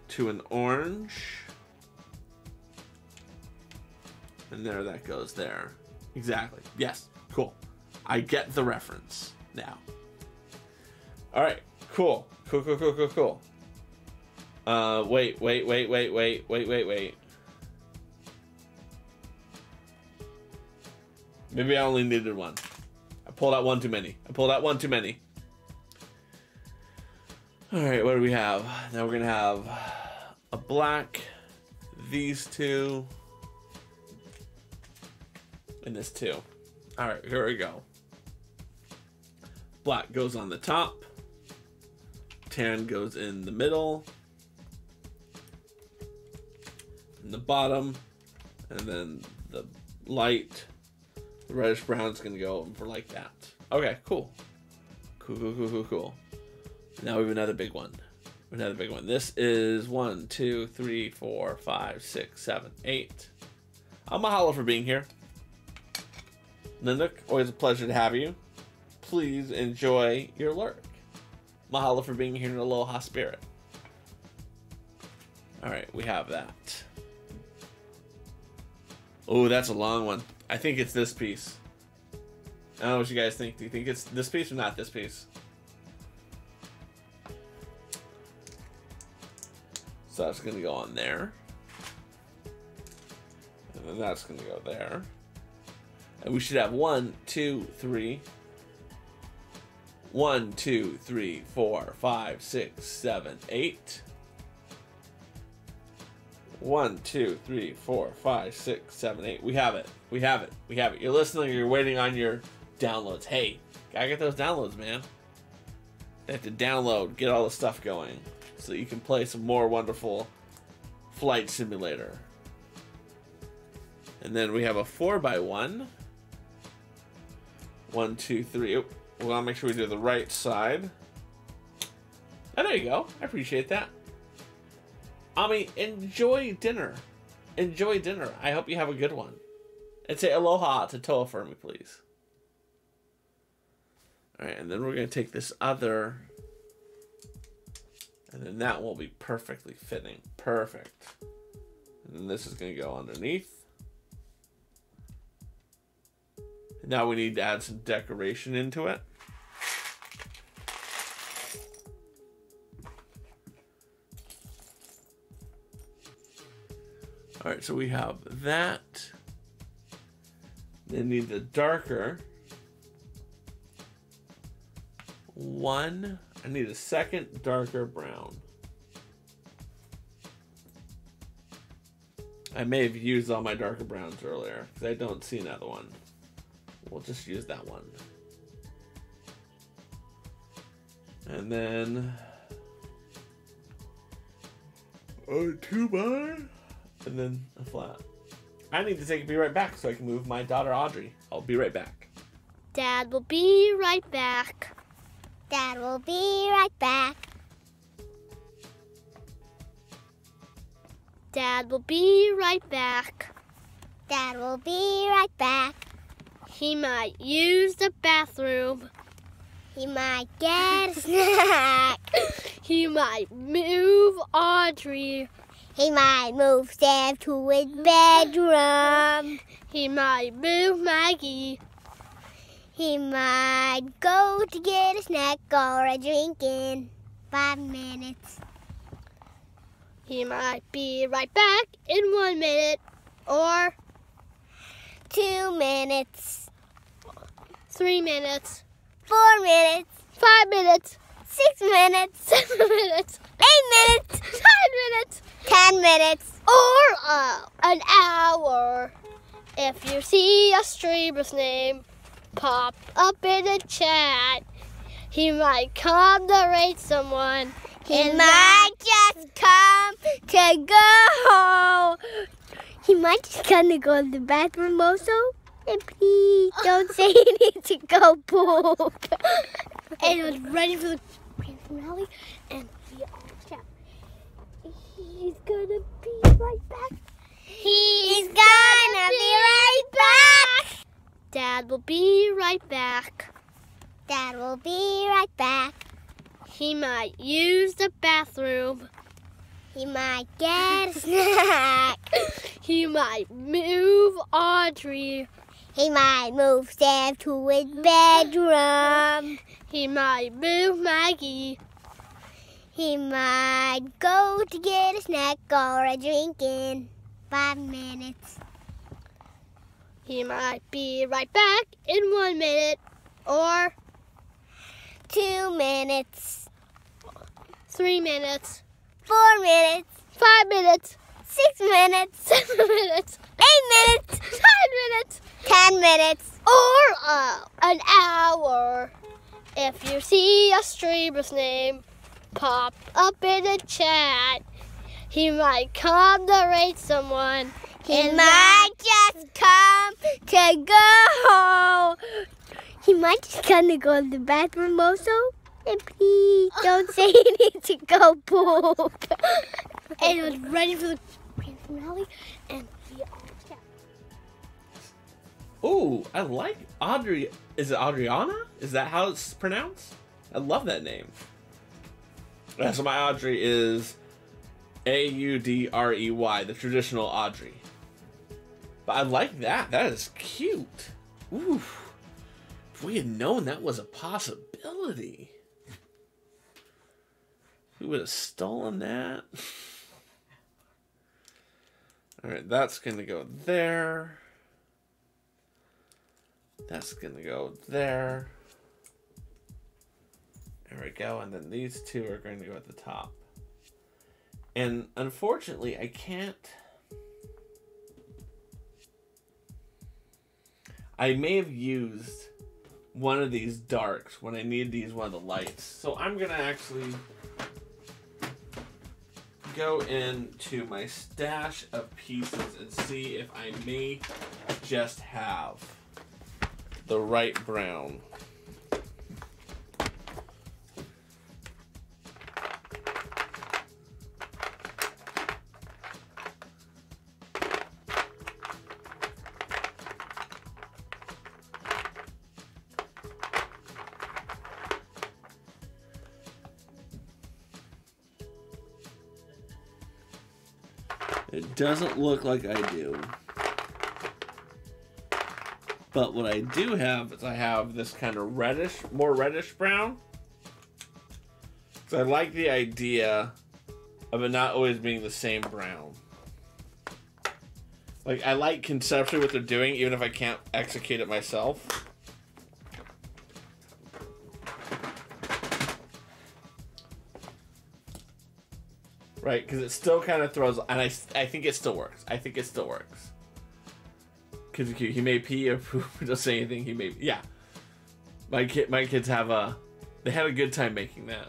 to an orange. And there that goes there. Exactly. Yes. Cool. I get the reference now. Alright. Cool. Cool. Wait. Maybe I only needed one. I pulled out one too many. Alright, what do we have? Now we're gonna have a black, these two, and this two. Alright, here we go. Black goes on the top, tan goes in the middle, in the bottom, and then the light, the reddish brown is gonna go over like that. Okay, cool. Cool. Now we have another big one. This is 1, 2, 3, 4, 5, 6, 7, 8. Mahalo for being here. Linda, always a pleasure to have you. Please enjoy your lurk. Mahalo for being here in Aloha spirit. Alright, we have that. Oh, that's a long one. I think it's this piece. I don't know what you guys think. Do you think it's this piece or not this piece? So that's going to go on there. And then that's going to go there. And we should have 1, 2, 3. 1, 2, 3, 4, 5, 6, 7, 8. 1, 2, 3, 4, 5, 6, 7, 8. We have it. You're listening, you're waiting on your downloads. Hey, gotta get those downloads, man. They have to download, get all the stuff going, so you can play some more wonderful Flight Simulator. And then we have a 4x1. 1, 2, 3. Oh, we want to make sure we do the right side. Oh, there you go. I appreciate that. Ami, enjoy dinner. I hope you have a good one. And say aloha to Toa for me, please. Alright, and then we're going to take this other And then that will be perfectly fitting. Perfect. And then this is going to go underneath. Now we need to add some decoration into it. All right, so we have that. Then need the darker one. I need a second darker brown. I may have used all my darker browns earlier because I don't see another one. We'll just use that one. And then a 2x and then a flat. I need to take a be right back so I can move my daughter Audrey. I'll be right back. Dad will be right back. Dad will be right back. Dad will be right back. Dad will be right back. He might use the bathroom. He might get a snack. He might move Audrey. He might move Sam to his bedroom. He might move Maggie. He might go to get a snack or a drink in 5 minutes. He might be right back in 1 minute or 2 minutes, 3 minutes, 4 minutes, 5 minutes, 6 minutes, 7 minutes, 8 minutes, 5 minutes, 10 minutes, or an hour. If you see a streamer's name pop up in the chat, he might come to rate someone. He might just come to go. He might just come to go to the bathroom also. And please don't say he needs to go poop. And I was ready for the grand finale. And we all shout, he's gonna be right back. He's gonna be right back. Dad will be right back. Dad will be right back. He might use the bathroom. He might get a snack. He might move Audrey. He might move Sam to his bedroom. He might move Maggie. He might go to get a snack or a drink in 5 minutes. He might be right back in 1 minute or 2 minutes, 3 minutes, 4 minutes, 5 minutes, 6 minutes, 7 minutes, 8 minutes, 5 minutes, 10 minutes, or an hour. If you see a streamer's name pop up in the chat, he might come to rate someone. He might just come to go. He might just come to go to the bathroom also. And please don't say he needs to go poop. And I was ready for the grand finale. And we all shout. Ooh, I like Audrey. Is it Adriana? Is that how it's pronounced? I love that name. Yeah, so my Audrey is Audrey, the traditional Audrey. But I like that. That is cute. Ooh. If we had known that was a possibility, we would have stolen that. All right, that's going to go there. That's going to go there. There we go. And then these two are going to go at the top. And unfortunately, I can't. I may have used one of these darks when I need to use one of the lights. So I'm going to actually go into my stash of pieces and see if I may just have the right brown. It doesn't look like I do. But what I do have is I have this kind of reddish, more reddish brown. So I like the idea of it not always being the same brown. Like, I like conceptually what they're doing, even if I can't execute it myself. Right, because it still kind of throws, and I think it still works. I think it still works. Because he may pee or poop or don't say anything. He may, yeah. My kids they had a good time making that.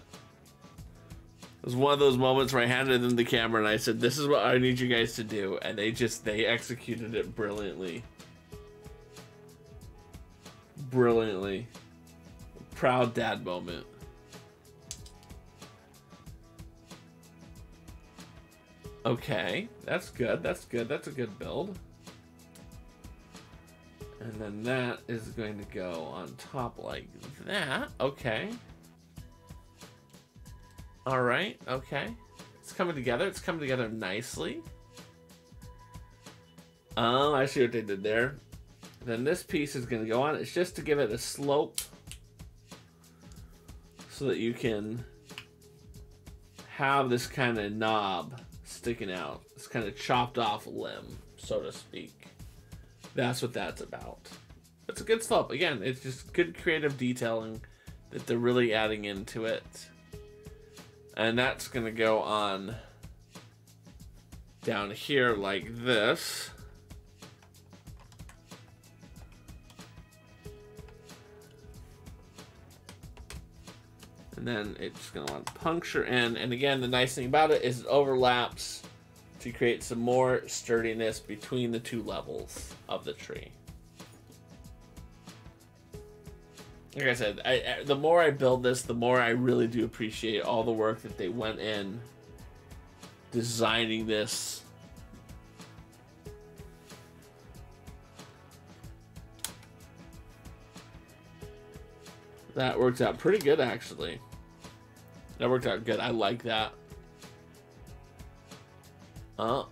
It was one of those moments where I handed them the camera and I said, "This is what I need you guys to do," and they executed it brilliantly. Brilliantly. Proud dad moment. Okay, that's good. That's good. That's a good build. And then that is going to go on top like that. Okay. All right. Okay. It's coming together. It's coming together nicely. Oh, I see what they did there. Then this piece is going to go on. It's just to give it a slope so that you can have this kind of knob sticking out. This kind of chopped off limb, so to speak. That's what that's about. It's a good slope. Again, it's just good creative detailing that they're really adding into it. And that's going to go on down here like this. And then it's going to want to puncture in. And again, the nice thing about it is it overlaps to create some more sturdiness between the two levels of the tree. Like I said, the more I build this, the more I really do appreciate all the work that they went in designing this. That worked out pretty good, actually. That worked out good. I like that.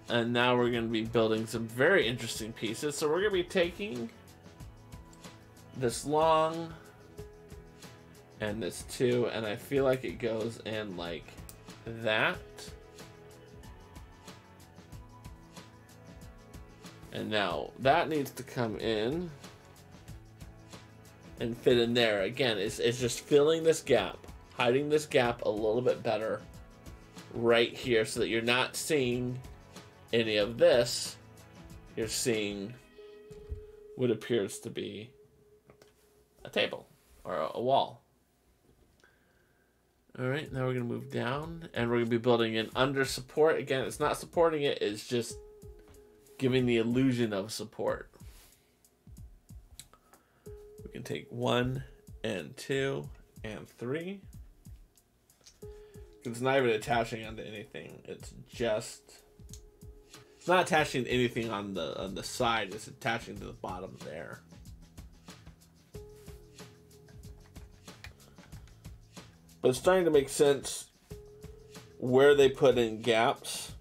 And now we're going to be building some very interesting pieces. So we're going to be taking this long and this two, and I feel like it goes in like that. And now that needs to come in and fit in there. Again, it's just filling this gap, hiding this gap a little bit better right here so that you're not seeing any of this. You're seeing what appears to be a table or a wall. All right, now we're going to move down and we're going to be building in under support. Again, it's not supporting it, it's just giving the illusion of support. We can take 1 and 2 and 3. It's not even attaching onto anything. It's not attaching to anything on the side. It's attaching to the bottom there. But it's starting to make sense where they put in gaps.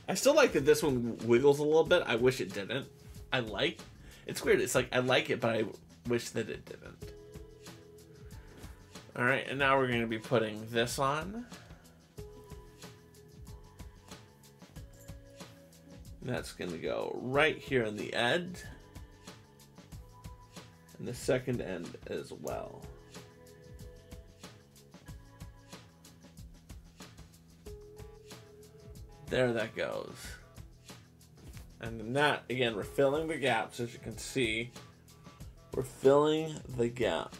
I still like that this one wiggles a little bit. I wish it didn't. It's weird. It's like I like it, but I wish that it didn't. All right, and now we're going to be putting this on. That's going to go right here on the end. And the second end as well. There that goes. And then that, again, we're filling the gaps. As you can see, we're filling the gap.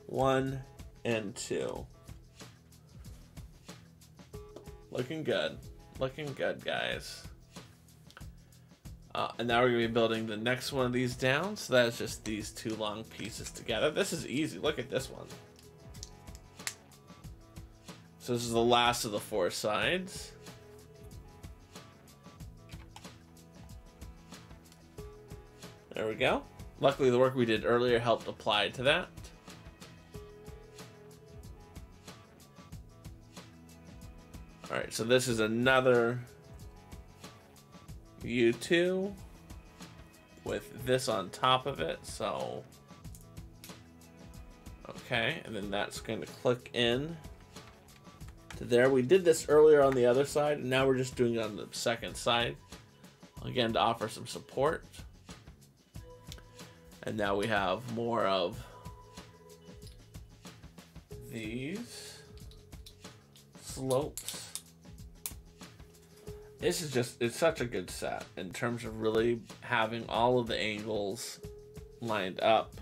1 and 2. Looking good. Looking good, guys. And now we're going to be building the next one of these down. So that's just these two long pieces together. This is easy. Look at this one. So this is the last of the 4 sides. There we go. Luckily, the work we did earlier helped apply to that. All right, so this is another you two with this on top of it, so okay, and then that's going to click in to there. We did this earlier on the other side, and now we're just doing it on the second side, again to offer some support. And now we have more of these slopes. This is just, it's such a good set in terms of really having all of the angles lined up.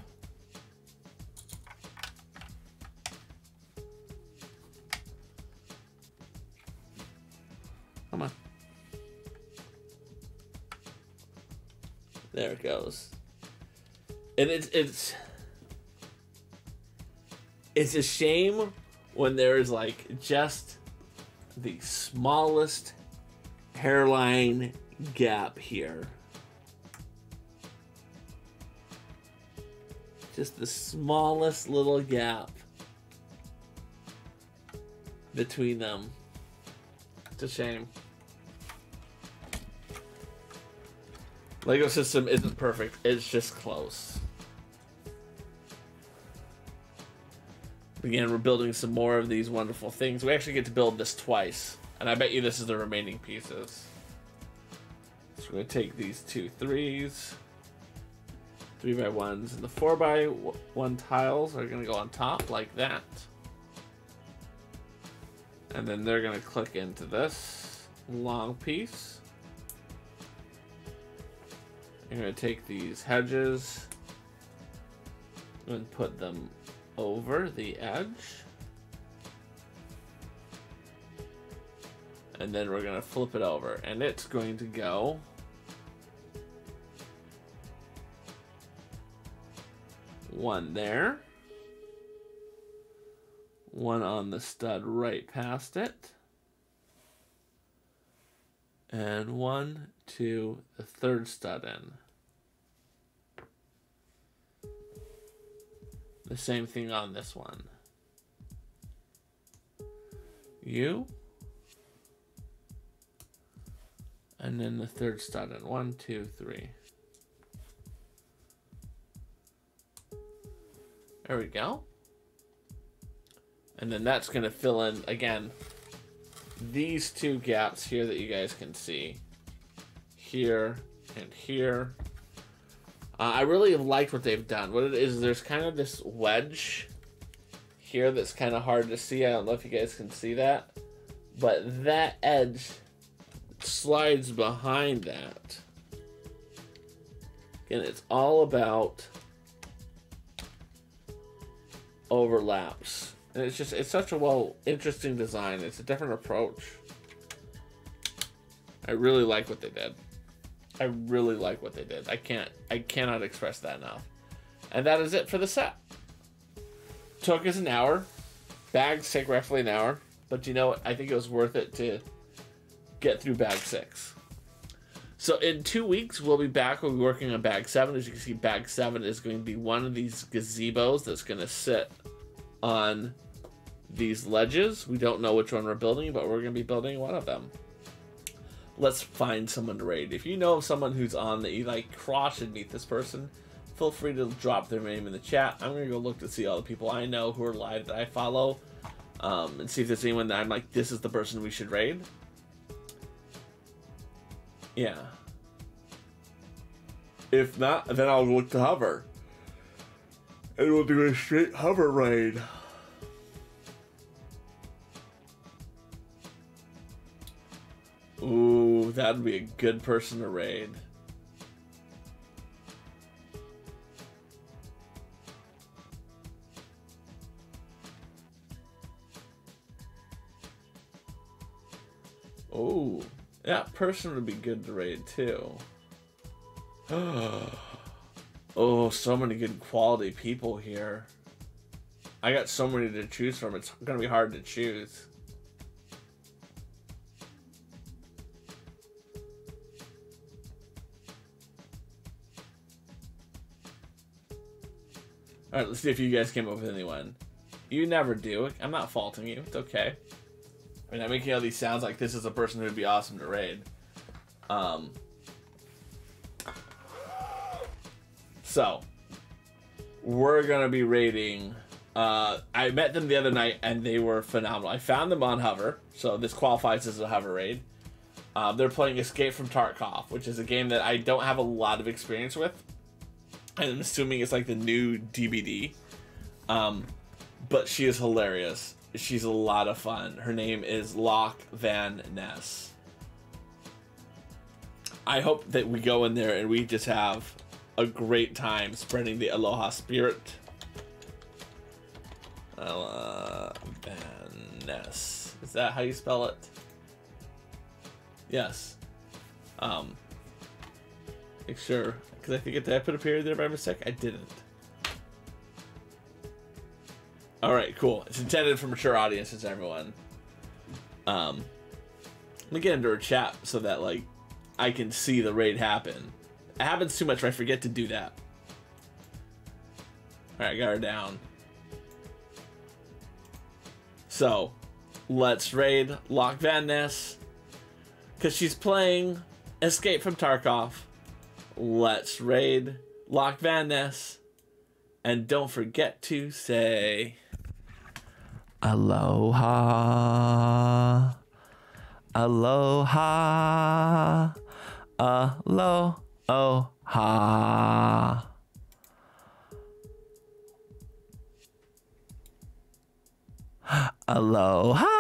Come on. There it goes. And it's a shame when there's like just the smallest hairline gap here. Just the smallest little gap between them. It's a shame. Lego system isn't perfect, it's just close. Again, we're building some more of these wonderful things. We actually get to build this twice, and I bet you this is the remaining pieces. So we're going to take these 2 3s, 3x1s, and the 4x1 tiles are going to go on top like that. And then they're going to click into this long piece. You're going to take these hedges and put them over the edge. And then we're going to flip it over, and it's going to go one there, one on the stud right past it, and one to the third stud in. The same thing on this one. You. And then the third stud in. 1, 2, 3. There we go. And then that's going to fill in, again, these 2 gaps here that you guys can see. Here and here. I really have liked what they've done. What it is, there's kind of this wedge here that's kind of hard to see. I don't know if you guys can see that. But that edge slides behind that. Again, it's all about overlaps. And it's such a interesting design. It's a different approach. I really like what they did. I really like what they did. I cannot express that enough. And that is it for the set. Took us an hour. Bags take roughly an hour. But you know what? I think it was worth it to get through bag 6. So in 2 weeks, we'll be back. We'll be working on bag 7. As you can see, bag 7 is going to be one of these gazebos that's going to sit on these ledges. We don't know which one we're building, but we're going to be building one of them. Let's find someone to raid. If you know of someone who's on that you like, Cross should meet this person, feel free to drop their name in the chat. I'm going to go look to see all the people I know who are live that I follow, and see if there's anyone that I'm like, this is the person we should raid. Yeah. If not, then I'll look to hover. And we'll do a straight hover raid. Ooh, that'd be a good person to raid. Oh, that person would be good to raid too. Oh, so many good quality people here. I got so many to choose from. It's gonna be hard to choose. Alright, let's see if you guys came up with anyone. You never do. I'm not faulting you. It's okay. I mean, I'm making all these sounds like this is a person who would be awesome to raid. So we're gonna be raiding. I met them the other night and they were phenomenal. I found them on Hover, so this qualifies as a Hover raid. They're playing Escape from Tarkov, which is a game that I don't have a lot of experience with. And I'm assuming it's like the new DBD. But she is hilarious. She's a lot of fun. Her name is Locke Van Ness. I hope that we go in there and we just have a great time spreading the Aloha spirit. Van Ness. Is that how you spell it? Yes. Make sure, because I think did I put a period there by mistake? I didn't. All right, cool. It's intended for mature audiences, everyone. Let me get into her chat so that like I can see the raid happen. It happens too much if I forget to do that. All right, got her down. So, let's raid Locke Van Ness. Because she's playing Escape from Tarkov. Let's raid Locke Van Ness. And don't forget to say... Aloha. Aloha. Aloha. Aloha.